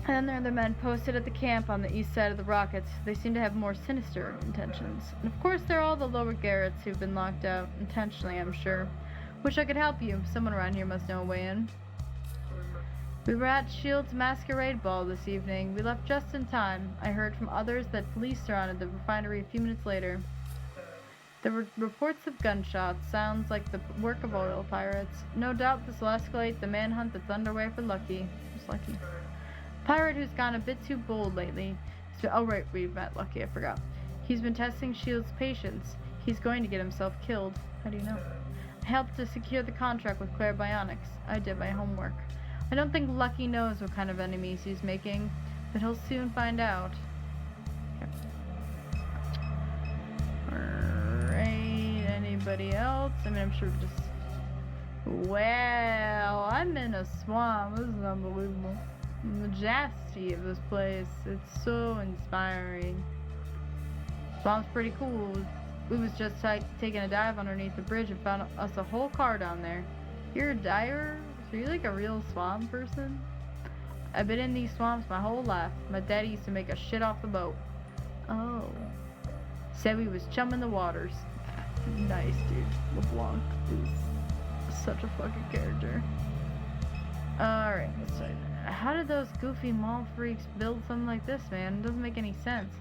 And then there are the men posted at the camp on the east side of the rockets. They seem to have more sinister intentions. And of course there are all the lower garrets who've been locked out, intentionally I'm sure. Wish I could help you. Someone around here must know a way in. We were at Shield's masquerade ball this evening. We left just in time. I heard from others that police surrounded the refinery a few minutes later. There were reports of gunshots, sounds like the work of oil pirates. No doubt this will escalate the manhunt that's underway for Lucky. Who's Lucky? Pirate who's gone a bit too bold lately. Oh right, we met Lucky, I forgot. He's been testing Shield's patience. He's going to get himself killed. How do you know? I helped to secure the contract with Claire Bionics. I did my homework. I don't think Lucky knows what kind of enemies he's making, but he'll soon find out. Okay. Alright, anybody else? I mean, I'm sure we just... Well, I'm in a swamp. This is unbelievable. The majesty of this place. It's so inspiring. Swamp's pretty cool. We was just taking a dive underneath the bridge and found us a whole car down there. You're a diver? So you're like a real swamp person? I've been in these swamps my whole life. My daddy used to make us shit off the boat. Oh. Said we was chumming the waters. Nice, dude. LeBlanc is such a fucking character. Alright, let's try that. How did those goofy mall freaks build something like this, man? It doesn't make any sense.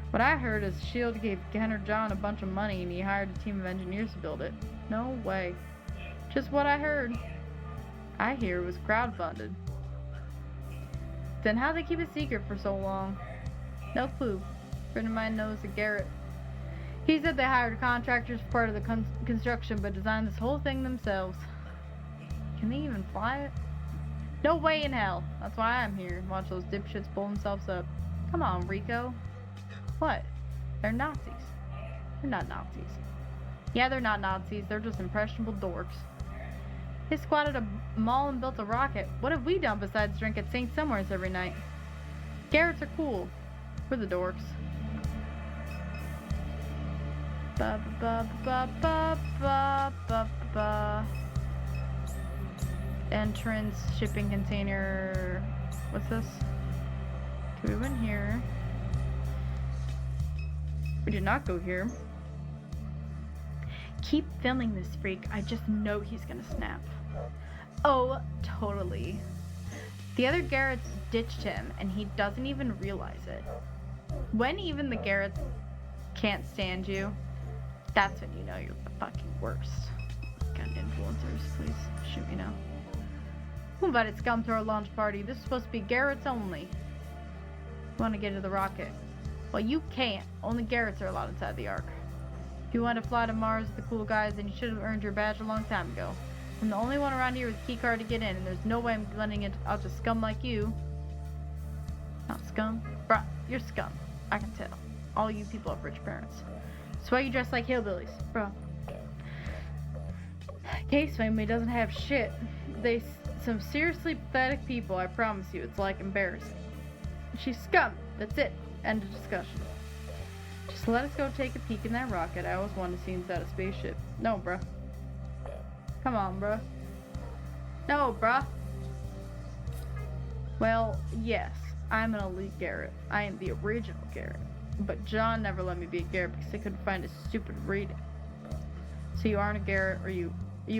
What I heard is S.H.I.E.L.D. gave Kenner John a bunch of money and he hired a team of engineers to build it. No way. Just what I heard. I hear it was crowdfunded. Then how'd they keep it secret for so long? No clue. A friend of mine knows a Garrett. He said they hired contractors for part of the construction but designed this whole thing themselves. Can they even fly it? No way in hell. That's why I'm here. Watch those dipshits pull themselves up. Come on, Rico. What? They're Nazis. They're not Nazis. Yeah, they're not Nazis. They're just impressionable dorks. They squatted a mall and built a rocket. What have we done besides drink at St. Somewheres every night? Garretts are cool. We're the dorks. Ba ba ba ba ba ba ba. Entrance, shipping container. What's this? Okay, we went here. We did not go here. Keep filming this freak. I just know he's gonna snap. Oh, totally. The other Garretts ditched him and he doesn't even realize it. When even the Garretts can't stand you, that's when you know you're the fucking worst. God, influencers, please shoot me now. Who invited scum to our launch party? This is supposed to be Garretts only. Want to get to the rocket? Well, you can't. Only Garretts are allowed inside the Ark. If you want to fly to Mars with the cool guys, then you should have earned your badge a long time ago. I'm the only one around here with a key card to get in, and there's no way I'm letting it out to scum like you. Not scum? Bruh, you're scum. I can tell. All you people have rich parents. That's why you dress like hillbillies, bro. Case family doesn't have shit. Some seriously pathetic people, I promise you. It's like embarrassing. She's scum. That's it. End of discussion. Just let us go take a peek in that rocket. I always wanted to see inside a spaceship. No, bruh. Come on, bruh. No, bruh. Well, yes. I'm an elite Garrett. I am the original Garrett. But John never let me be a Garrett because I couldn't find a stupid rating. So you aren't a Garrett, or you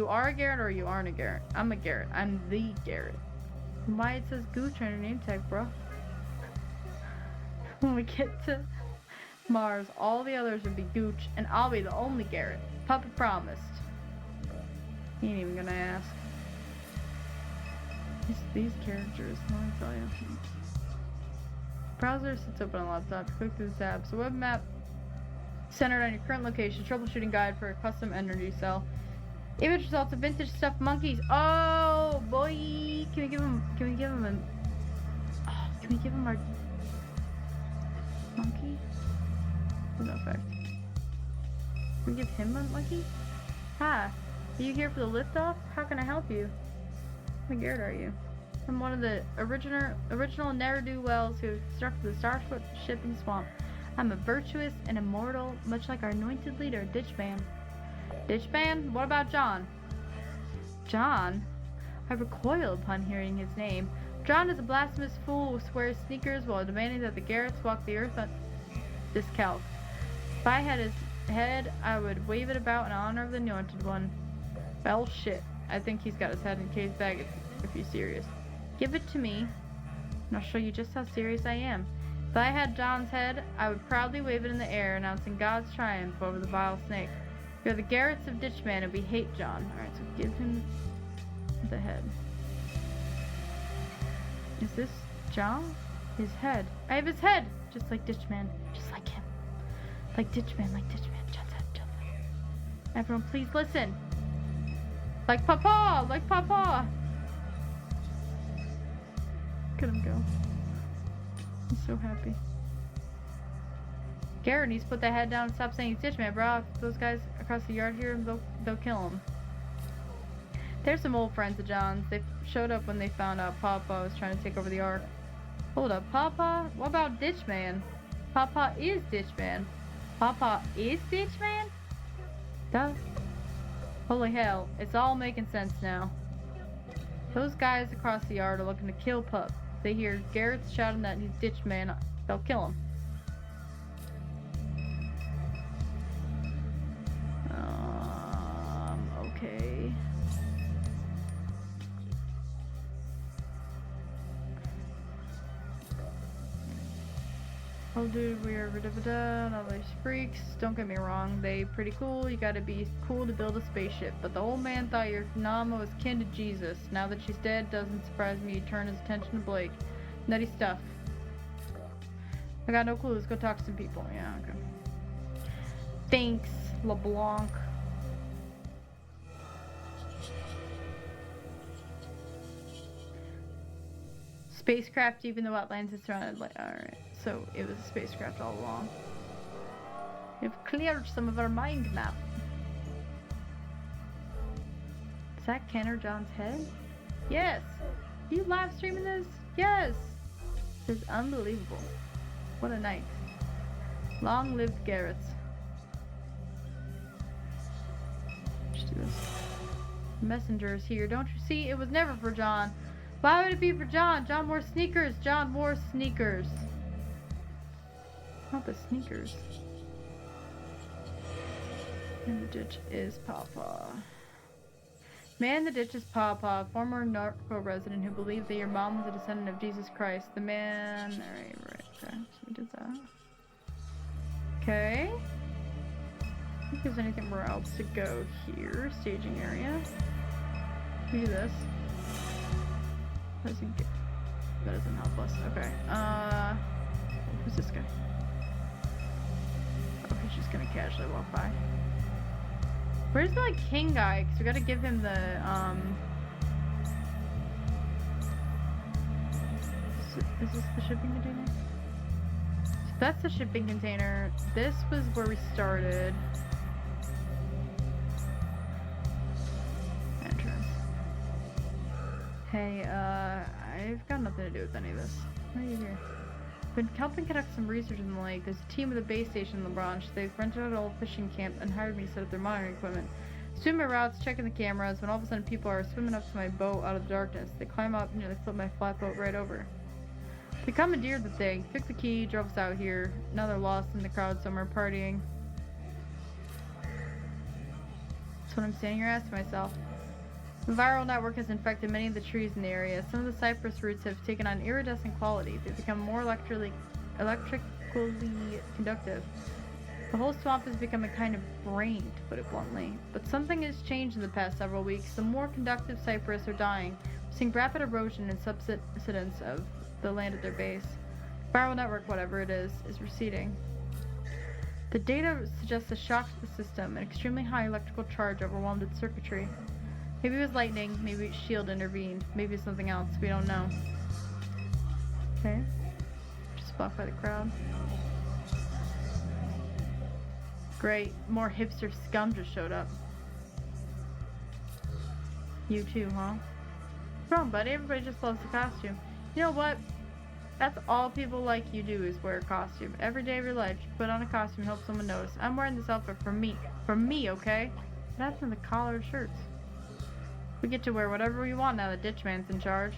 are a Garrett, or you aren't a Garrett. I'm a Garrett. I'm the Garrett. Why it says Gooch on your name tag, bro? When we get to Mars, all the others would be Gooch, and I'll be the only Garrett. Papa promised. He ain't even gonna ask. These characters, let me tell you. Browser sits open on laptop. Click through the tabs. The web map centered on your current location. Troubleshooting guide for a custom energy cell. Image results of vintage stuffed monkeys. Oh boy! Can we give him our monkey? No effect. Can we give him a monkey? Hi. Are you here for the liftoff? How can I help you? What Garrett are you? I'm one of the original ne'er-do-wells who constructed the Starship shipping swamp. I'm a virtuous and immortal, much like our anointed leader, Ditchman. Ditchman? What about John? John? I recoil upon hearing his name. John is a blasphemous fool who swears sneakers while demanding that the Garretts walk the earth on this calc. If I had his head, I would wave it about in honor of the anointed one. Well, shit. I think he's got his head in Kay's bag if he's serious. Give it to me, and I'll show you just how serious I am. If I had John's head, I would proudly wave it in the air, announcing God's triumph over the vile snake. You're the Garretts of Ditchman, and we hate John. Alright, so give him the head. Is this John? His head. I have his head! Just like Ditchman. Just like him. Like Ditchman, like Ditchman. John's head, John's head. Everyone, please listen. Like Papa! Like Papa! Look at him go. He's so happy. Garrett needs to put that head down and stop saying he's Ditchman, bro. If those guys across the yard hear him, they'll kill him. There's some old friends of John's. They showed up when they found out Papa was trying to take over the Ark. Hold up, Papa? What about Ditchman? Papa is Ditchman. Papa is Ditchman? Duh. Holy hell, it's all making sense now. Those guys across the yard are looking to kill Pup. If they hear Garrett's shouting that he's Ditchman, they'll kill him. Okay. Oh dude, we are and all these freaks. Don't get me wrong, they pretty cool. You gotta be cool to build a spaceship. But the old man thought your Nama was kin to Jesus. Now that she's dead, doesn't surprise me. He turned his attention to Blake. Nutty stuff. I got no clues. Go talk to some people. Yeah, okay. Thanks, LeBlanc. Spacecraft, even the wetlands is surrounded like. Alright, so it was a spacecraft all along. We've cleared some of our mind map. Is that Ken or John's head? Yes! Are you live streaming this? Yes! This is unbelievable. What a night. Long live Garrett's. Let's do this. Messenger is here. Don't you see? It was never for John. Why would it be for John? John wore sneakers. John wore sneakers. Not the sneakers. And the ditch is Papa. Man in the ditch is Papa, former NORCO resident who believed that your mom was a descendant of Jesus Christ. The man... Alright, right, okay. So we did that. Okay. I don't think there's anything more else to go here. Staging area. We do this. That doesn't help us. Okay. Who's this guy? Oh, he's just gonna casually walk by. Where's the like king guy? Cause we gotta give him the Is this the shipping container? So that's the shipping container. This was where we started. Entrance. Hey, I've got nothing to do with any of this. Why are you here? Been helping conduct some research in the lake. There's a team of the base station in the branch. They've rented out an old fishing camp and hired me to set up their monitoring equipment. Swim my routes, checking the cameras, when all of a sudden people are swimming up to my boat out of the darkness. They climb up and nearly flip my flatboat right over. They commandeered the thing, took the key, drove us out here. Now they're lost in the crowd somewhere partying. That's what I'm standing here asking myself. The viral network has infected many of the trees in the area. Some of the cypress roots have taken on iridescent quality. They've become more electrically conductive. The whole swamp has become a kind of brain, to put it bluntly. But something has changed in the past several weeks. The more conductive cypress are dying. We're seeing rapid erosion and subsidence of the land at their base. Viral network, whatever it is receding. The data suggests a shock to the system. An extremely high electrical charge overwhelmed its circuitry. Maybe it was lightning, maybe S.H.I.E.L.D. intervened, maybe it's something else, we don't know. Okay. Just blocked by the crowd. Great, more hipster scum just showed up. You too, huh? What's wrong, buddy? Everybody just loves the costume. You know what? That's all people like you do is wear a costume. Every day of your life, you put on a costume and help someone notice. I'm wearing this outfit for me. For me, okay? That's in the collared shirts. We get to wear whatever we want now that Ditchman's in charge.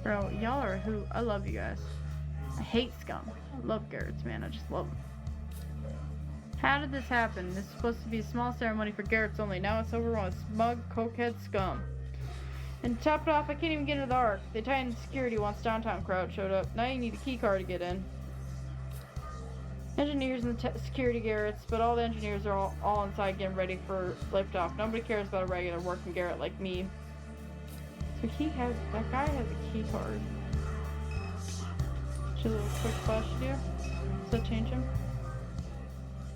Bro, y'all are who. I love you guys. I hate scum. I love Garrett's, man. I just love them. How did this happen? This is supposed to be a small ceremony for Garrett's only. Now it's overrun with smug, cokehead scum. And to top it off, I can't even get into the Ark. The Italian security once downtown crowd showed up. Now you need a key card to get in. Engineers and the security Garretts, but all the engineers are all inside getting ready for liftoff. Nobody cares about a regular working Garrett like me. So that guy has a key card. Just a little quick flash to do. Does that change him?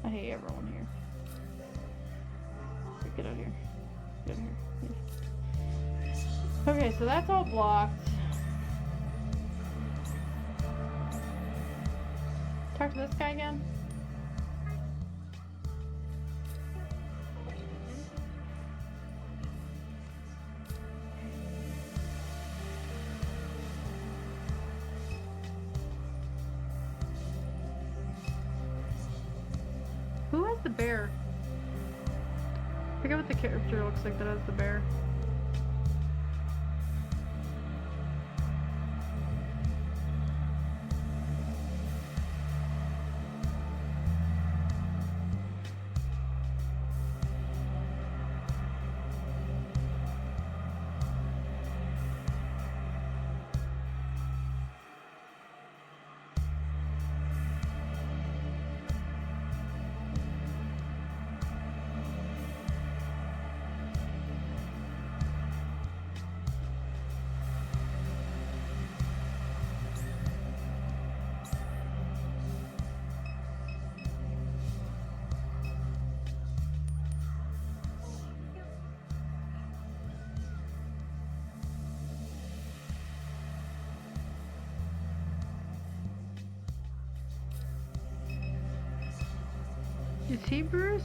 I hate everyone here. Get out of here. Get out of here. Yeah. Okay, so that's all blocked. Talk to this guy again. Who has the bear? I forget what the character looks like that has the bear. Is he Bruce?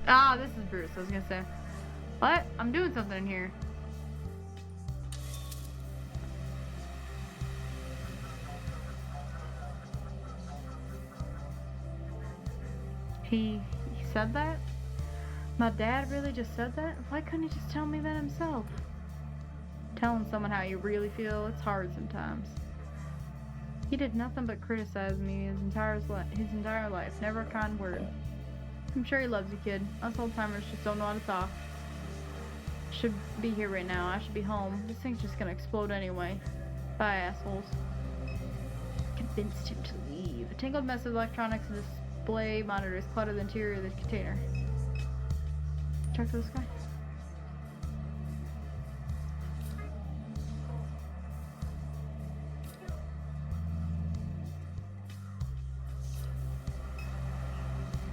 Ah, this is Bruce. I was gonna say. What? I'm doing something in here. He said that? My dad really just said that? Why couldn't he just tell me that himself? Telling someone how you really feel, it's hard sometimes. He did nothing but criticize me his entire life. Never a kind word. I'm sure he loves you, kid. Us old-timers just don't know how to talk. Should be here right now. I should be home. This thing's just gonna explode anyway. Bye, assholes. Convinced him to leave. A tangled mess of electronics and display monitors clutter the interior of the container. Talk to this guy.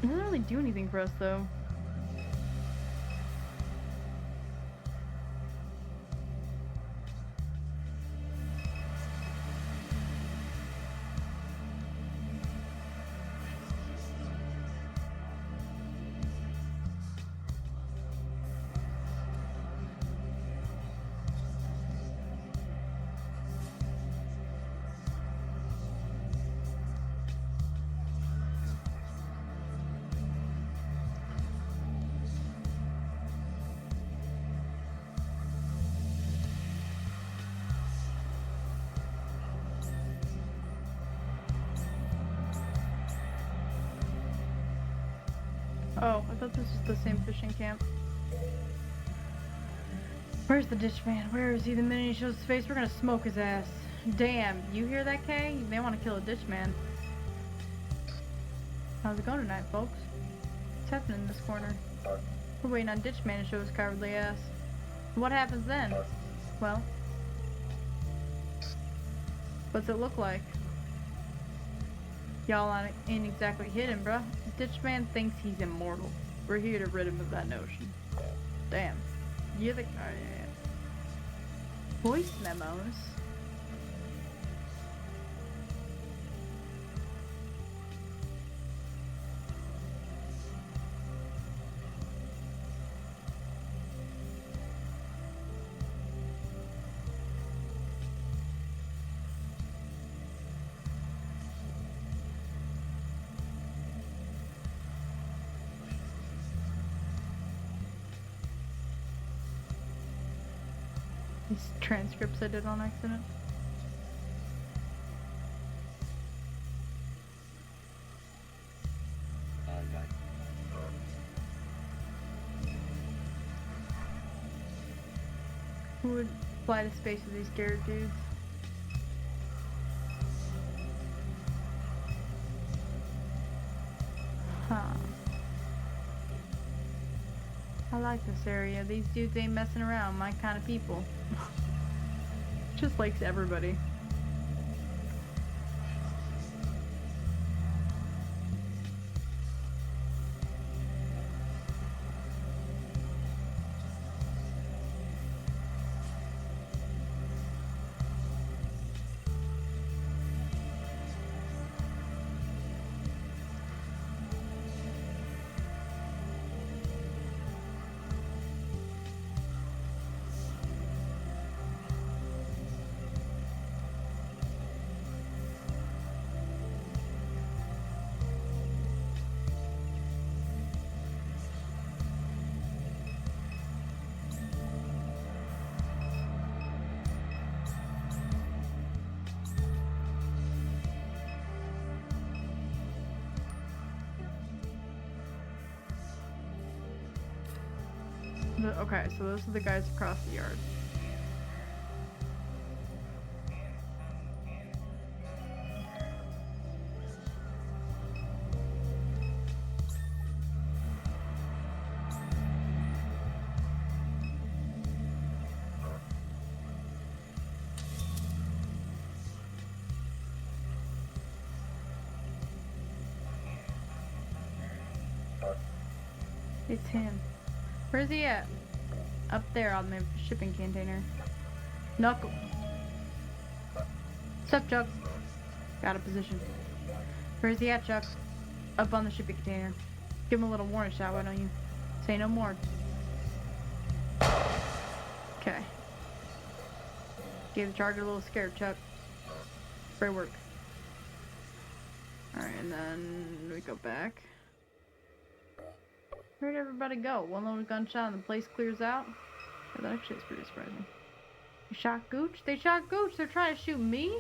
It doesn't really do anything for us, though. Oh, I thought this was the same fishing camp. Where's the ditch man? Where is he? The minute he shows his face, we're gonna smoke his ass. Damn, you hear that, Kay? They want to kill a ditch man. How's it going tonight, folks? What's happening in this corner? We're waiting on ditch man to show his cowardly ass. What happens then? Well, what's it look like? Y'all ain't exactly hidden, bruh. Ditch man thinks he's immortal. We're here to rid him of that notion. Damn. You're the guy. Voice memos. These transcripts I did on accident. Who would fly to space with these scared dudes? Huh. I like this area. These dudes ain't messing around. My kind of people. Just likes everybody. Okay, so those are the guys across the yard. It's him. Where's he at? Up there on the shipping container. Knuckle. What's up, Chuck? Got a position. Where's he at, Chuck? Up on the shipping container. Give him a little warning shot, why don't you? Say no more. Okay. Gave the charger a little scared, Chuck. Great work. Alright, and then we go back. Where'd everybody go? One little gunshot and the place clears out? Yeah, that actually is pretty surprising. They shot Gooch? They shot Gooch! They're trying to shoot me?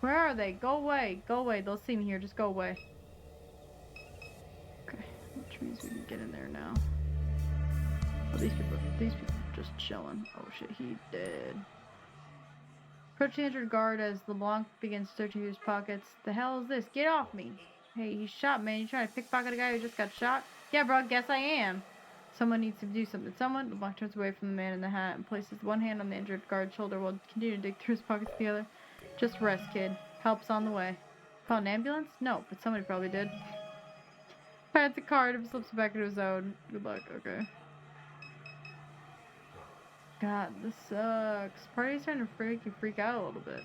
Where are they? Go away. Go away. They'll see me here. Just go away. Okay. Which means we can get in there now. Oh, these people are just chilling. Oh shit, he dead. Approach the injured guard as LeBlanc begins searching through his pockets. The hell is this? Get off me! Hey, he's shot, man. You trying to pickpocket a guy who just got shot? Yeah, bro, guess I am. Someone needs to do something. Someone? LeBlanc turns away from the man in the hat and places one hand on the injured guard's shoulder while continuing to dig through his pockets with the other. Just rest, kid. Help's on the way. Call an ambulance? No, but somebody probably did. Pats a card and slips it back into his own. Good luck, okay. God, this sucks. Party's starting to freak out a little bit.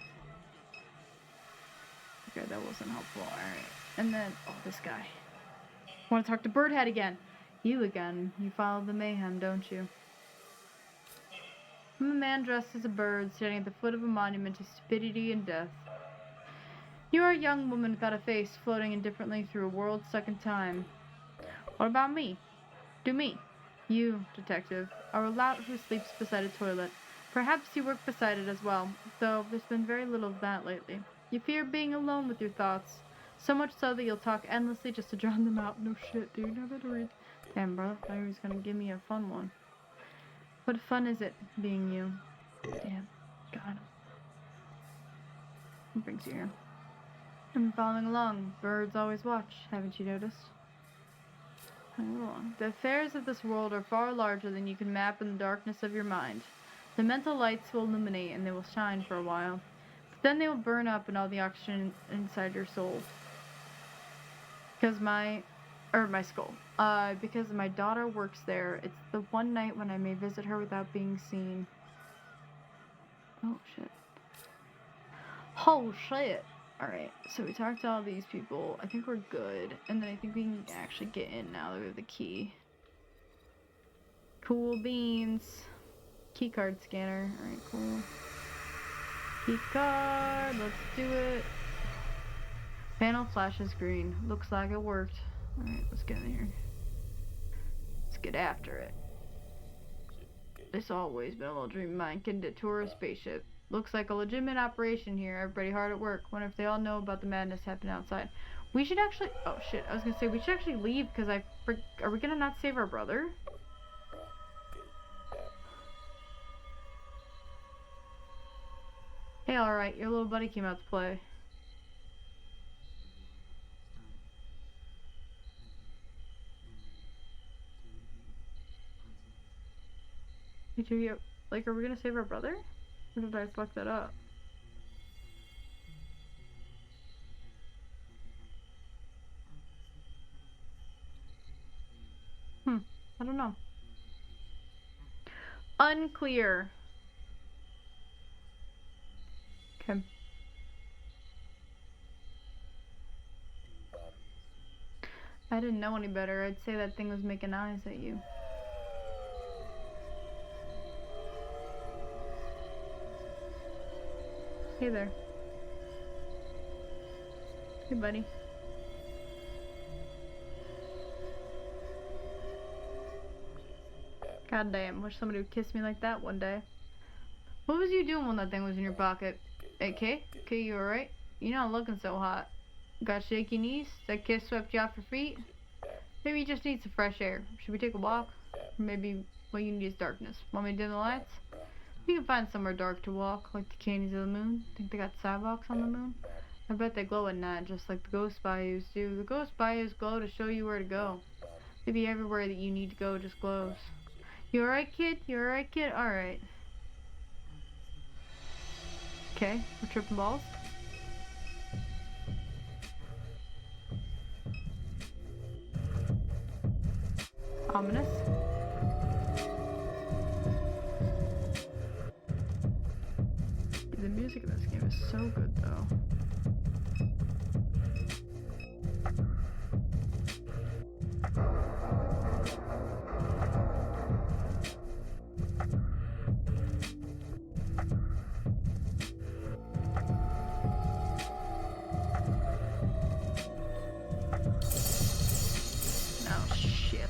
Okay, that wasn't helpful. Alright. And then, oh, this guy. Want to talk to Birdhead again. You again. You follow the mayhem, don't you? I'm a man dressed as a bird, standing at the foot of a monument to stupidity and death. You are a young woman without a face, floating indifferently through a world stuck in time. What about me? Do me. You, detective, are a lout who sleeps beside a toilet. Perhaps you work beside it as well, though there's been very little of that lately. You fear being alone with your thoughts, so much so that you'll talk endlessly just to drown them out. No shit, dude. Now that I read. Damn, bro. I thought he was gonna give me a fun one. What fun is it, being you? Damn. God. What brings you here? I'm following along. Birds always watch, haven't you noticed? Following along. The affairs of this world are far larger than you can map in the darkness of your mind. The mental lights will illuminate and they will shine for a while. But then they will burn up in all the oxygen inside your soul. Because my skull. Because my daughter works there. It's the one night when I may visit her without being seen. Oh, shit. Oh, shit. Alright, so we talked to all these people. I think we're good. And then I think we can actually get in now that we have the key. Cool beans. Key card scanner. Alright, cool. Key card. Let's do it. Panel flashes green. Looks like it worked. Alright, let's get in here. Let's get after it. It's always been a little dream of mine. Can detour a spaceship. Looks like a legitimate operation here. Everybody hard at work. Wonder if they all know about the madness happening outside. We should actually... Oh, shit. I was gonna say, we should actually leave, because Are we gonna not save our brother? Hey, alright. Your little buddy came out to play. Did you get... Like, are we gonna save our brother? Or did I fuck that up? I don't know. Unclear. Okay. I didn't know any better. I'd say that thing was making eyes at you. Hey there. Hey, buddy. God damn, wish somebody would kiss me like that one day. What was you doing when that thing was in your pocket? Hey, Kay? Kay, you alright? You're not looking so hot. Got shaky knees? That kiss swept you off your feet? Maybe you just need some fresh air. Should we take a walk? Or maybe what you need is darkness. Want me to dim the lights? We can find somewhere dark to walk, like the canyons of the moon. Think they got sidewalks on the moon? I bet they glow at night, just like the ghost bayous do. The ghost bayous glow to show you where to go. Maybe everywhere that you need to go just glows. You alright, kid? You alright, kid? Alright. Okay, we're tripping balls. Ominous. The music in this game is so good, though. Oh, shit.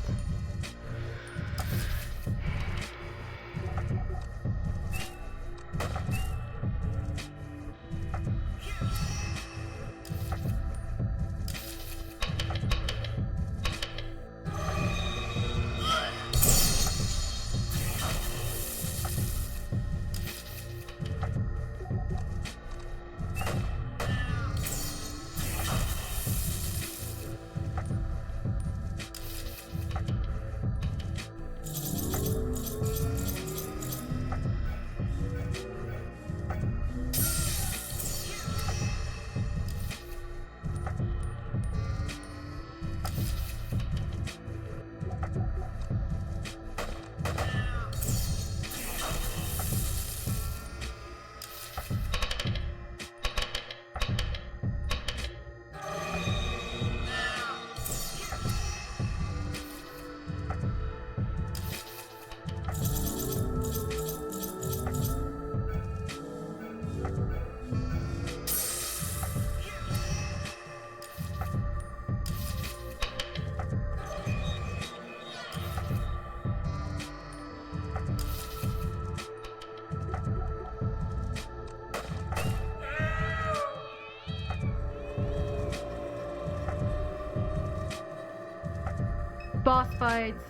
boss fights.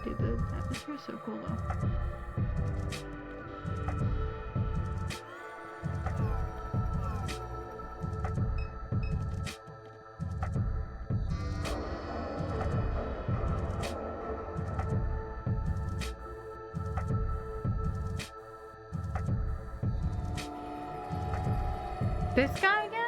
Dude, the atmosphere is so cool though. This guy again?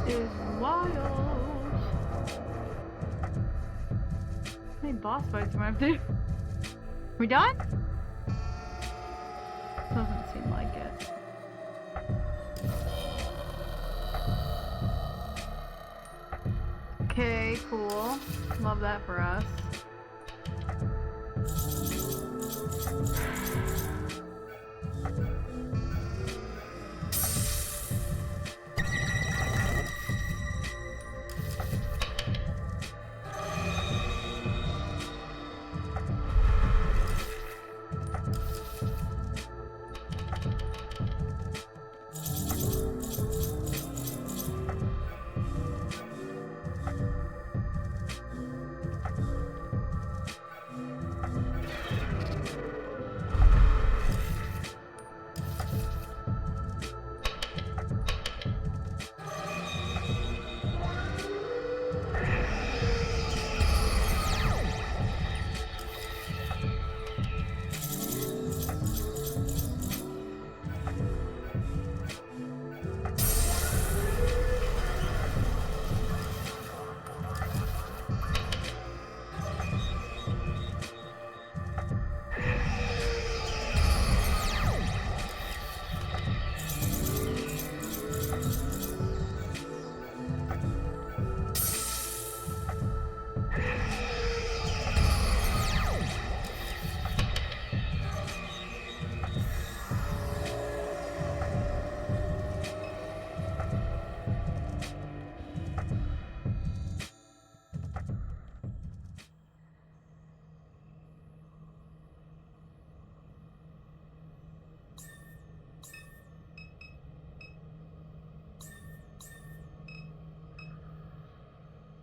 Is wild. How many boss fights do I have to do? We done? Doesn't seem like it. Okay, cool. Love that for us.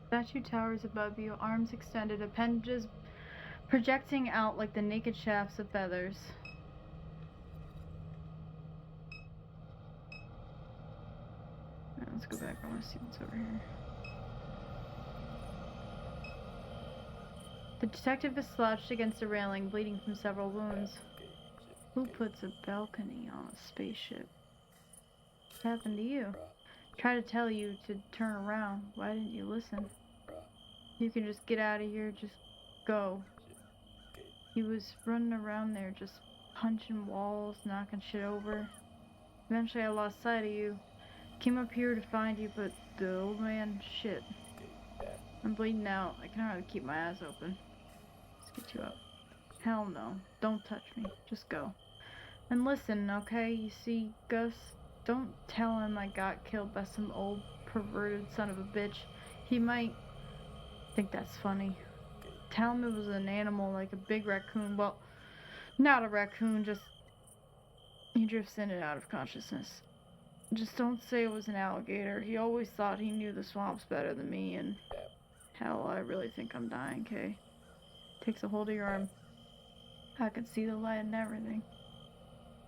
Statue towers above you, arms extended, appendages projecting out like the naked shafts of feathers. Right, let's go back. I want to see what's over here. The detective is slouched against a railing, bleeding from several wounds. Who puts a balcony on a spaceship? What happened to you? Try to tell you to turn around. Why didn't you listen? You can just get out of here. Just go. He was running around there just punching walls, knocking shit over. Eventually I lost sight of you. Came up here to find you, but the old man, shit. I'm bleeding out. I can hardly keep my eyes open. Let's get you up. Hell no. Don't touch me. Just go. And listen, okay? You see, Gus, don't tell him I got killed by some old perverted son of a bitch. He might think that's funny. Tell him it was an animal like a big raccoon. Well, not a raccoon, just he drifts in and out of consciousness. Just don't say it was an alligator. He always thought he knew the swamps better than me, and hell, I really think I'm dying, Kay. Takes a hold of your arm. I could see the light and everything.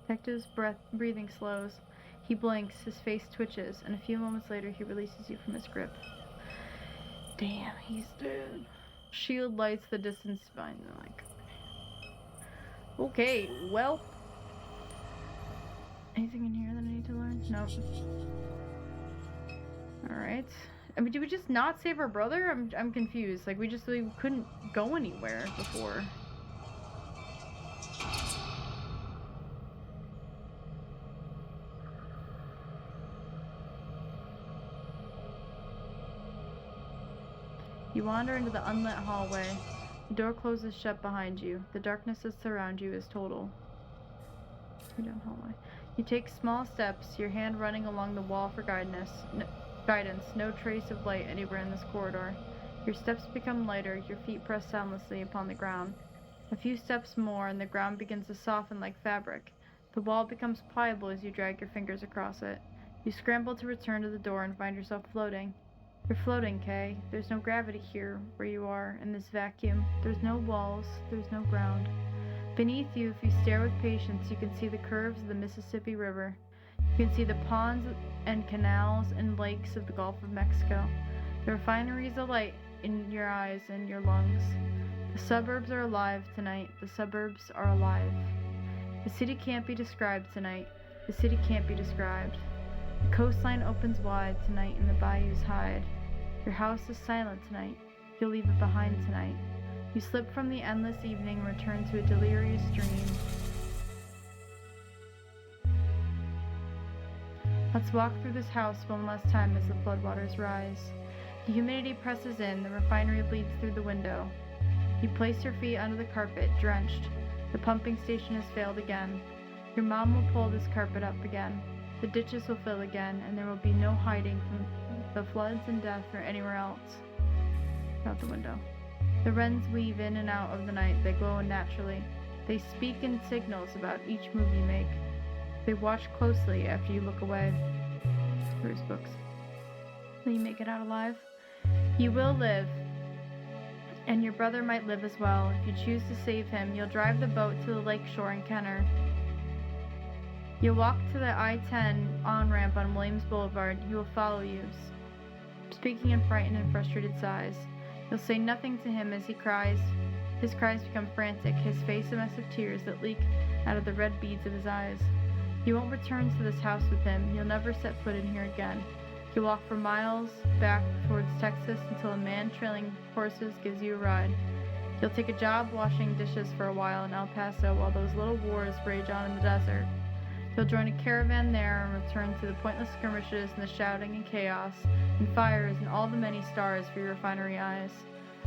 Detective's breathing slows. He blinks, his face twitches, and a few moments later he releases you from his grip. Damn, he's dead. Shield lights the distance behind them like... Okay, well... Anything in here that I need to learn? Nope. Alright. I mean, did we just not save our brother? I'm confused. Like, we couldn't go anywhere before. You wander into the unlit hallway. The door closes shut behind you. The darkness that surrounds you is total. Down hallway. You take small steps, your hand running along the wall for guidance. No trace of light anywhere in this corridor. Your steps become lighter, your feet press soundlessly upon the ground. A few steps more, and the ground begins to soften like fabric. The wall becomes pliable as you drag your fingers across it. You scramble to return to the door and find yourself floating. You're floating, Kay. There's no gravity here, where you are, in this vacuum. There's no walls, there's no ground. Beneath you, if you stare with patience, you can see the curves of the Mississippi River. You can see the ponds and canals and lakes of the Gulf of Mexico. The refineries alight in your eyes and your lungs. The suburbs are alive tonight. The suburbs are alive. The city can't be described tonight. The city can't be described. The coastline opens wide tonight and the bayous hide. Your house is silent tonight. You'll leave it behind tonight. You slip from the endless evening and return to a delirious dream. Let's walk through this house one last time as the floodwaters rise. The humidity presses in, the refinery bleeds through the window. You place your feet under the carpet, drenched. The pumping station has failed again. Your mom will pull this carpet up again. The ditches will fill again, and there will be no hiding from the floods and death or anywhere else. Out the window. The wrens weave in and out of the night. They glow unnaturally. They speak in signals about each move you make. They watch closely after you look away. Bruce books. Will you make it out alive? You will live. And your brother might live as well. If you choose to save him, you'll drive the boat to the lake shore in Kenner. You'll walk to the I-10 on-ramp on Williams Boulevard. He will follow you, speaking in frightened and frustrated sighs. You'll say nothing to him as he cries. His cries become frantic, his face a mess of tears that leak out of the red beads of his eyes. You won't return to this house with him. You'll never set foot in here again. You walk for miles back towards Texas until a man trailing horses gives you a ride. You'll take a job washing dishes for a while in El Paso while those little wars rage on in the desert. You'll join a caravan there and return to the pointless skirmishes and the shouting and chaos and fires and all the many stars for your refinery eyes.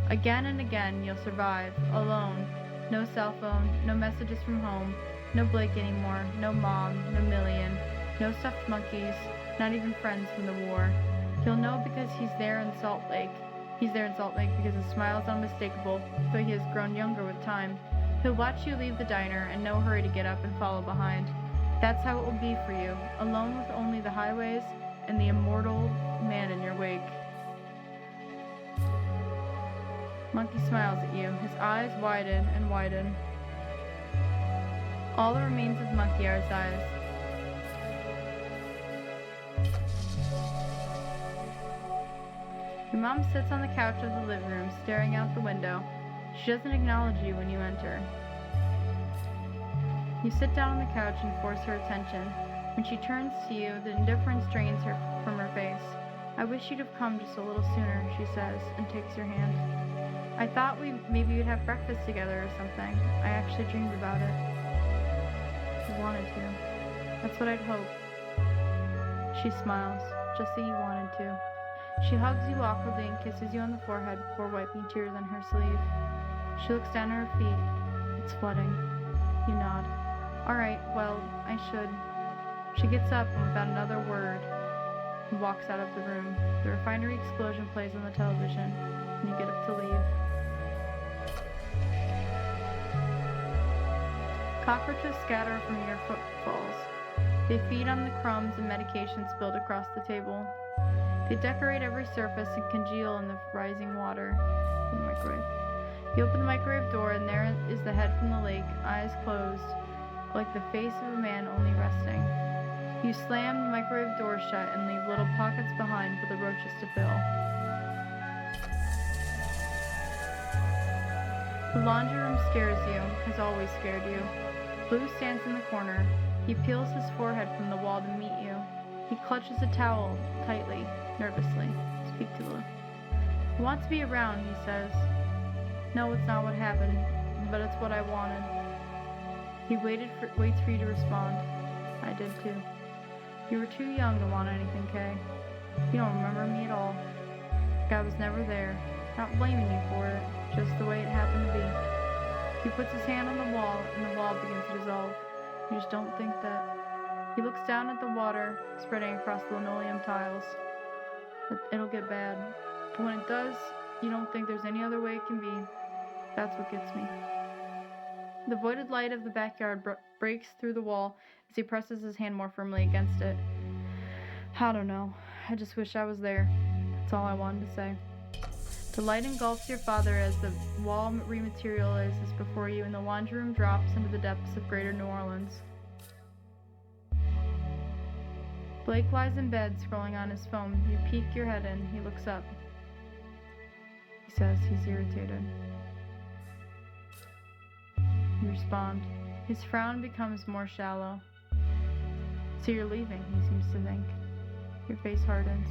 Again and again you'll survive, alone. No cell phone, no messages from home, no Blake anymore, no mom, no Million, no stuffed monkeys, not even friends from the war. You'll know because he's there in Salt Lake. He's there in Salt Lake because his smile is unmistakable, though he has grown younger with time. He'll watch you leave the diner in no hurry to get up and follow behind. That's how it will be for you, alone with only the highways and the immortal man in your wake. Monkey smiles at you. His eyes widen and widen. All that remains of Monkey are his eyes. Your mom sits on the couch of the living room, staring out the window. She doesn't acknowledge you when you enter. You sit down on the couch and force her attention. When she turns to you, the indifference drains her from her face. I wish you'd have come just a little sooner, she says, and takes your hand. I thought maybe we'd have breakfast together or something. I actually dreamed about it. You wanted to. That's what I'd hope. She smiles, just that you wanted to. She hugs you awkwardly and kisses you on the forehead before wiping tears on her sleeve. She looks down at her feet. It's flooding. You nod. Alright, well, I should. She gets up and without another word walks out of the room. The refinery explosion plays on the television, and you get up to leave. Cockroaches scatter from your footfalls. They feed on the crumbs and medication spilled across the table. They decorate every surface and congeal in the rising water. In the microwave. You open the microwave door, and there is the head from the lake, eyes closed, like the face of a man only resting. You slam the microwave door shut and leave little pockets behind for the roaches to fill. The laundry room scares you, has always scared you. Blue stands in the corner. He peels his forehead from the wall to meet you. He clutches a towel tightly, nervously. Speak to Blue. I want to be around, he says. No, it's not what happened, but it's what I wanted. He waits for you to respond. I did too. You were too young to want anything, Kay. You don't remember me at all. Like I was never there. Not blaming you for it, just the way it happened to be. He puts his hand on the wall, and the wall begins to dissolve. You just don't think that. He looks down at the water spreading across the linoleum tiles. It'll get bad. But when it does, you don't think there's any other way it can be. That's what gets me. The voided light of the backyard breaks through the wall as he presses his hand more firmly against it. I don't know. I just wish I was there. That's all I wanted to say. The light engulfs your father as the wall rematerializes before you and the laundry room drops into the depths of greater New Orleans. Blake lies in bed, scrolling on his phone. You peek your head in. He looks up. He says he's irritated. You respond. His frown becomes more shallow. So you're leaving, he seems to think. Your face hardens.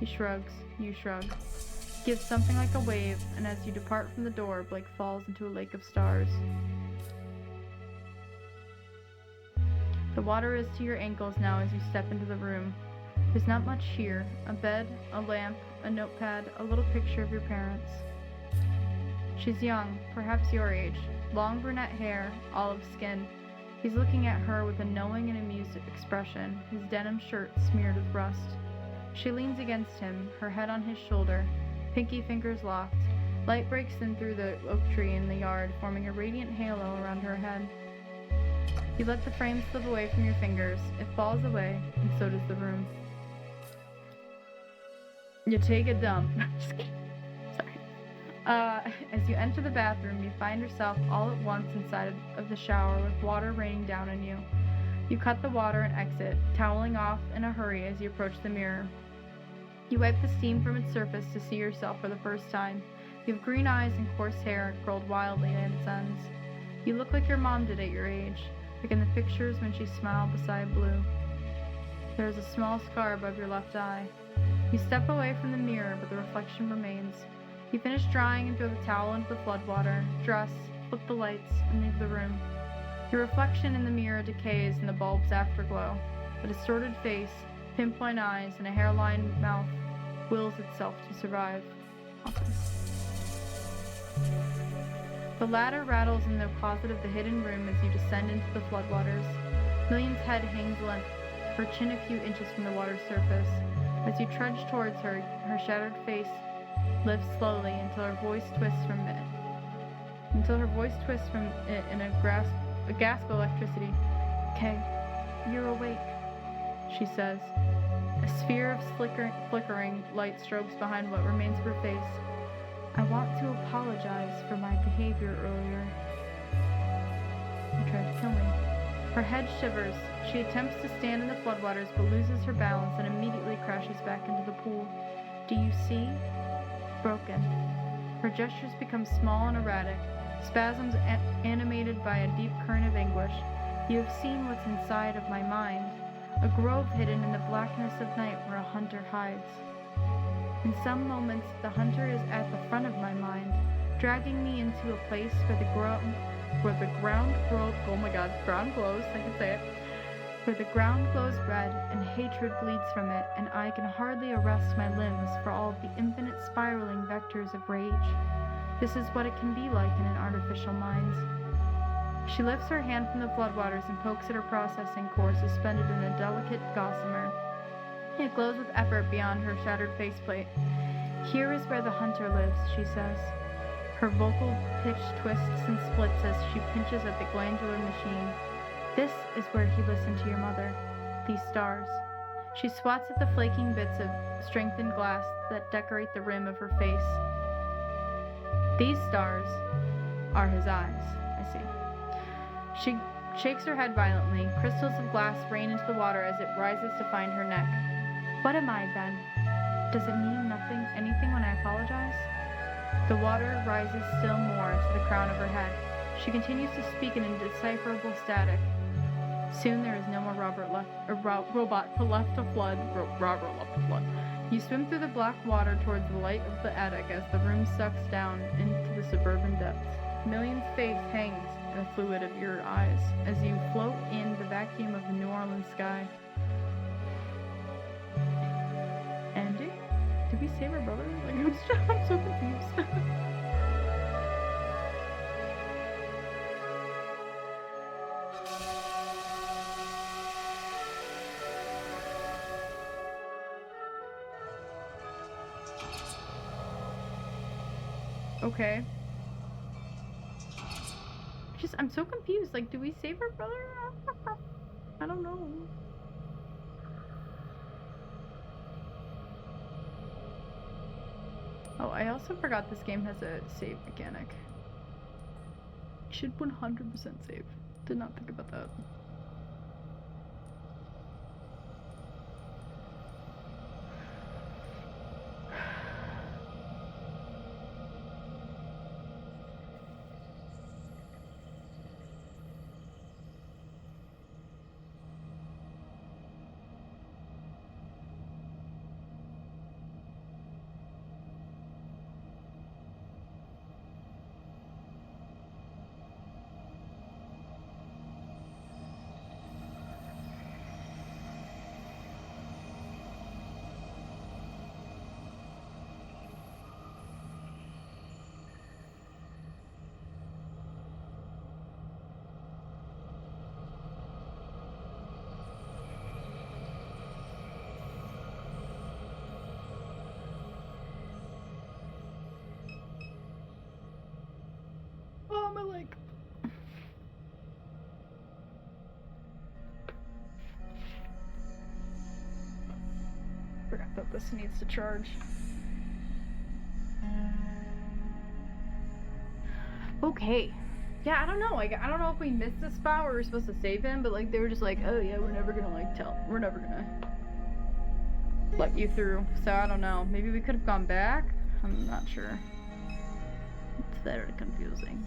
He shrugs. You shrug. He gives something like a wave, and as you depart from the door, Blake falls into a lake of stars. The water is to your ankles now as you step into the room. There's not much here. A bed, a lamp, a notepad, a little picture of your parents. She's young, perhaps your age. Long brunette hair, olive skin. He's looking at her with a knowing and amused expression, his denim shirt smeared with rust. She leans against him, her head on his shoulder, pinky fingers locked. Light breaks in through the oak tree in the yard, forming a radiant halo around her head. You let the frame slip away from your fingers. It falls away, and so does the room. You take a dump. Just kidding. Sorry. As you enter the bathroom, you find yourself all at once inside of the shower with water raining down on you. You cut the water and exit, toweling off in a hurry as you approach the mirror. You wipe the steam from its surface to see yourself for the first time. You have green eyes and coarse hair curled wildly at its ends. You look like your mom did at your age, like in the pictures when she smiled beside Blue. There is a small scar above your left eye. You step away from the mirror, but the reflection remains. You finish drying and throw the towel into the floodwater, dress, flip the lights, and leave the room. Your reflection in the mirror decays in the bulb's afterglow. A distorted face, pinpoint eyes, and a hairline mouth wills itself to survive. The ladder rattles in the closet of the hidden room as you descend into the floodwaters. Millian's head hangs limp, her chin a few inches from the water's surface. As you trudge towards her, her shattered face lifts slowly until her voice twists from it. In a gasp of electricity. Kay, you're awake, she says. A sphere of flickering light strobes behind what remains of her face. I want to apologize for my behavior earlier. You tried to kill me. Her head shivers. She attempts to stand in the floodwaters but loses her balance and immediately crashes back into the pool. Do you see? Broken. Her gestures become small and erratic, spasms animated by a deep current of anguish. You have seen what's inside of my mind, a grove hidden in the blackness of night where a hunter hides. In some moments, the hunter is at the front of my mind, dragging me into a place where the ground glows, oh my god, ground glows, I can say it, where the ground glows red and hatred bleeds from it, and I can hardly arrest my limbs for all of the infinite spiraling vectors of rage. This is what it can be like in an artificial mind. She lifts her hand from the floodwaters and pokes at her processing core suspended in a delicate gossamer. It glows with effort beyond her shattered faceplate. Here is where the hunter lives, she says. Her vocal pitch twists and splits as she pinches at the glandular machine. This is where he listened to your mother. These stars. She swats at the flaking bits of strengthened glass that decorate the rim of her face. These stars are his eyes, I see. She shakes her head violently. Crystals of glass rain into the water as it rises to find her neck. What am I, then? Does it mean anything when I apologize? The water rises still more to the crown of her head. She continues to speak in indecipherable static. Soon there is no more robot left to flood. Robert left to flood. You swim through the black water towards the light of the attic as the room sucks down into the suburban depths. Million's face hangs in the fluid of your eyes as you float in the vacuum of the New Orleans sky. Andy? Did we save our brother? Like, I'm so confused. Okay. I'm so confused. Like, do we save our brother? I don't know. Oh, I also forgot this game has a save mechanic. You should 100% save. Did not think about that. Oh, my leg. Forgot that this needs to charge. Okay. Yeah, I don't know. Like, I don't know if we missed this spot where we were supposed to save him, but like they were just like, oh yeah, we're never gonna we're never gonna let you through. So I don't know. Maybe we could have gone back. I'm not sure. It's very confusing.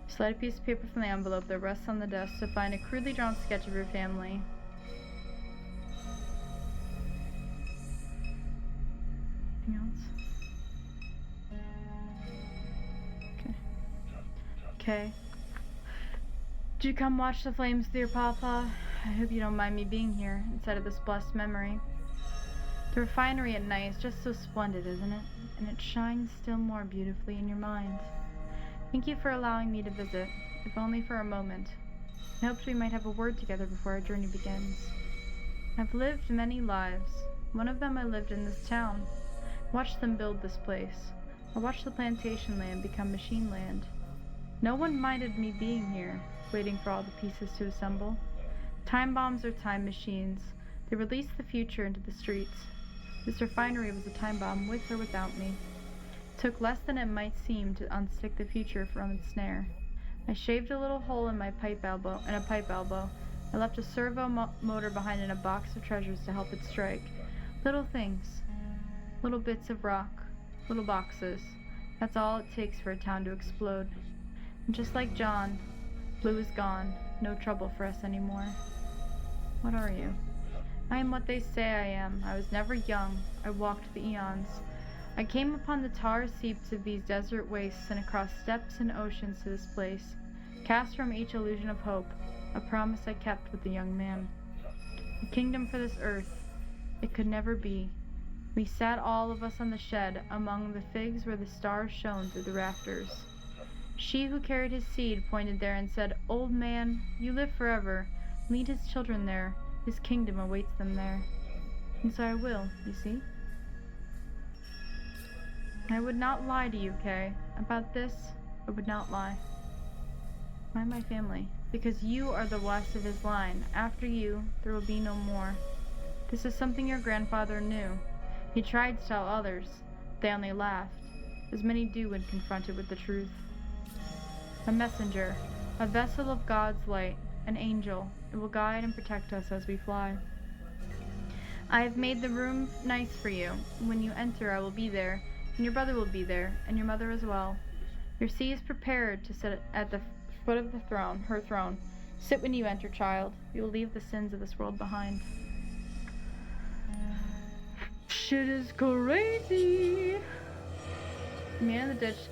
Slide a piece of paper from the envelope that rests on the desk to find a crudely drawn sketch of your family. Anything else? Okay. Did you come watch the flames through your papa? I hope you don't mind me being here, inside of this blessed memory. The refinery at night is just so splendid, isn't it? And it shines still more beautifully in your mind. Thank you for allowing me to visit, if only for a moment. I hoped we might have a word together before our journey begins. I've lived many lives. One of them I lived in this town. I watched them build this place. I watched the plantation land become machine land. No one minded me being here, waiting for all the pieces to assemble. Time bombs are time machines. They release the future into the streets. This refinery was a time bomb with or without me. It took less than it might seem to unstick the future from its snare. I shaved a little hole in my pipe elbow. I left a servo motor behind in a box of treasures to help it strike. Little things. Little bits of rock. Little boxes. That's all it takes for a town to explode. And just like John, Blue is gone. No trouble for us anymore. What are you? I am what they say I am. I was never young. I walked the eons. I came upon the tar seeps of these desert wastes and across steppes and oceans to this place, cast from each illusion of hope, a promise I kept with the young man. A kingdom for this earth, it could never be. We sat all of us on the shed, among the figs where the stars shone through the rafters. She who carried his seed pointed there and said, "Old man, you live forever. Lead his children there. His kingdom awaits them there." And so I will, you see. I would not lie to you, Kay. About this, I would not lie. Why my family? Because you are the last of his line. After you, there will be no more. This is something your grandfather knew. He tried to tell others. They only laughed, as many do when confronted with the truth. A messenger, a vessel of God's light, an angel. It will guide and protect us as we fly. I have made the room nice for you. When you enter, I will be there, and your brother will be there, and your mother as well. Your seat is prepared to sit at the foot of the throne, her throne. Sit when you enter, child. You will leave the sins of this world behind. Shit is crazy. The man in the ditch.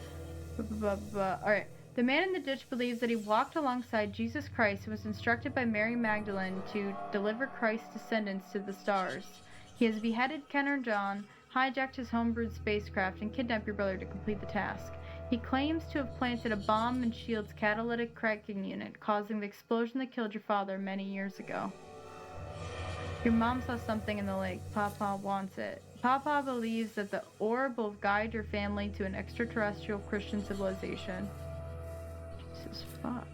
Alright. The man in the ditch believes that he walked alongside Jesus Christ and was instructed by Mary Magdalene to deliver Christ's descendants to the stars. He has beheaded Ken or John, hijacked his homebrewed spacecraft, and kidnapped your brother to complete the task. He claims to have planted a bomb in S.H.I.E.L.D's catalytic cracking unit, causing the explosion that killed your father many years ago. Your mom saw something in the lake. Papa wants it. Papa believes that the orb will guide your family to an extraterrestrial Christian civilization. Jesus fuck.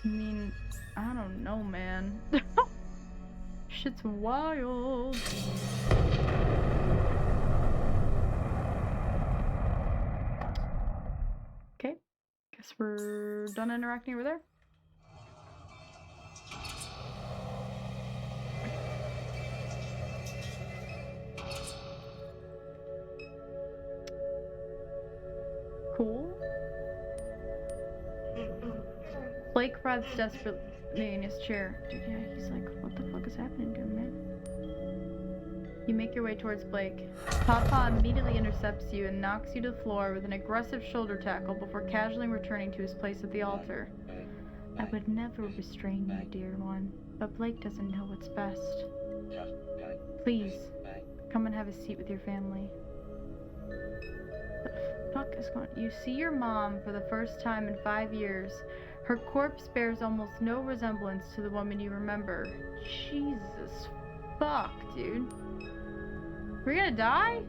I mean, I don't know, man. Shit's wild. Okay. Guess we're done interacting over there. Cool. Blake writhes desperately in his chair. Dude, yeah, he's like, what the fuck is happening to him, man? You make your way towards Blake. Papa immediately intercepts you and knocks you to the floor with an aggressive shoulder tackle before casually returning to his place at the altar. I would never restrain you, dear one, but Blake doesn't know what's best. Please, come and have a seat with your family. Fuck is going on? You see your mom for the first time in 5 years. Her corpse bears almost no resemblance to the woman you remember. Jesus fuck, dude. We're gonna die?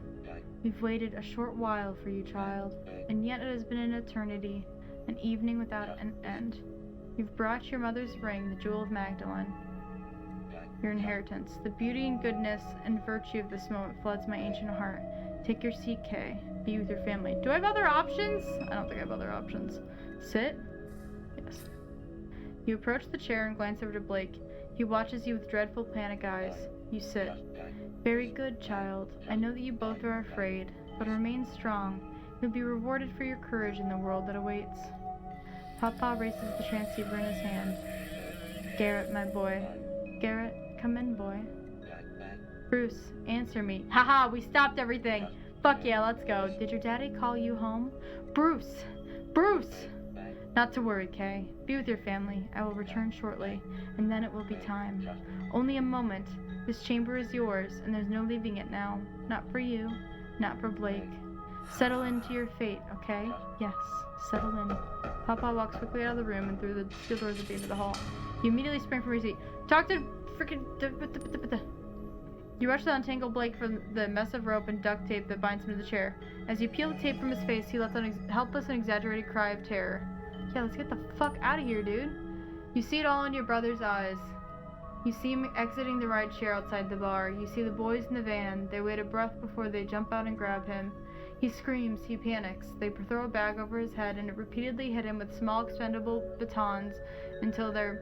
We've waited a short while for you, child, and yet it has been an eternity, an evening without an end. You've brought your mother's ring, the jewel of Magdalene. Your inheritance. The beauty and goodness and virtue of this moment floods my ancient heart. Take your seat, Kay. Be with your family. Do I have other options? I don't think I have other options. Sit. Yes. You approach the chair and glance over to Blake. He watches you with dreadful panic eyes. You sit. Very good, child. I know that you both are afraid, but remain strong. You'll be rewarded for your courage in the world that awaits. Papa raises the transceiver in his hand. Garrett, my boy. Garrett, come in, boy. Bruce, answer me. Haha, we stopped everything. Fuck yeah, let's go. Did your daddy call you home? Bruce! Bruce! Not to worry, Kay. Be with your family. I will return shortly, and then it will be time. Only a moment. This chamber is yours, and there's no leaving it now. Not for you, not for Blake. Settle into your fate, okay? Yes, settle in. Papa walks quickly out of the room and through the steel doors at the end of the hall. You immediately spring from your seat. Talk to freaking... You rush to untangle Blake from the mess of rope and duct tape that binds him to the chair. As you peel the tape from his face, he lets out a helpless and exaggerated cry of terror. Yeah, let's get the fuck out of here, dude. You see it all in your brother's eyes. You see him exiting the ride share outside the bar. You see the boys in the van. They wait a breath before they jump out and grab him. He screams. He panics. They throw a bag over his head and repeatedly hit him with small expendable batons until they're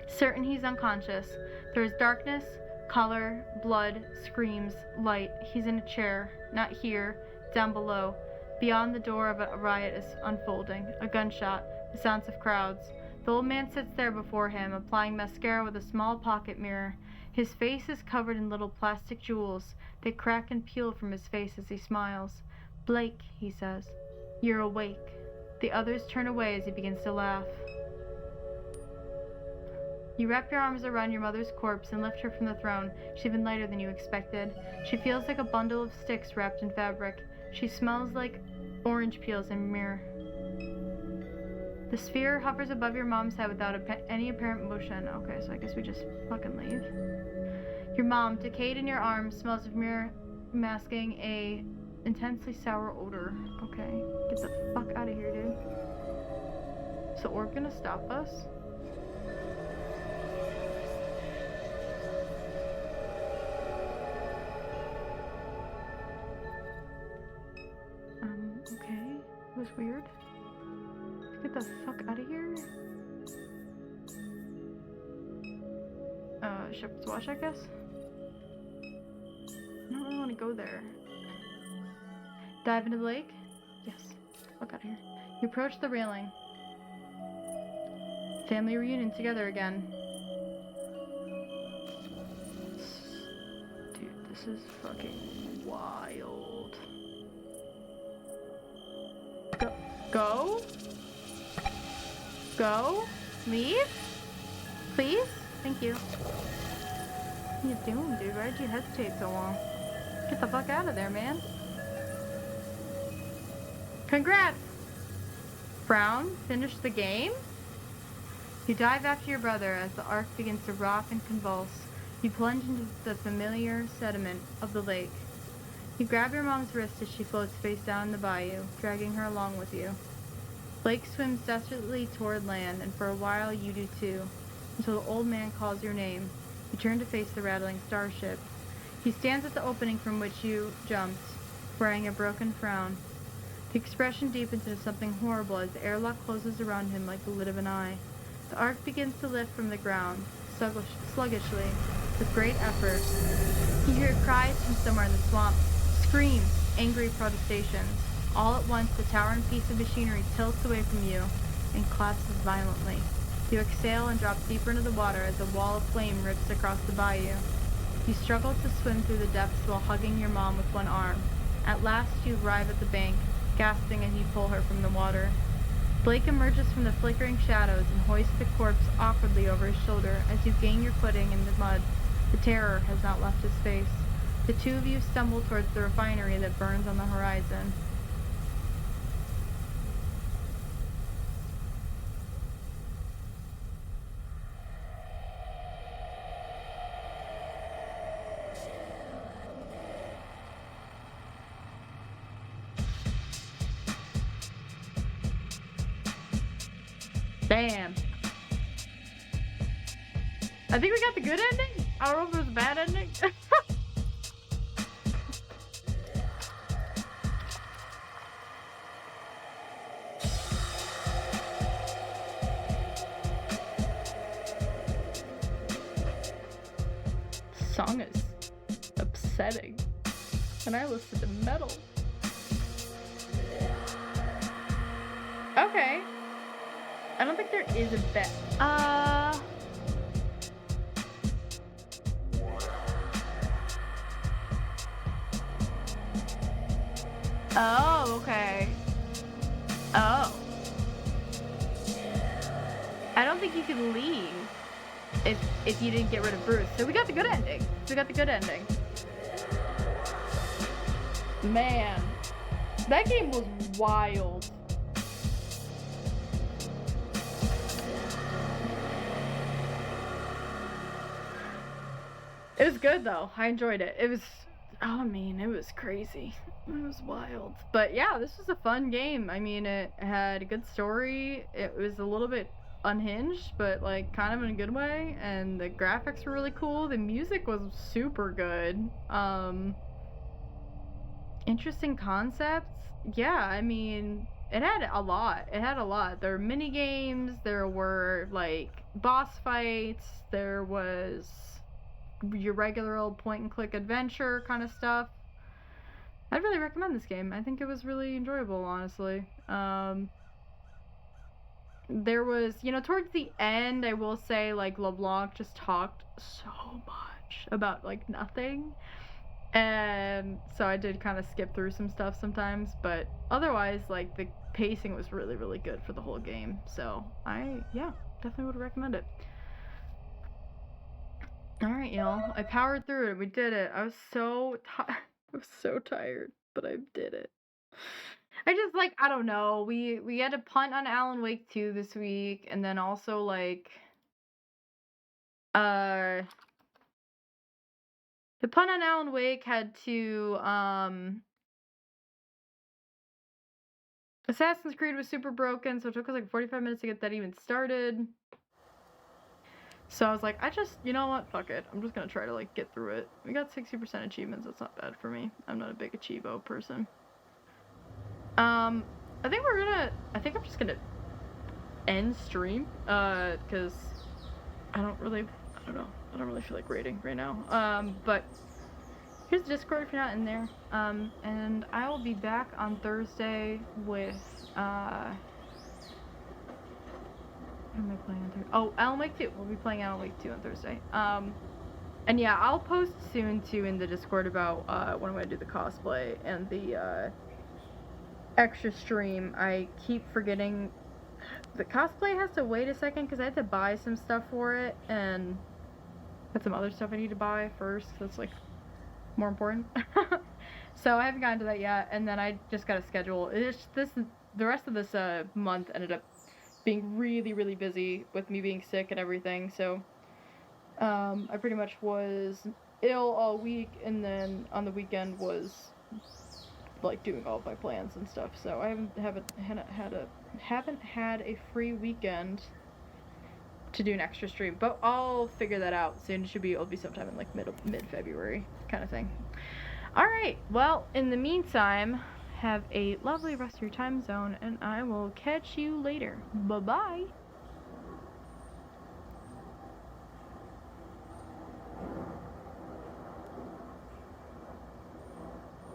certain he's unconscious. There is darkness, color, blood, screams, light. He's in a chair. Not here. Down below. Beyond the door of a riot is unfolding. A gunshot. The sounds of crowds. The old man sits there before him, applying mascara with a small pocket mirror. His face is covered in little plastic jewels. They crack and peel from his face as he smiles. "Blake," he says, "you're awake." The others turn away as he begins to laugh. You wrap your arms around your mother's corpse and lift her from the throne. She's even lighter than you expected. She feels like a bundle of sticks wrapped in fabric. She smells like orange peels and myrrh. The sphere hovers above your mom's head without any apparent motion. Okay, so I guess we just fucking leave. Your mom, decayed in your arms, smells of myrrh, masking a intensely sour odor. Okay, get the fuck out of here, dude. Is the orb gonna stop us? Okay, that was weird. Get the fuck out of here. Shepherd's Watch, I guess? I don't really want to go there. Dive into the lake? Yes. Fuck out of here. You approach the railing. Family reunion together again. Dude, this is fucking wild. Go? Go? Leave? Please? Thank you. What are you doing, dude? Why did you hesitate so long? Get the fuck out of there, man. Congrats! Frown, finish the game? You dive after your brother as the ark begins to rock and convulse. You plunge into the familiar sediment of the lake. You grab your mom's wrist as she floats face down in the bayou, dragging her along with you. Blake swims desperately toward land, and for a while you do too, until the old man calls your name. You turn to face the rattling starship. He stands at the opening from which you jumped, wearing a broken frown. The expression deepens into something horrible as the airlock closes around him like the lid of an eye. The ark begins to lift from the ground, sluggishly, with great effort. You hear cries from somewhere in the swamp, screams, angry protestations. All at once, the towering piece of machinery tilts away from you and collapses violently. You exhale and drop deeper into the water as a wall of flame rips across the bayou. You struggle to swim through the depths while hugging your mom with one arm. At last, you arrive at the bank, gasping as you pull her from the water. Blake emerges from the flickering shadows and hoists the corpse awkwardly over his shoulder as you gain your footing in the mud. The terror has not left his face. The two of you stumble towards the refinery that burns on the horizon. Damn. I think we got the good ending. I don't know if it was a bad ending. Song is upsetting. And I listen to metal. Okay. I don't think there is a bet. Oh, okay. Oh. I don't think you can leave if you didn't get rid of Bruce. So we got the good ending. Man, that game was wild. It was good though. I enjoyed it. It was crazy. It was wild. But yeah, this was a fun game. I mean, it had a good story. It was a little bit unhinged, but like kind of in a good way. And the graphics were really cool. The music was super good. Interesting concepts. Yeah, I mean, it had a lot. There were mini games. There were like boss fights. There was your regular old point and click adventure kind of stuff. I'd really recommend this game. I think it was really enjoyable, honestly. There was, towards the end, I will say, like, LeBlanc just talked so much. about like nothing. And so I did kind of skip through some stuff sometimes, but otherwise, like, the pacing was really, really good for the whole game. So yeah, definitely would recommend it. Alright, y'all. I powered through it. We did it. I was so tired, but I did it. I just, like, I don't know. We had to punt on Alan Wake 2 this week, and then also, like, the punt on Alan Wake had to, Assassin's Creed was super broken, so it took us like 45 minutes to get that even started. So I was like, you know what, fuck it. I'm just gonna try to, like, get through it. We got 60% achievements, that's not bad for me. I'm not a big achievo person. I think I'm just gonna end stream, cause I don't really feel like raiding right now. But here's the Discord if you're not in there. And I will be back on Thursday with, what am I playing on Thursday? Oh, Alan Wake 2. We'll be playing Alan Wake 2 on Thursday. And yeah, I'll post soon, too, in the Discord about, when I'm gonna do the cosplay and the, extra stream. I keep forgetting the cosplay has to wait a second because I had to buy some stuff for it, and got some other stuff I need to buy first. That's, like, more important. So I haven't gotten to that yet, and then I just got a schedule. The rest of this month ended up being really, really busy with me being sick and everything. So I pretty much was ill all week, and then on the weekend was like doing all of my plans and stuff. So I haven't had a free weekend to do an extra stream, but I'll figure that out soon. It'll be sometime in like mid-February kind of thing. All right, well, in the meantime, have a lovely rest of your time zone, and I will catch you later. Bye-bye.